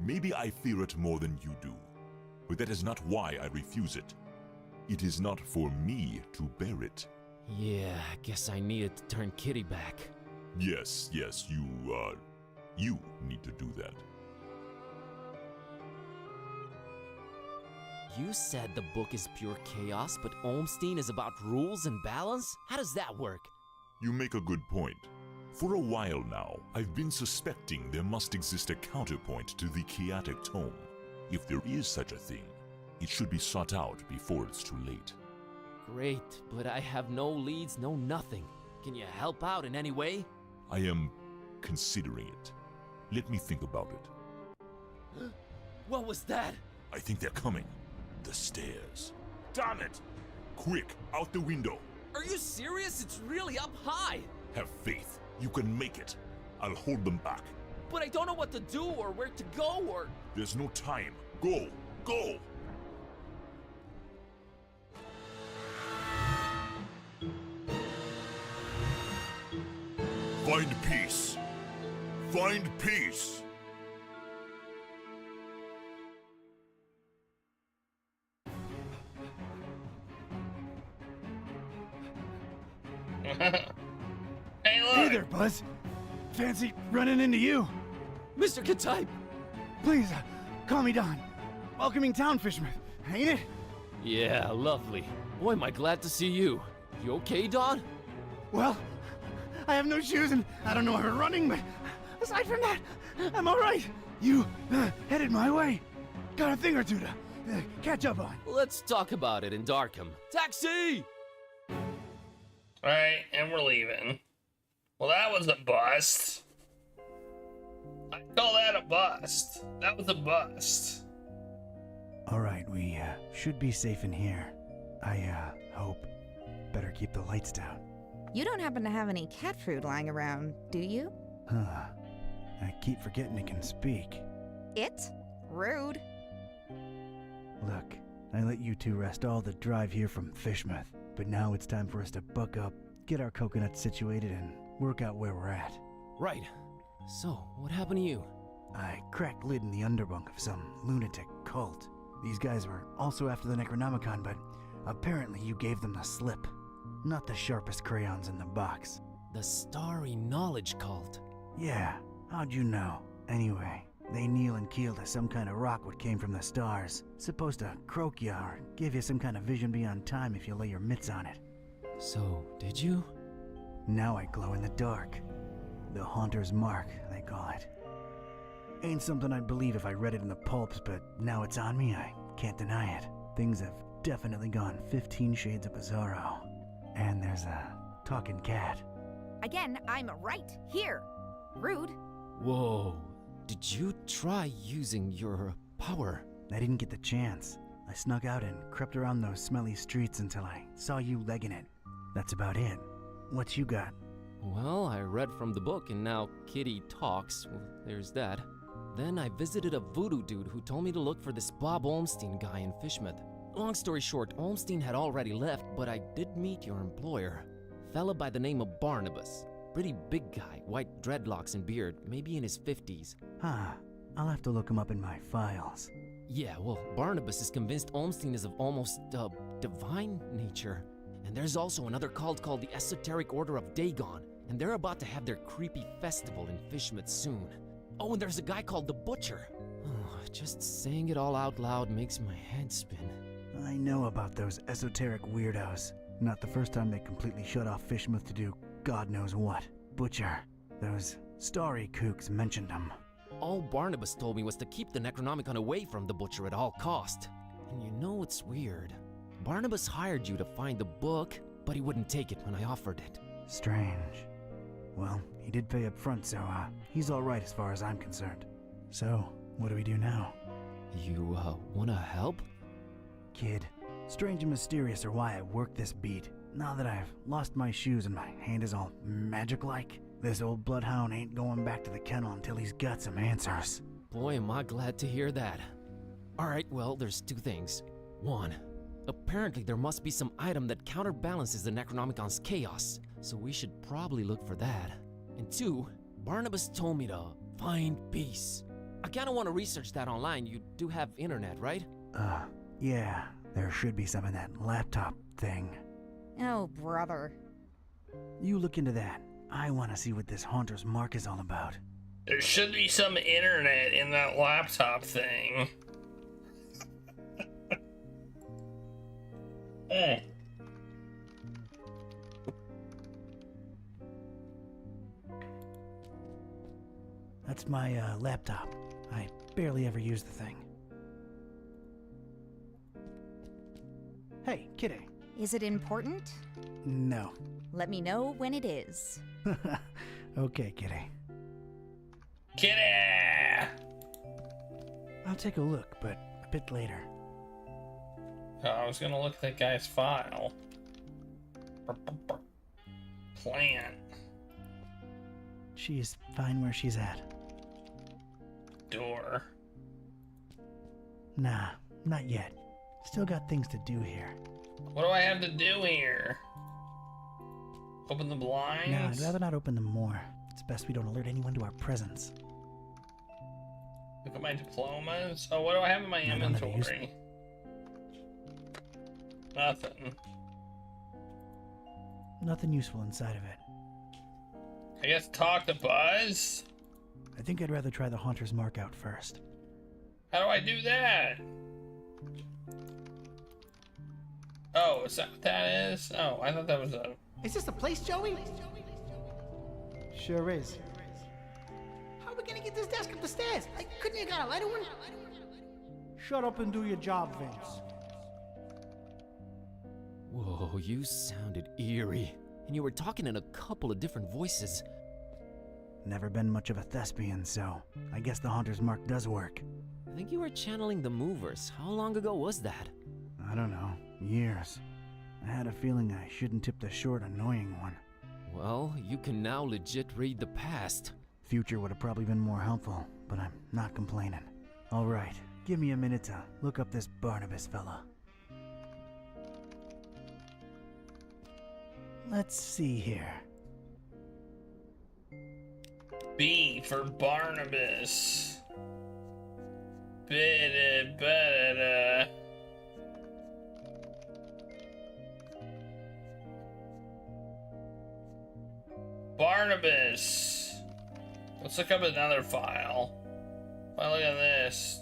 Q: Maybe I fear it more than you do. But that is not why I refuse it. It is not for me to bear it.
M: Yeah, I guess I needed to turn Kitty back.
Q: Yes, you need to do that.
M: You said the book is pure chaos, but Olmstein is about rules and balance? How does that work?
Q: You make a good point. For a while now, I've been suspecting there must exist a counterpoint to the chaotic tome. If there is such a thing, it should be sought out before it's too late.
M: Great, but I have no leads, no nothing. Can you help out in any way?
Q: I am considering it. Let me think about it.
M: What was that?
Q: I think they're coming. The stairs. Damn it! Quick, out the window.
M: Are you serious? It's really up high.
Q: Have faith. You can make it. I'll hold them back.
M: But I don't know what to do or where to go or...
Q: There's no time. Go! Go! Find peace. Find peace.
F: Hey, look!
I: Hey there, Buzz. Fancy running into you.
M: Mr. Katype!
I: Please, call me Don. Welcoming town fisherman, ain't it?
M: Yeah, lovely. Boy, am I glad to see you. You okay, Don?
I: Well, I have no shoes and I don't know how to running, but aside from that, I'm all right. You headed my way. Got a thing or two to catch up on.
M: Let's talk about it in Darkham. Taxi!
F: Alright, and we're leaving. Well, that was a bust. I call that a bust. That was a bust.
I: All right, we should be safe in here. I hope. Better keep the lights down.
N: You don't happen to have any cat food lying around, do you?
I: Huh. I keep forgetting it can speak.
N: It? Rude.
I: Look, I let you two rest all the drive here from Fishmouth, but now it's time for us to buck up, get our coconuts situated, and work out where we're at.
M: Right. So, what happened to you?
I: I cracked lid in the underbunk of some lunatic cult. These guys were also after the Necronomicon, but apparently you gave them the slip. Not the sharpest crayons in the box.
M: The Starry Knowledge Cult.
I: Yeah, how'd you know? Anyway, they kneel and keel to some kind of rock what came from the stars. Supposed to croak ya or give you some kind of vision beyond time if you lay your mitts on it.
M: So, did you?
I: Now I glow in the dark. The Haunter's Mark, they call it. Ain't something I'd believe if I read it in the pulps, but now it's on me, I can't deny it. Things have definitely gone 15 shades of bizarro. And there's a talking cat.
N: Again, I'm right here. Rude.
M: Whoa. Did you try using your power?
I: I didn't get the chance. I snuck out and crept around those smelly streets until I saw you legging it. That's about it. What you got?
M: Well, I read from the book and now Kitty talks. Well, there's that. Then I visited a voodoo dude who told me to look for this Bob Olmstein guy in Fishmouth. Long story short, Olmstein had already left, but I did meet your employer. Fella by the name of Barnabas. Pretty big guy, white dreadlocks and beard, maybe in his 50s.
I: Huh. I'll have to look him up in my files.
M: Yeah, well, Barnabas is convinced Olmstein is of almost divine nature. And there's also another cult called the Esoteric Order of Dagon, and they're about to have their creepy festival in Fishmouth soon. Oh, and there's a guy called the Butcher. Oh, just saying it all out loud makes my head spin.
I: I know about those esoteric weirdos. Not the first time they completely shut off Fishmouth to do God knows what. Butcher. Those starry kooks mentioned him.
M: All Barnabas told me was to keep the Necronomicon away from the Butcher at all cost. And you know what's weird? Barnabas hired you to find the book, but he wouldn't take it when I offered it.
I: Strange. Well, he did pay up front, so he's all right as far as I'm concerned. So, what do we do now?
M: You, wanna help?
I: Kid, strange and mysterious are why I work this beat. Now that I've lost my shoes and my hand is all magic-like, this old bloodhound ain't going back to the kennel until he's got some answers.
M: Boy, am I glad to hear that. Alright, well, there's two things. One, apparently there must be some item that counterbalances the Necronomicon's chaos, so we should probably look for that. And two, Barnabas told me to find peace. I kinda wanna research that online. You do have internet, right?
I: Yeah, there should be some in that laptop thing.
N: Oh, brother.
I: You look into that. I wanna see what this Haunter's Mark is all about.
F: There should be some internet in that laptop thing. Hey.
I: That's my laptop. I barely ever use the thing. Hey, Kitty.
N: Is it important?
I: No.
N: Let me know when it is.
I: Okay, kitty.
F: Kitty!
I: I'll take a look, but a bit later.
F: Oh, I was gonna look at that guy's file. Plant.
I: She's fine where she's at.
F: Door.
I: Nah, not yet. Still got things to do here.
F: What do I have to do here? Open the blinds?
I: Nah, I'd rather not open them more. It's best we don't alert anyone to our presence.
F: Look at my diplomas. Oh, what do I have in my inventory? Nothing.
I: Nothing useful inside of it.
F: I guess talk to Buzz?
I: I think I'd rather try the Haunter's Mark out first.
F: How do I do that? Oh, is that what that is? Oh, I thought that was a...
T: Is this the place, Joey?
I: Sure is.
T: How are we gonna get this desk up the stairs? Couldn't you got a lighter one?
I: Shut up and do your job, Vince.
M: Whoa, you sounded eerie. And you were talking in a couple of different voices.
I: Never been much of a thespian, so I guess the Haunter's Mark does work.
M: I think you were channeling the Movers. How long ago was that?
I: I don't know. Years. I had a feeling I shouldn't tip the short, annoying one.
M: Well, you can now legit read the past.
I: Future would have probably been more helpful, but I'm not complaining. All right, give me a minute to look up this Barnabas fella. Let's see here.
F: B for Barnabas. Ba-da-ba-da-da. Barnabas. Let's look up another file. Well, look at this.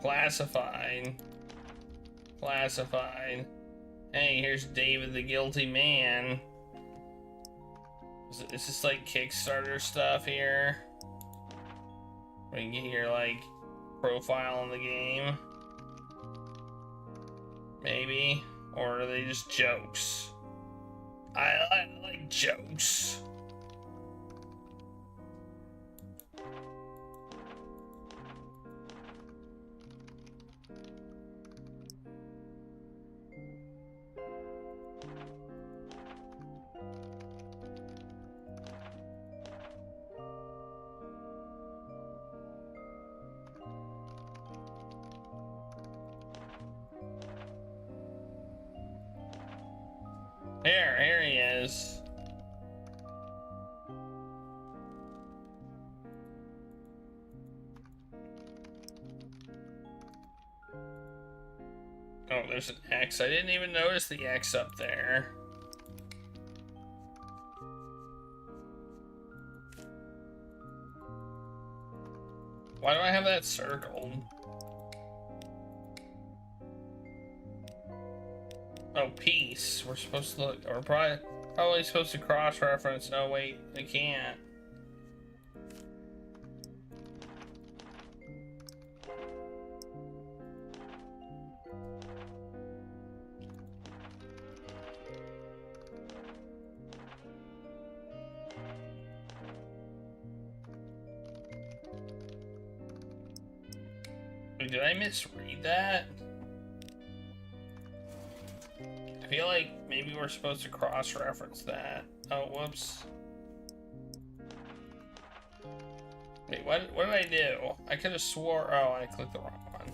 F: Classified. Classified. Hey, here's David the Guilty Man. Is this like Kickstarter stuff here? Where you can get your like profile in the game? Maybe? Or are they just jokes? I like jokes. Here he is. Oh, there's an X. I didn't even notice the X up there. Why do I have that circled? Oh, peace. We're supposed to look, or probably supposed to cross-reference. Oh, wait, I can't. Wait, did I misread that? I feel like maybe we're supposed to cross-reference that. Oh, whoops. Wait, what did I do? I could have swore... Oh, I clicked the wrong one.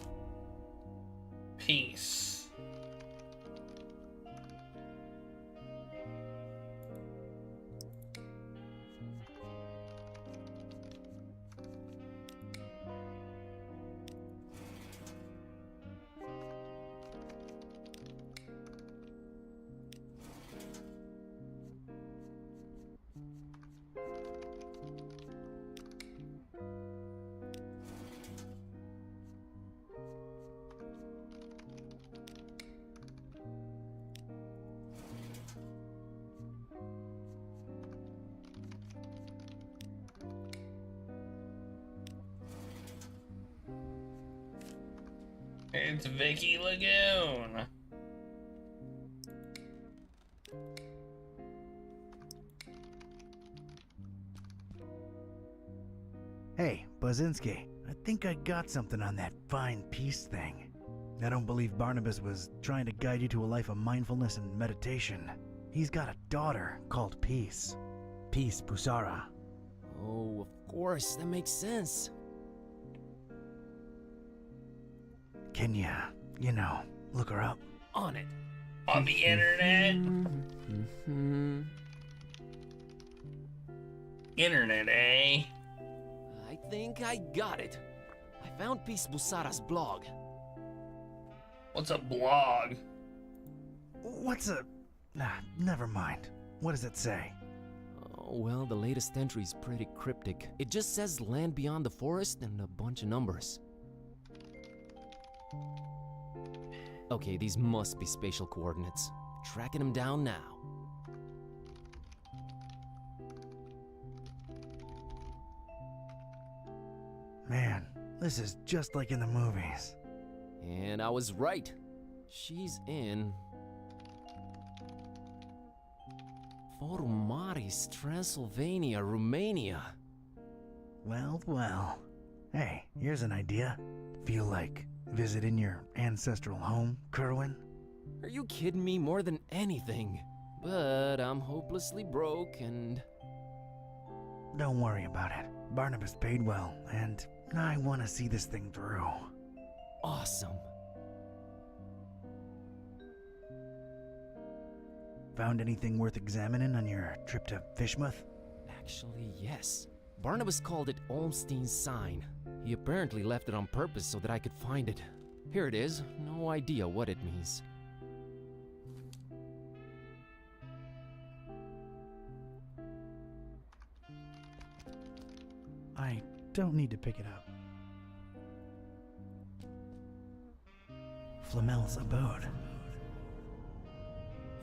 F: Peace. It's Vicky Lagoon.
I: Mazinski. I think I got something on that fine peace thing. I don't believe Barnabas was trying to guide you to a life of mindfulness and meditation. He's got a daughter called Peace. Peace Busara.
M: Oh, of course, that makes sense.
I: Can you look her up?
M: On it.
F: On the internet? Internet, eh?
M: I think I got it. I found Peace Busara's blog.
F: What's a blog?
I: What's a... never mind. What does it say?
M: Oh, well, the latest entry's pretty cryptic. It just says land beyond the forest and a bunch of numbers. Okay, these must be spatial coordinates. Tracking them down now.
I: Man, this is just like in the movies.
M: And I was right. She's in Forumaris, Transylvania, Romania.
I: Well, well. Hey, here's an idea. Feel like visiting your ancestral home, Kerwin?
M: Are you kidding me? More than anything. But I'm hopelessly broke and...
I: Don't worry about it. Barnabas paid well, and I want to see this thing through.
M: Awesome.
I: Found anything worth examining on your trip to Fishmouth?
M: Actually, yes. Barnabas called it Olmstein's sign. He apparently left it on purpose so that I could find it. Here it is. No idea what it means.
I: I don't need to pick it up. Flamel's abode.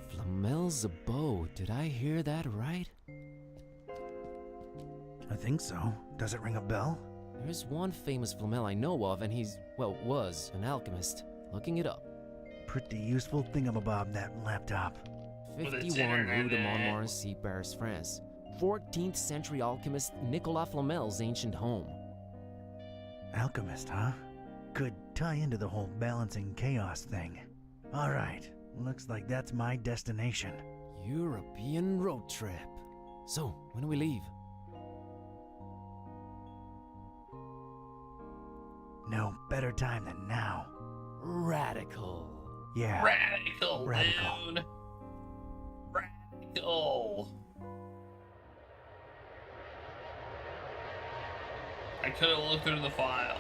M: Flamel's abode. Did I hear that right?
I: I think so. Does it ring a bell?
M: There's one famous Flamel I know of, and he's, well, was an alchemist. Looking it up.
I: Pretty useful thingamabob, that laptop.
M: 51 Rue de Montmorency, Paris, France. 14th century alchemist Nicolas Flamel's ancient home.
I: Alchemist, huh? Could tie into the whole balancing chaos thing. Alright, looks like that's my destination.
M: European road trip. So, when do we leave?
I: No better time than now.
M: Radical.
I: Yeah.
F: Radical,
I: Radical.
F: dude. Radical. I could have looked through the files.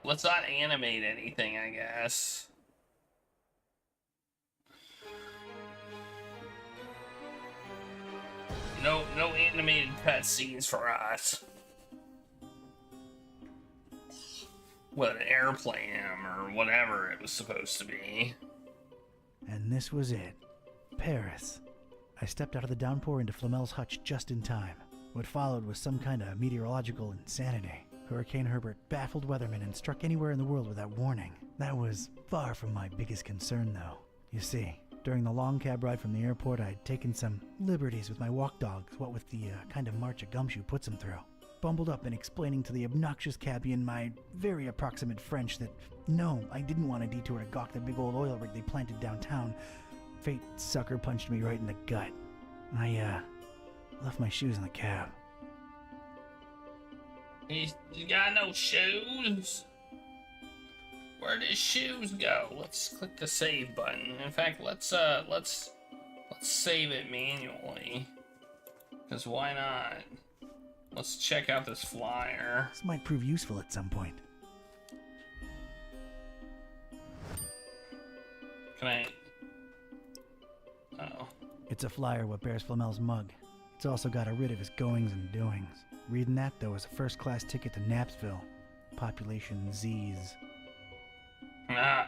F: Let's not animate anything, I guess. No animated cutscenes for us. What, an airplane or whatever it was supposed to be.
I: And this was it. Paris. I stepped out of the downpour into Flamel's hutch just in time. What followed was some kind of meteorological insanity. Hurricane Herbert baffled weathermen and struck anywhere in the world without warning. That was far from my biggest concern, though. You see, during the long cab ride from the airport, I'd taken some liberties with my walk dogs, what with the kind of march a gumshoe puts them through. Bumbled up and explaining to the obnoxious cabbie in my very approximate French that, no, I didn't want a detour to gawk the big old oil rig they planted downtown. Fate sucker punched me right in the gut. I, left my shoes in the cab.
F: You got no shoes? Where did shoes go? Let's click the save button. In fact, let's save it manually. Because why not? Let's check out this flyer.
I: This might prove useful at some point.
F: Can I... Oh.
I: It's a flyer what bears Flamel's mug. It's also got a writ of his goings and doings. Reading that, though, is a first-class ticket to Knapsville. Population Z's.
F: Ah.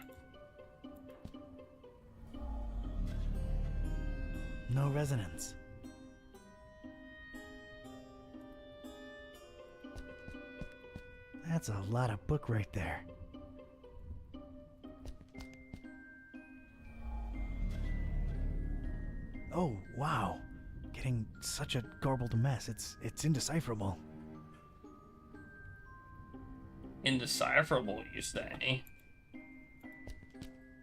I: No resonance. That's a lot of book right there. Oh, wow. Getting such a garbled mess. It's indecipherable.
F: Indecipherable, you say?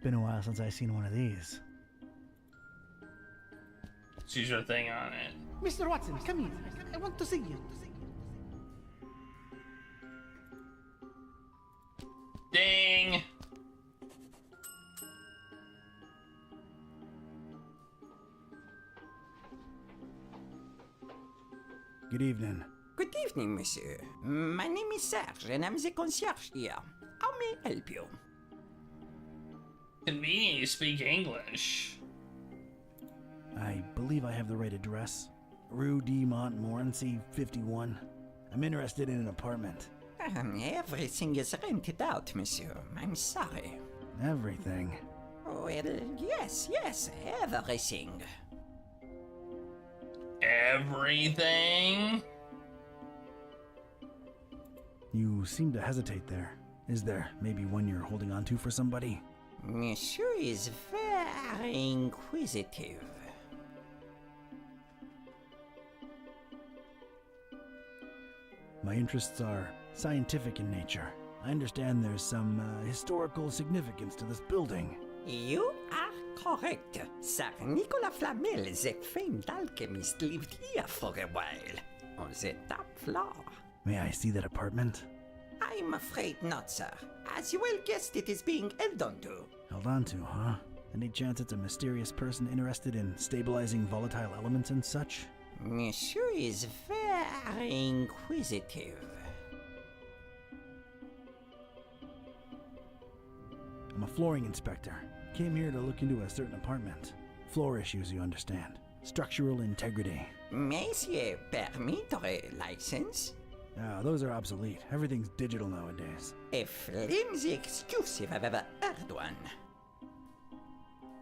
I: Been a while since I've seen one of these.
F: Choose your thing on it.
T: Mr. Watson, come here. I want to see you.
F: Ding!
I: Good evening.
S: Good evening, monsieur. My name is Serge, and I'm the concierge here. How may I help you?
F: Convenient you speak English.
I: I believe I have the right address. Rue de Montmorency, 51. I'm interested in an apartment.
S: Everything is rented out, monsieur. I'm sorry.
I: Everything?
S: Well, yes, everything.
F: Everything?
I: You seem to hesitate there. Is there maybe one you're holding on to for somebody?
S: Monsieur is very inquisitive.
I: My interests are scientific in nature. I understand there's some historical significance to this building.
S: You are correct. Sir Nicolas Flamel, the famed alchemist, lived here for a while, on the top floor.
I: May I see that apartment?
S: I'm afraid not, sir. As you well guessed, it is being held onto.
I: Held on to, huh? Any chance it's a mysterious person interested in stabilizing volatile elements and such?
S: Monsieur is very inquisitive.
I: I'm a flooring inspector. Came here to look into a certain apartment. Floor issues, you understand. Structural integrity.
S: Monsieur, permit or a license?
I: Ah, those are obsolete. Everything's digital nowadays.
S: A flimsy excuse if I've ever heard one.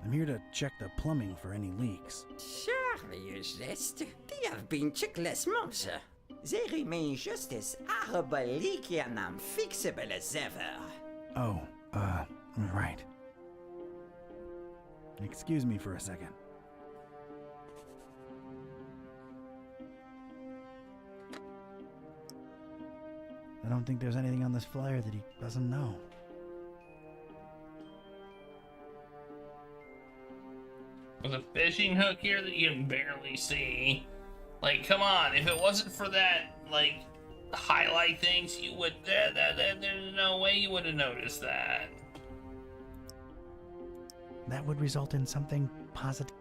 I: I'm here to check the plumbing for any leaks.
S: Surely you jest. They have been checked last month. They remain just as horrible, leaky, and unfixable as ever.
I: Oh, right. Excuse me for a second. I don't think there's anything on this flyer that he doesn't know.
F: There's a fishing hook here that you can barely see. Like, come on, if it wasn't for that, like, highlight things, you would, there's no way you would have noticed that.
I: That would result in something positive.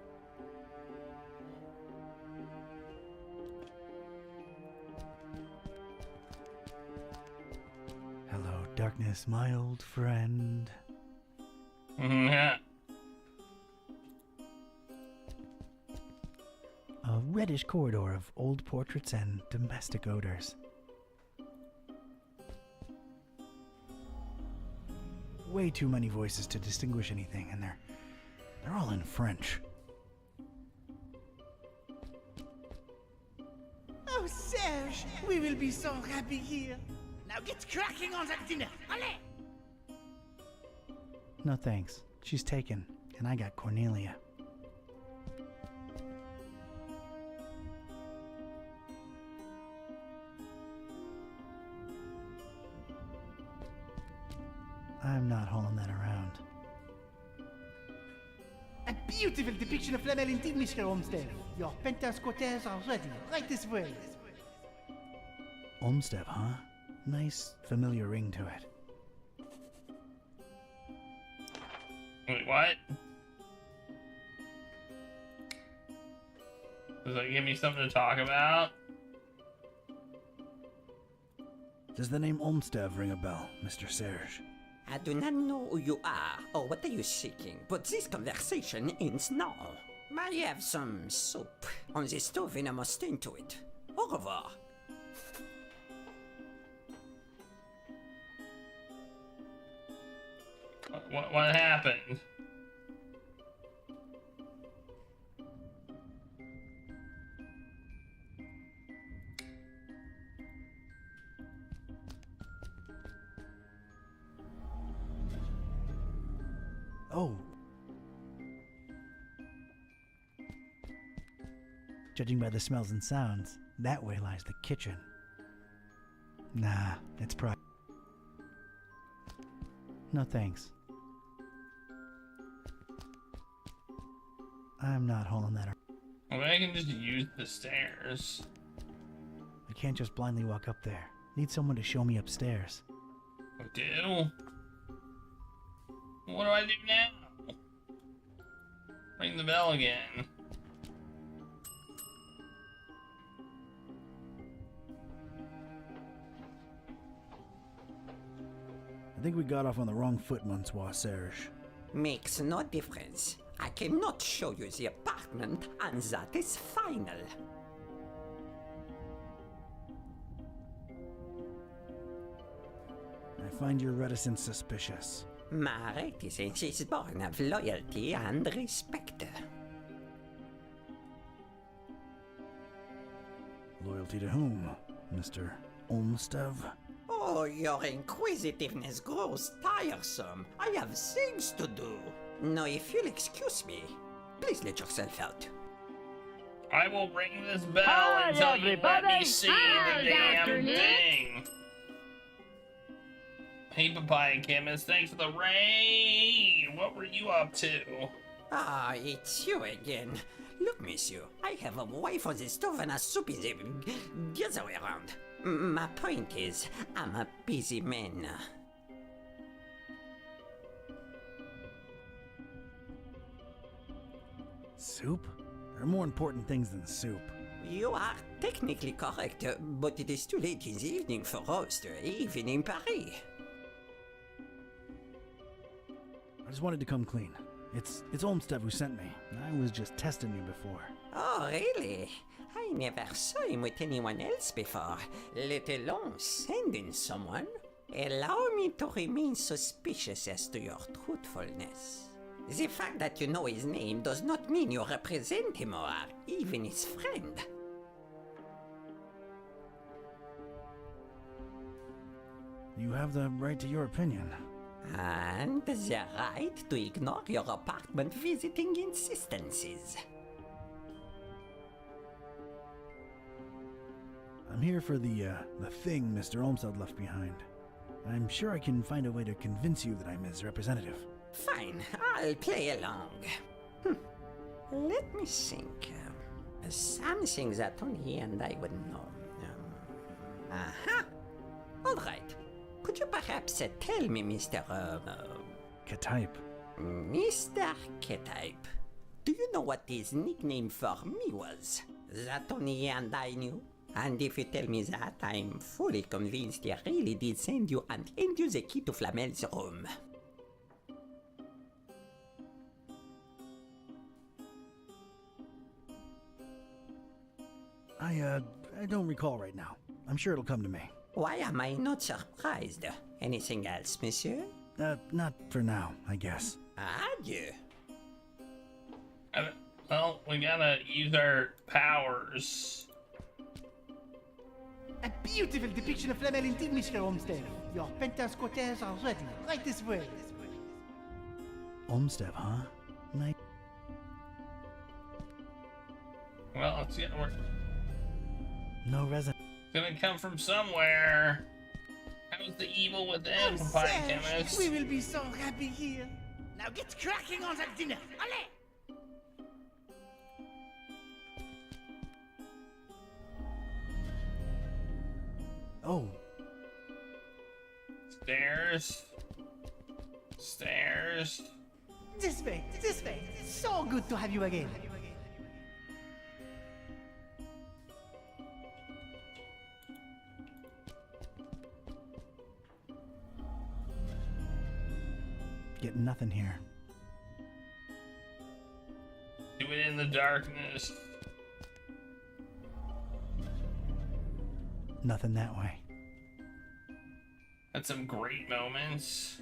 I: Hello, darkness, my old friend.
F: Yeah.
I: A reddish corridor of old portraits and domestic odors. Way too many voices to distinguish anything, and they're all in French.
T: Oh, Serge, we will be so happy here. Now get cracking on that dinner. Allez!
I: No thanks. She's taken, and I got Cornelia. I'm not hauling that around.
T: A beautiful depiction of Flamel indeed, Mr. Olmsted. Your penthouse quarters are ready, right this way.
I: Olmsted, huh? Nice, familiar ring to it.
F: Wait, what? Does that give me something to talk about?
I: Does the name Olmsted ring a bell, Mr. Serge?
S: I do not know who you are or what are you seeking, but this conversation ends now. I have some soup on the stove and I must tend to it. Au revoir.
F: What happened?
I: Oh. Judging by the smells and sounds, that way lies the kitchen. Nah, it's private. No thanks. I'm not hauling that.
F: Well, I can just use the stairs.
I: I can't just blindly walk up there. Need someone to show me upstairs.
F: I do? What do I do now? Ring the bell again.
I: I think we got off on the wrong foot, Monsieur Serge.
U: Makes no difference. I cannot show you the apartment, and that is final.
I: I find your reticence suspicious.
U: My reticence is born of loyalty and respect.
I: Loyalty to whom, Mr. Olmstead?
U: Oh, your inquisitiveness grows tiresome. I have things to do. Now, if you'll excuse me, please let yourself out.
F: I will ring this bell until you let me see the damn thing. Hey, Papaya Chemist, thanks for the raid. What were you up to?
U: Ah, it's you again. Look, monsieur, I have a wife on the stove and a soup is the other way around. My point is, I'm a busy man.
I: Soup? There are more important things than soup.
U: You are technically correct, but it is too late in the evening for roast, even in Paris.
I: I just wanted to come clean. It's Olmstead who sent me. I was just testing you before.
U: Oh, really? I never saw him with anyone else before, let alone sending someone. Allow me to remain suspicious as to your truthfulness. The fact that you know his name does not mean you represent him or even his friend.
I: You have the right to your opinion.
U: And the right to ignore your apartment visiting insistences.
I: I'm here for the thing Mr. Olmstead left behind. I'm sure I can find a way to convince you that I'm his representative.
U: Fine, I'll play along. Let me think. Something that only he and I would know. Aha! All right. Could you perhaps tell me, Mr.
I: K-type.
U: Mr. K-type, do you know what his nickname for me was? That only he and I knew? And if you tell me that, I'm fully convinced he really did send you and hand you the key to Flamel's room.
I: I don't recall right now. I'm sure it'll come to me.
U: Why am I not surprised? Anything else, monsieur?
I: Not for now, I guess.
U: Adieu.
F: Well, we gotta use our powers.
T: A beautiful depiction of Flamel indeed, Mr. Olmstead. Your penthouse quarters are ready. Right this way.
I: Olmstead, huh? Nice.
F: Well, it's gonna work.
I: No resin.
F: It's gonna come from somewhere. How's the evil within, Papaya Chemist?
T: We will be so happy here. Now get cracking on that dinner. Allez!
I: Oh.
F: Stairs. Stairs.
T: This way, this way. It's so good to have you again.
I: Getting nothing here.
F: Do it in the darkness.
I: Nothing that way.
F: Had some great moments.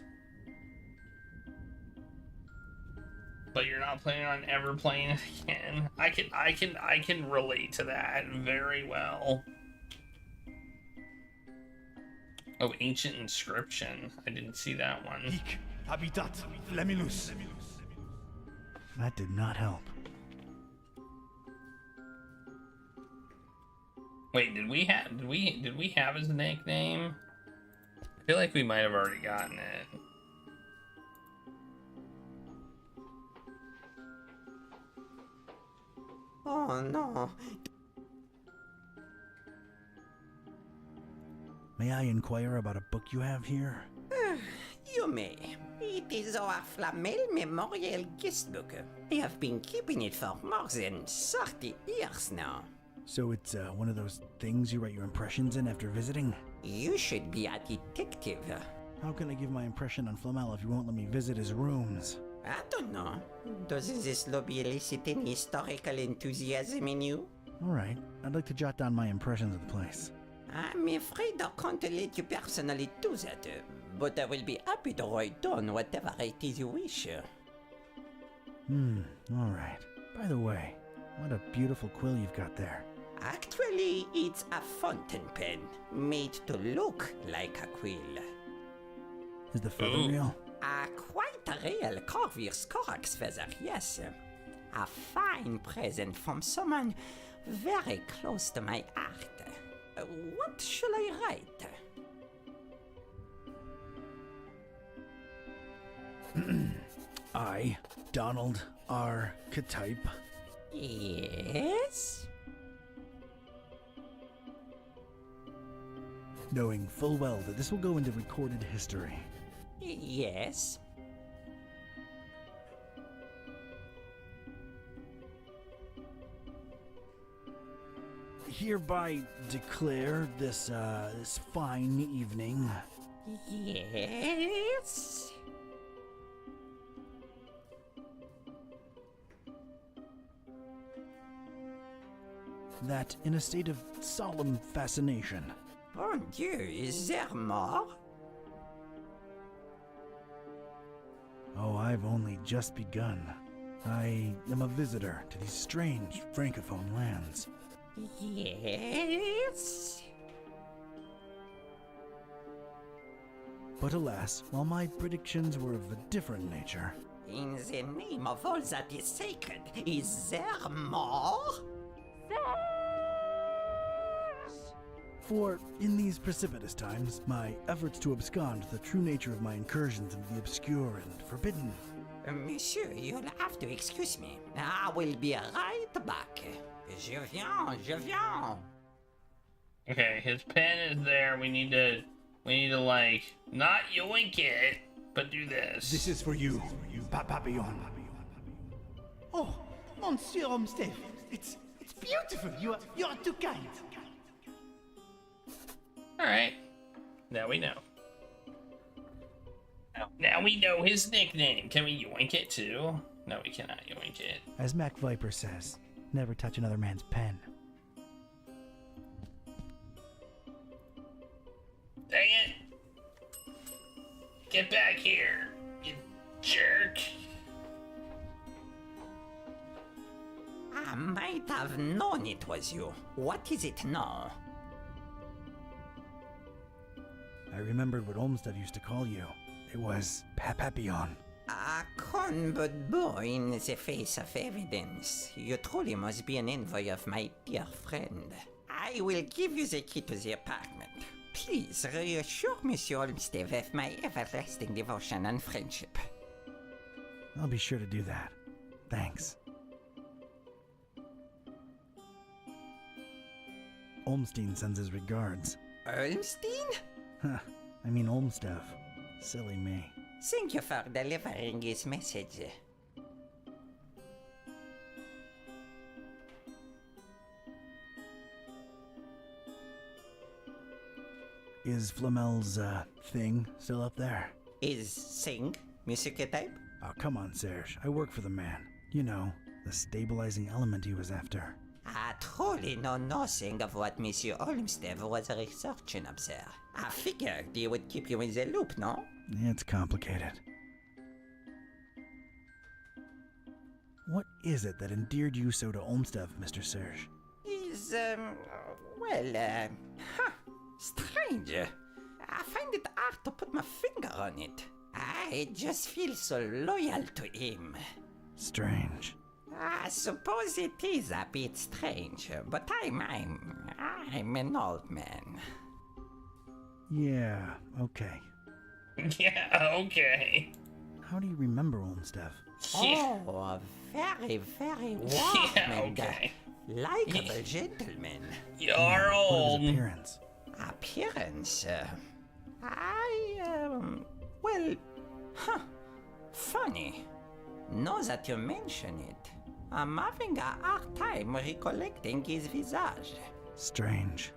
F: But you're not planning on ever playing it again. I can relate to that very well. Oh, ancient inscription. I didn't see that one.
K: Habitat Flamilus.
I: That did not help.
F: Wait, did we have his nickname? I feel like we might have already gotten it.
U: Oh no.
I: May I inquire about a book you have here?
U: You may. It is our Flamel Memorial Guest Book. I have been keeping it for more than 30 years now.
I: So it's one of those things you write your impressions in after visiting?
U: You should be a detective.
I: How can I give my impression on Flamel if you won't let me visit his rooms?
U: I don't know. Does this lobby elicit any historical enthusiasm in you?
I: Alright, I'd like to jot down my impressions of the place.
U: I'm afraid I can't let you personally do that, but I will be happy to write down whatever it is you wish.
I: Alright. By the way, what a beautiful quill you've got there.
U: Actually, it's a fountain pen, made to look like a quill.
I: Is the feather real?
U: Quite a real Corvus Corax feather, yes. A fine present from someone very close to my heart. What shall I write?
I: I, Donald R. Ktype.
U: Yes?
I: Knowing full well that this will go into recorded history.
U: Yes.
I: Hereby declare this fine evening.
U: Yes.
I: That in a state of solemn fascination.
U: Bon Dieu, is there more?
I: Oh, I've only just begun. I am a visitor to these strange francophone lands.
U: Yes.
I: But alas, while my predictions were of a different nature.
U: In the name of all that is sacred, is there more?
I: For in these precipitous times, my efforts to abscond the true nature of my incursions into the obscure and forbidden.
U: Monsieur, you'll have to excuse me. I will be right back. Je viens.
F: Okay, his pen is there. We need to like not yoink it, but do this.
T: This is for you, Papillon. Oh, Monsieur Olmsted, it's beautiful. You are too kind.
F: All right, now we know. Now we know his nickname. Can we yoink it too? No, we cannot yoink it.
I: As Mac Viper says, never touch another man's pen.
F: Dang it! Get back here, you jerk!
U: I might have known it was you. What is it now?
I: I remembered what Olmsted used to call you. It was Papillon.
U: A con but boy in the face of evidence. You truly must be an envoy of my dear friend. I will give you the key to the apartment. Please reassure Monsieur Olmsted of my everlasting devotion and friendship.
I: I'll be sure to do that. Thanks. Olmstein sends his regards.
U: Olmstein?
I: Huh. I mean Olmstead. Silly me.
U: Thank you for delivering his message.
I: Is Flamel's, thing still up there?
U: Is thing, Monsieur Ktype?
I: Oh, come on, Serge. I work for the man. You know, the stabilizing element he was after.
U: I truly know nothing of what Monsieur Olmsted was researching up there. I figured he would keep you in the loop, no?
I: It's complicated. What is it that endeared you so to Olmsted, Mr. Serge?
U: Is, strange. I find it hard to put my finger on it. I just feel so loyal to him.
I: Strange.
U: I suppose it is a bit strange, but I'm an old man.
I: Yeah, okay.
F: Yeah, okay.
I: How do you remember Olmstead?
U: Oh, a very, very warm
F: Yeah,
U: and
F: okay.
U: likable gentleman.
F: You're old.
I: Appearance.
U: Appearance? Funny. Now that you mention it, I'm having a hard time recollecting his visage.
I: Strange.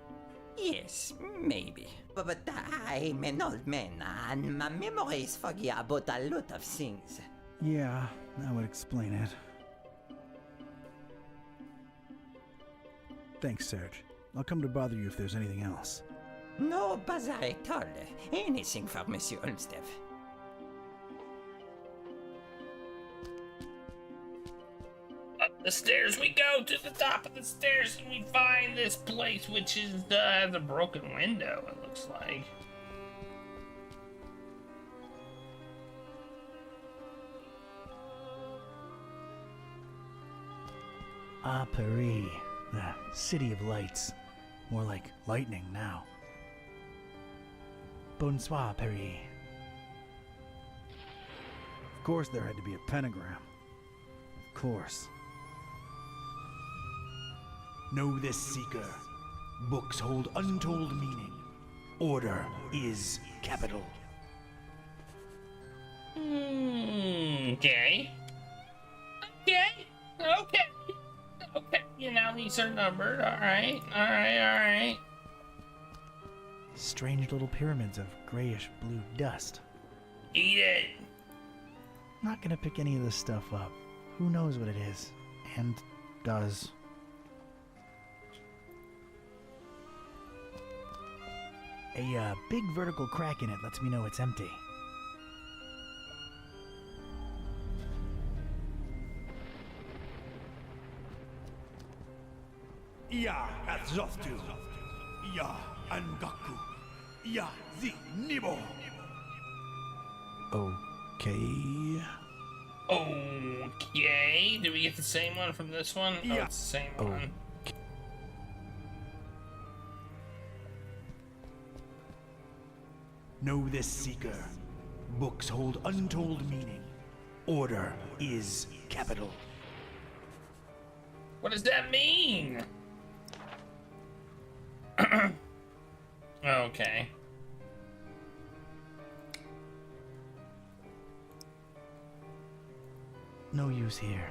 U: Yes, maybe. But I'm an old man, and my memory is foggy about a lot of things.
I: Yeah, that would explain it. Thanks, Serge. I'll come to bother you if there's anything else.
U: No bother at all. Anything for Monsieur Olmsted.
F: Up the stairs we go, to the top of the stairs, and we find this place, which is has a broken window, it looks like.
I: Ah, Paris, the city of lights. More like lightning now. Bonsoir, Paris. Of course there had to be a pentagram. Of course. Know this, seeker. Books hold untold meaning. Order is capital.
F: Okay. Okay, you know, these are numbered. Alright.
I: Strange little pyramids of grayish blue dust.
F: Eat it.
I: Not gonna pick any of this stuff up. Who knows what it is? And does. A big vertical crack in it lets me know it's empty.
K: Ya Azoftu. Ya Angaku. Ya Zi Nibo.
I: Okay.
F: Okay. Do we get the same one from this one? Oh, it's the same one.
I: Know this, seeker. Books hold untold meaning. Order is capital.
F: What does that mean? Okay.
I: No use here.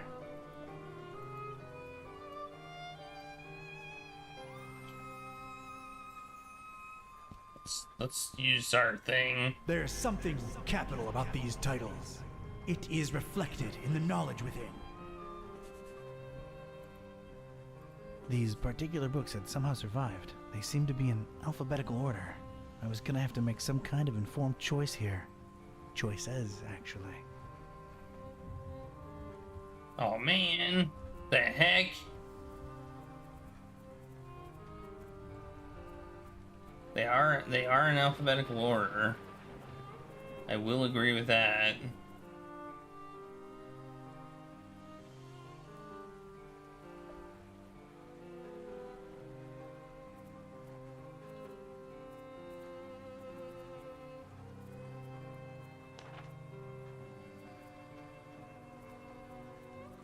F: Let's use our thing.
I: There's something capital about these titles. It is reflected in the knowledge within. These particular books had somehow survived. They seem to be in alphabetical order. I was gonna have to make some kind of informed choice here. Choices, actually.
F: Oh man, the heck? They are in alphabetical order. I will agree with that.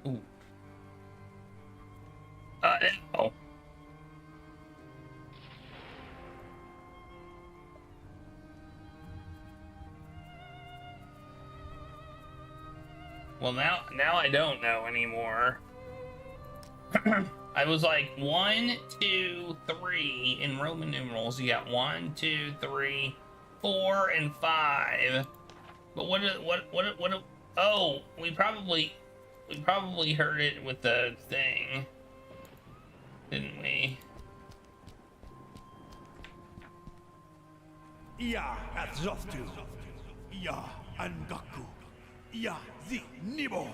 F: Ooh. Oh. Well, now I don't know anymore. I was like 1, 2, 3 in Roman numerals. You got 1, 2, 3, 4, and 5. But what? Oh, we probably heard it with the thing, didn't we?
K: Ya Azoftu. Ya Angaku. Ya Zi Nibo.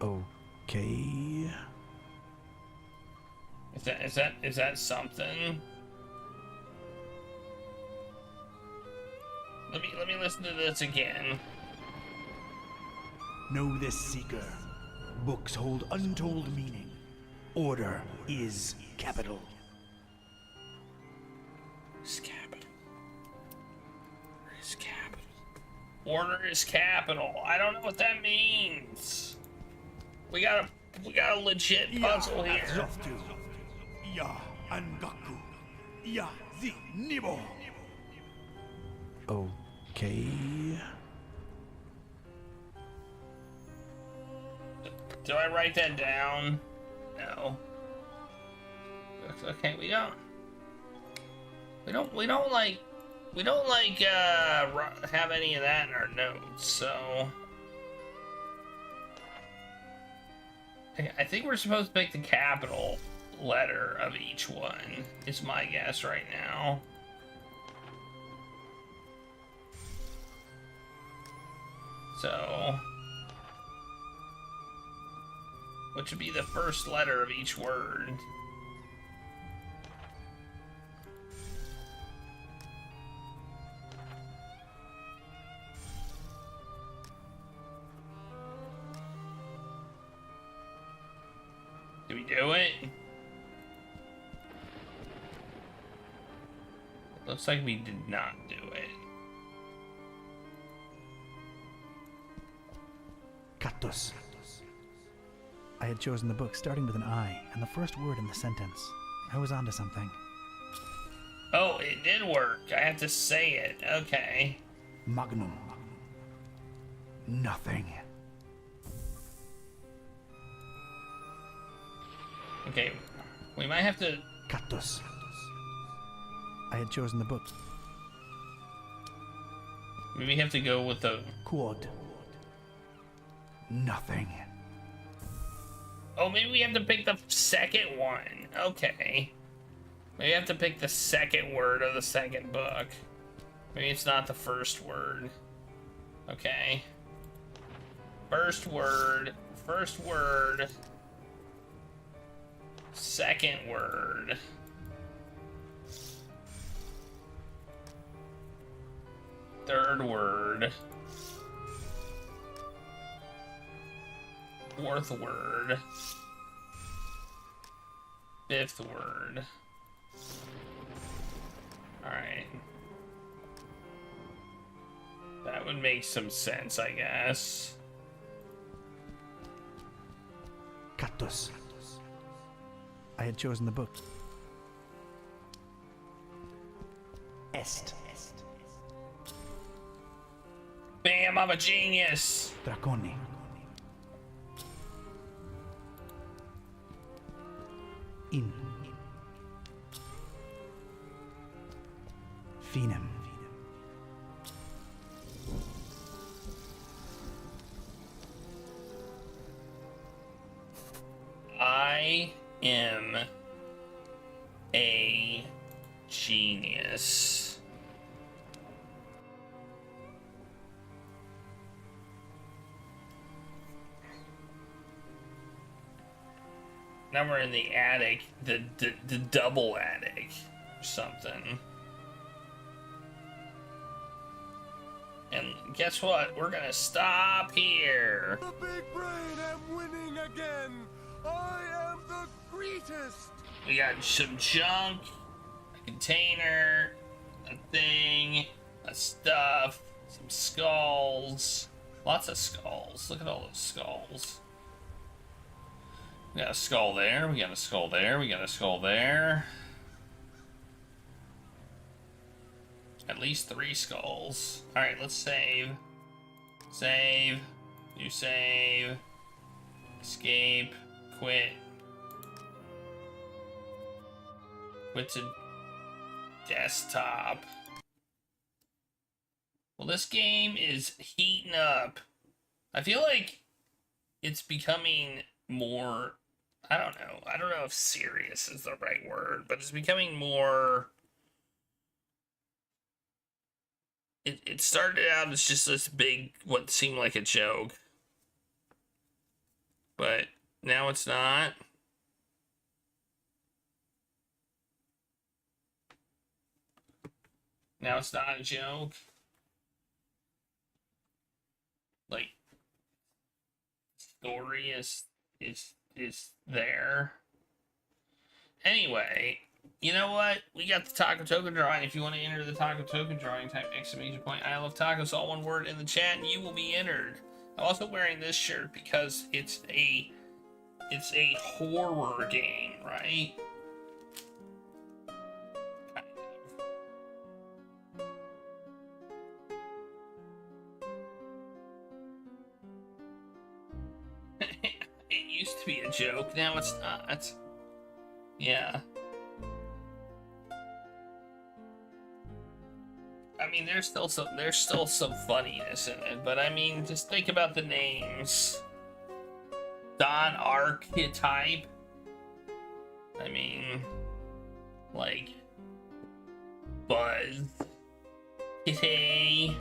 I: Okay.
F: Is that something? Let me listen to this again.
I: Know this, seeker.
T: Books hold untold meaning. Order is capital.
F: Is capital. Is capital. Order is capital. I don't know what that means. We got a legit puzzle here.
T: Zoftu. Ya Angaku. Ya the Nibo. Okay.
F: Do I write that down? No. Okay, we don't have any of that in our notes, so I think we're supposed to pick the capital letter of each one, is my guess right now. So, which would be the first letter of each word. Did we do it? Looks like we did not do it.
I: Cactus. I had chosen the book starting with an I and the first word in the sentence. I was onto something.
F: Oh, it did work. I have to say it. Okay.
I: Magnum. Nothing.
F: Okay, we might have to...
I: Cactus. I had chosen the book.
F: Maybe we have to go with the...
I: Quad. Nothing.
F: Oh, maybe we have to pick the second one. Okay. Maybe we have to pick the second word of the second book. Maybe it's not the first word. Okay. First word. First word. Second word. Third word. Fourth word. Fifth word. Alright. That would make some sense, I guess.
I: Cactus. I had chosen the book. Est.
F: Bam, I'm a genius!
I: Draconi. In. Finem.
F: I am a genius. Now we're in the attic, the double attic or something. And guess what? We're gonna stop here.
A: The big brain am winning again. I am the greatest.
F: We got some junk, a container, a thing, a stuff, some skulls. Lots of skulls. Look at all those skulls. We got a skull there, we got a skull there, we got a skull there. At least 3 skulls. Alright, let's save. Save. New save. Escape. Quit. Quit to desktop. Well, this game is heating up. I feel like it's becoming more... I don't know if serious is the right word, but it's becoming more... It started out as just this big, what seemed like a joke. But now it's not. Now it's not a joke. Like, story is there. Anyway, you know what? We got the taco token drawing. If you want to enter the taco token drawing, type ! I love tacos, all one word in the chat, and you will be entered. I'm also wearing this shirt because it's a horror game, right? Kind of. It used to be a joke, now it's not. Yeah. I mean, there's still some funniness in it, but I mean, just think about the names. Don Archetype. I mean, like Buzz. Hey.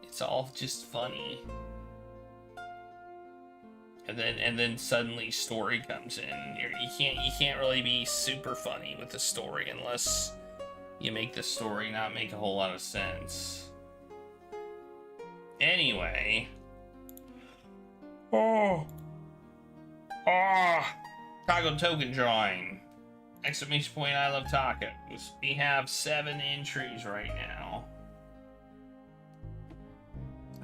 F: It's all just funny. And then suddenly story comes in. You can't really be super funny with the story unless you make the story not make a whole lot of sense. Anyway. Taco token drawing. ! I love tacos. We have 7 entries right now.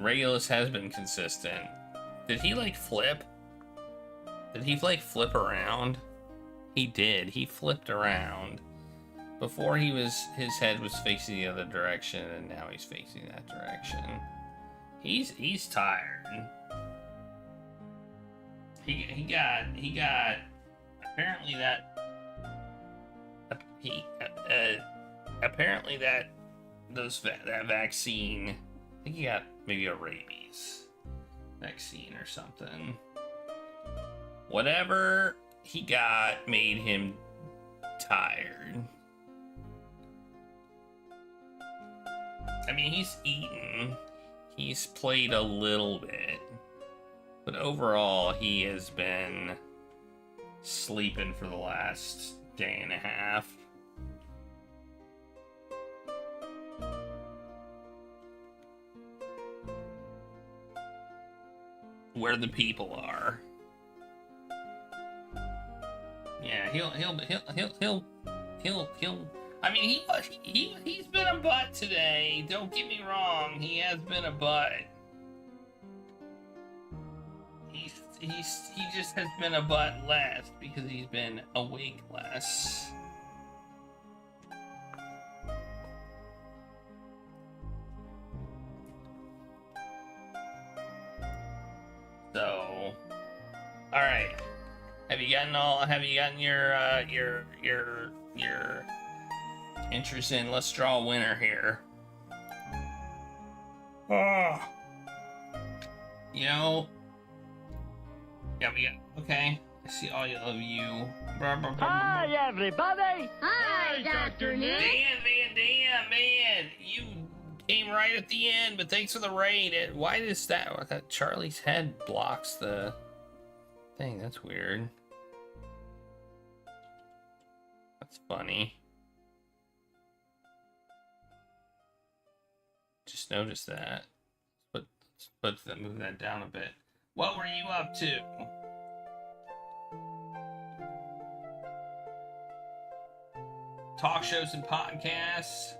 F: Regulus has been consistent. Did he like flip? Did he like flip around? He did. He flipped around. Before his head was facing the other direction, and now he's facing that direction. He's tired. He got apparently that that vaccine. I think he got maybe a rabies vaccine or something. Whatever he got made him tired. I mean, he's eaten. He's played a little bit. But overall, he has been sleeping for the last day and a half. Where the people are. Yeah, he'll I mean, he's been a butt today. Don't get me wrong. He has been a butt. He just has been a butt less because he's been awake less. So, all right. Have you gotten your interest in? Let's draw a winner here. Oh. You know. Yeah, okay. I see all of you.
G: Hi, everybody!
O: Hi, Dr. Nick!
F: Damn, man! You came right at the end, but thanks for the raid. Why does that Charlie's head blocks the thing? That's weird. That's funny. Just noticed that. Let's move that down a bit. What were you up to? Talk shows and podcasts.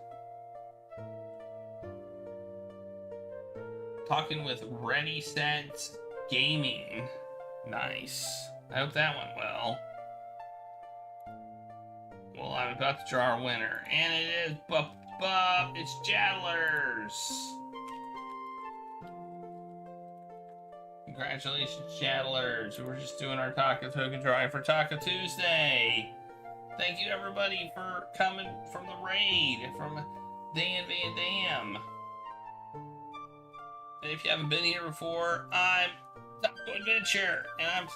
F: Talking with Ready Set Gaming. Nice. I hope that went well. Well, I'm about to draw a winner. And it is it's Jadlers. Congratulations, Chattlers. We're just doing our Taco Token Drawing for Taco Tuesday. Thank you, everybody, for coming from the raid, from Dan Van Dam. And if you haven't been here before, I'm Taco Adventure, and I'm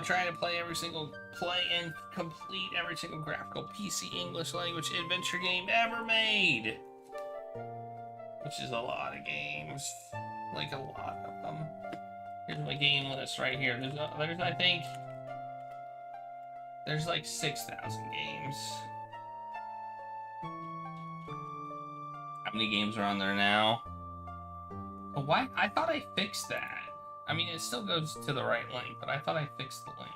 F: trying to play and complete every single graphical PC English language adventure game ever made. Which is a lot of games. Like, a lot of them. Here's my game list right here. There's I think, there's like 6,000 games. How many games are on there now? Oh, why? I thought I fixed that. I mean, it still goes to the right link, but I thought I fixed the link.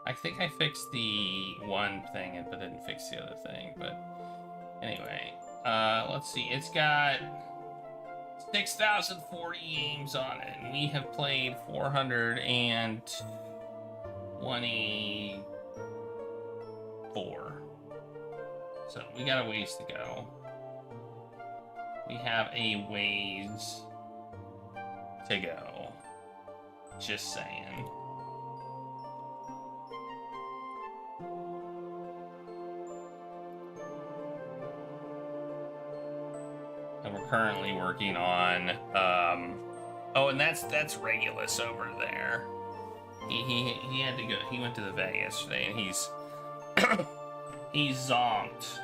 F: I think I fixed the one thing, but didn't fix the other thing. But anyway, let's see. It's got 6,040 games on it, and we have played 424. So we got a ways to go. We have a ways to go. Just saying. And we're currently working on oh, and that's Regulus over there. He had to go. He went to the vet yesterday, and he's he's zonked.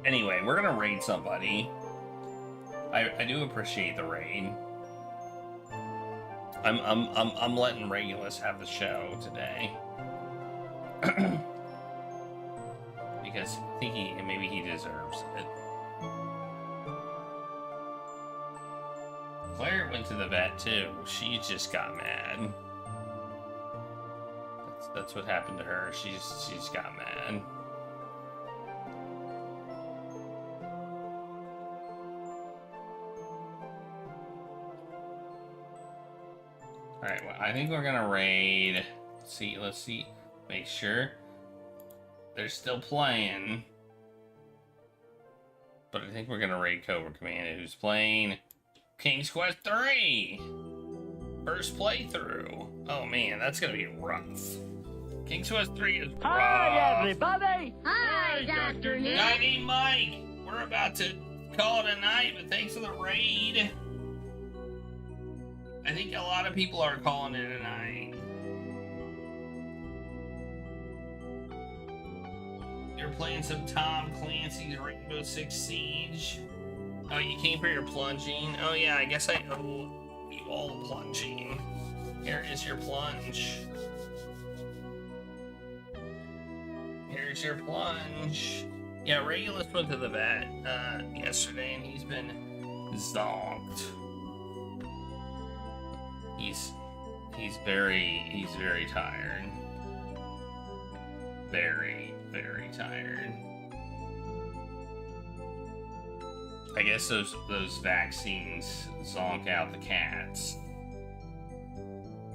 F: Anyway, we're gonna raid somebody. I do appreciate the raid. I'm letting Regulus have the show today. Because I think maybe he deserves it. Claire went to the vet too. She just got mad. That's what happened to her. She's got mad. Alright, well, I think we're gonna raid. Let's see. Make sure they're still playing. But I think we're gonna raid Cobra Commander, who's playing King's Quest 3! First playthrough. Oh man, that's gonna be rough. King's Quest 3 is rough.
G: Hi, everybody!
O: Hi, Dr. Nick!
F: Guy named Mike! We're about to call it a night, but thanks for the raid. I think a lot of people are calling it a night. You're playing some Tom Clancy's Rainbow Six Siege. Oh, you came for your plunging? Oh yeah, I guess I owe you all plunging. Here is your plunge. Here's your plunge. Yeah, Regulus went to the vet yesterday, and he's been zonked. He's very tired. Very tired. I guess those vaccines zonk out the cats.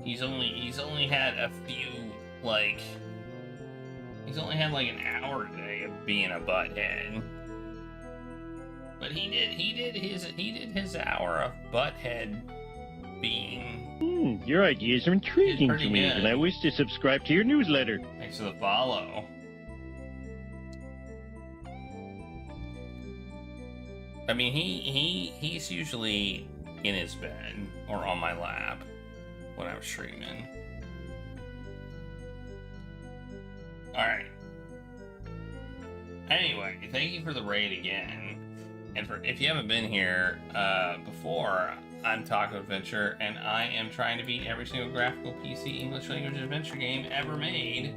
F: He's only had a few, like, he's only had like an hour today of being a butthead. But he did his hour of butthead being.
G: Your ideas are intriguing to me,
F: good.
G: and I wish to subscribe to your newsletter.
F: Thanks for the follow. I mean, he's usually in his bed or on my lap when I'm streaming. Alright. Anyway, thank you for the raid again. And if you haven't been here before, I'm Taco Adventure, and I am trying to beat every single graphical PC English language adventure game ever made.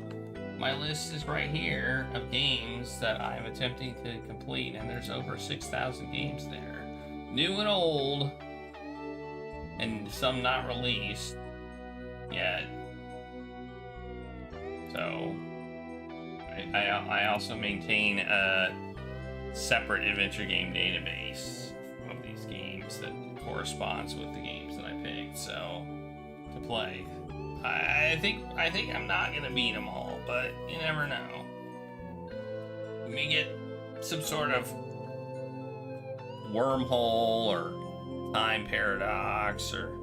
F: My list is right here of games that I'm attempting to complete, and there's over 6,000 games there. New and old, and some not released yet. So, I also maintain a separate adventure game database of these games that corresponds with the games that I picked, so, to play. I think I'm not gonna beat them all, but you never know. We may get some sort of wormhole or time paradox or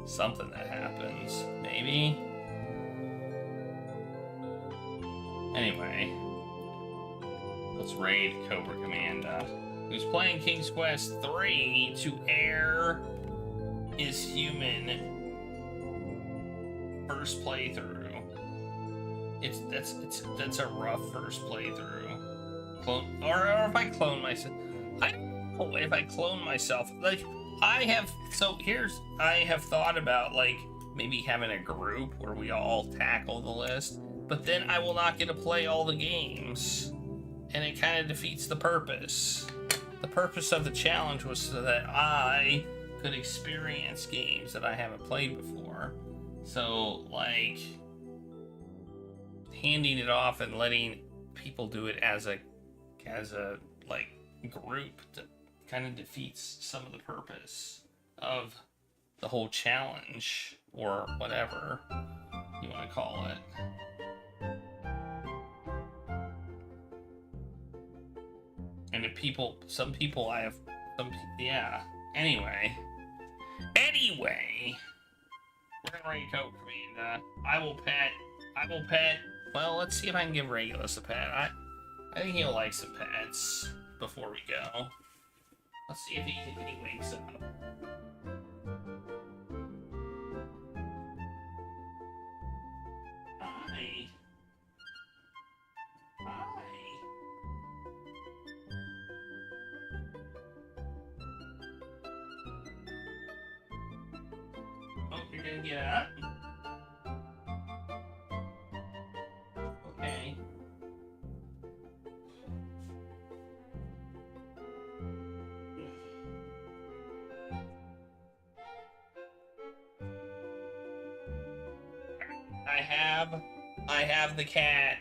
F: something that happens. Maybe? Anyway, let's raid Cobra Commander, who's playing King's Quest 3 to air is human first playthrough. That's a rough first playthrough. Or if I clone myself, I don't know if I clone myself. Like I have thought about like maybe having a group where we all tackle the list, but then I will not get to play all the games, and it kind of defeats the purpose. The purpose of the challenge was so that I could experience games that I haven't played before. So, like, handing it off and letting people do it as a like group that kind of defeats some of the purpose of the whole challenge, or whatever you want to call it. And if people, some people I have, yeah. Anyway, we're gonna bring a Coke for me, and I will pet. Well, let's see if I can give Regulus a pet. I think he'll like some pets before we go. Let's see if he wakes up. Hi. Oh, you're gonna get up? Okay. I have the cat.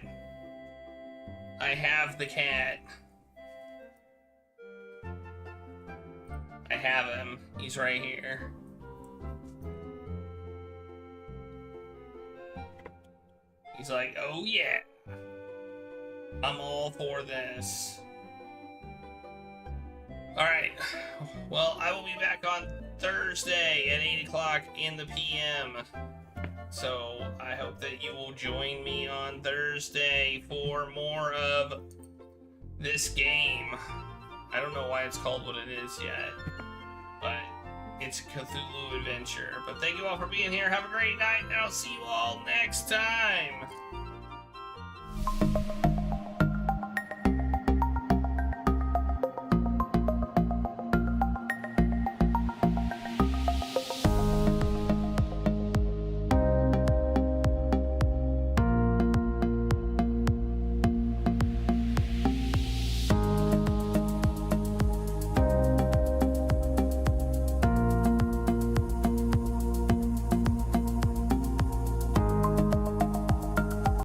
F: I have the cat. I have him. He's right here. He's like, oh yeah. I'm all for this. Alright. Well, I will be back on Thursday at 8 o'clock in the PM. So I hope that you will join me on Thursday for more of this game. I don't know why it's called what it is yet, but it's a Cthulhu adventure. But thank you all for being here. Have a great night, and I'll see you all next time.